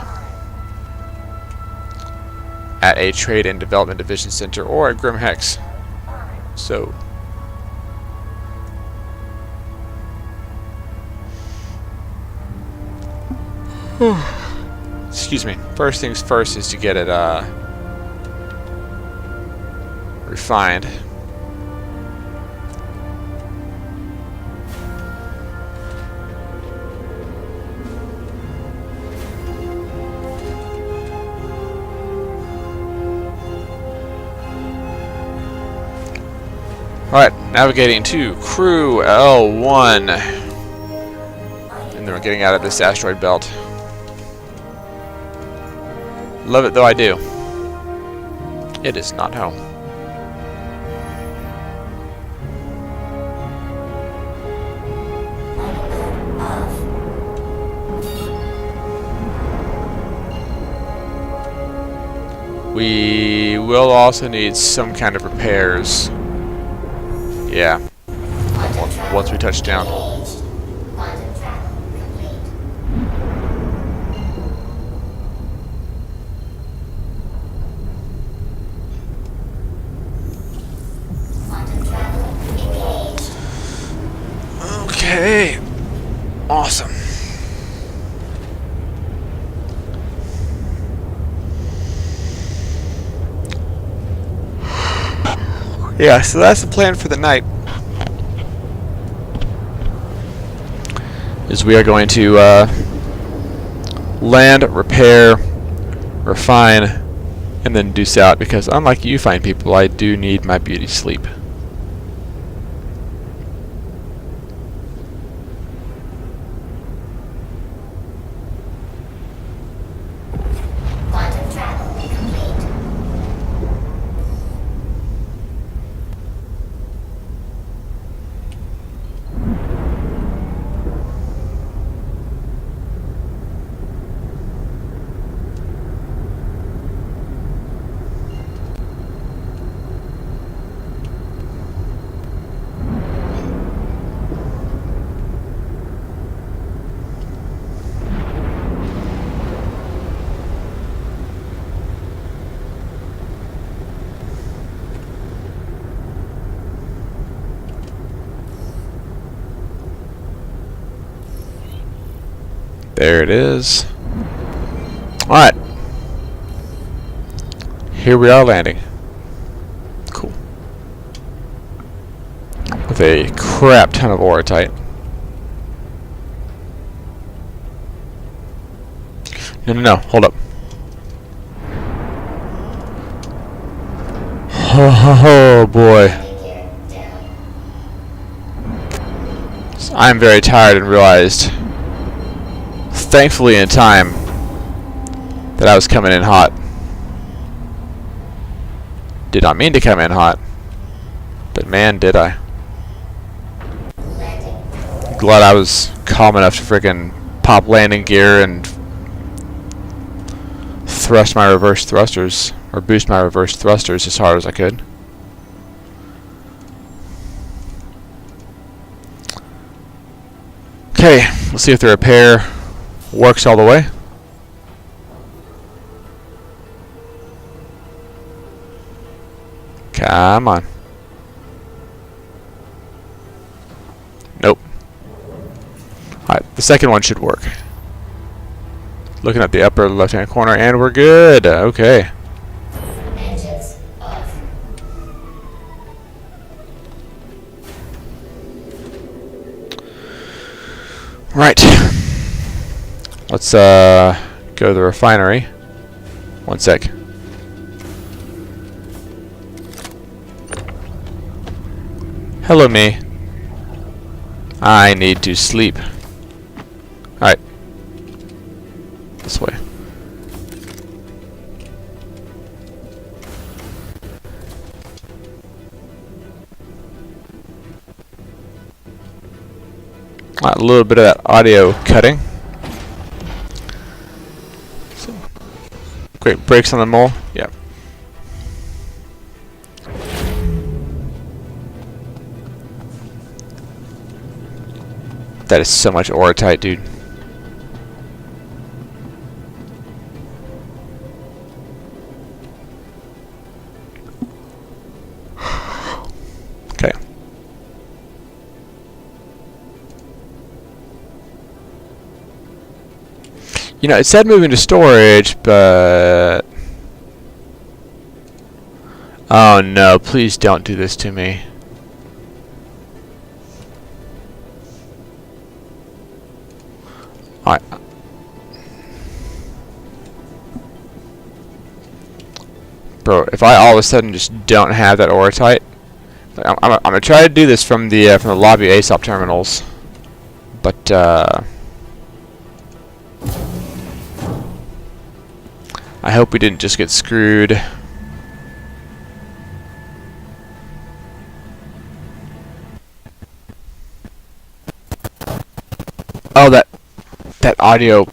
at a trade and development division center or at Grim Hex. So excuse me. First things first is to get it refined. Alright, navigating to Crew L1. And then we're getting out of this asteroid belt. Love it though I do. It is not home. We will also need some kind of repairs. Yeah. Once we touch down. Quantum travel complete. Quantum travel engaged. Okay. Awesome. Yeah, so that's the plan for the night. Is we are going to land, repair, refine, and then deuce out, because unlike you fine people, I do need my beauty sleep. Quantum travel complete. There it is. Alright. Here we are landing. Cool. With a crap ton of Oratite. No, hold up. Oh boy. I'm very tired and realized, thankfully in time, that I was coming in hot. Did not mean to come in hot, but man, did I. Glad I was calm enough to frickin' pop landing gear and thrust my reverse thrusters, or boost my reverse thrusters as hard as I could. Okay, let's see if the repair works all the way. Come on. Nope. Alright, the second one should work. Looking at the upper left-hand corner, and we're good. Okay. Engines off. Right. Let's go to the refinery. One sec. Hello, me. I need to sleep. Alright. This way. A little bit of that audio cutting. So, great brakes on the mole. Yep. That is so much Oratite, dude. Okay. You know, it said moving to storage, but... Oh no, please don't do this to me. Alright. Bro, if I all of a sudden just don't have that Oratite, I'm gonna try to do this from the lobby ASOP terminals, but I hope we didn't just get screwed. Oh, that audio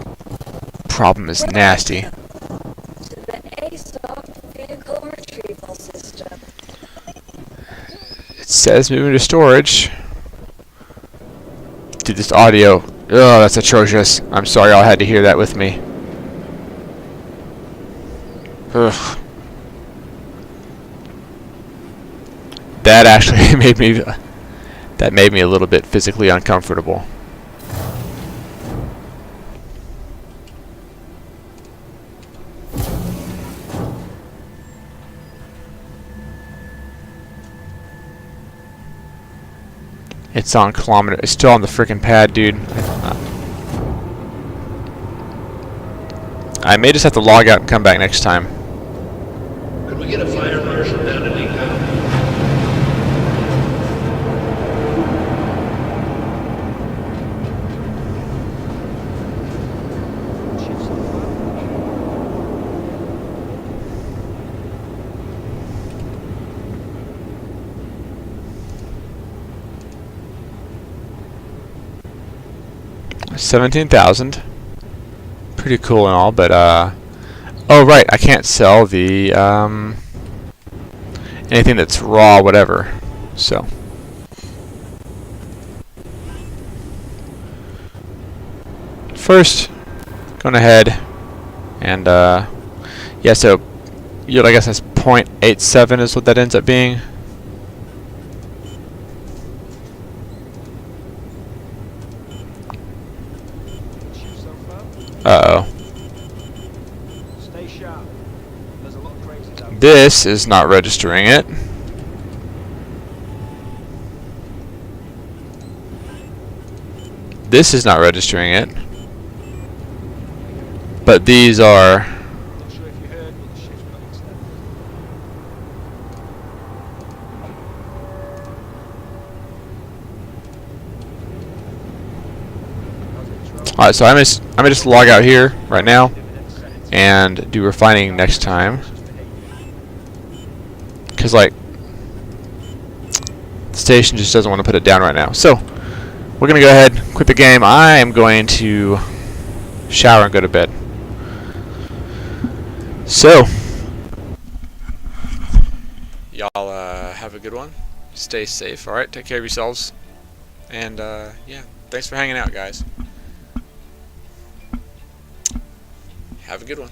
problem is nasty. To the ASOP vehicle retrieval system. It says moving to storage. Dude, this audio. Oh, that's atrocious. I'm sorry y'all had to hear that with me. Ugh. That actually made me a little bit physically uncomfortable. It's on kilometer. It's still on the freaking pad, dude. I may just have to log out and come back next time. Could we get a fire marshal down to Nico? $17,000. Pretty cool and all, but oh right, I can't sell the anything that's raw, whatever. So first, going ahead and yeah. So yield, I guess that's 0.87 is what that ends up being. Uh-oh. Stay sharp. There's a lot of crazies out This is not registering it. This is not registering it. But these are. Not sure if you heard, but the ship's got extended. Alright, so I'm gonna just log out here right now and do refining next time. Cause like the station just doesn't want to put it down right now. So we're gonna go ahead, quit the game. I am going to shower and go to bed. So y'all have a good one. Stay safe, alright? Take care of yourselves. And yeah, thanks for hanging out, guys. Have a good one.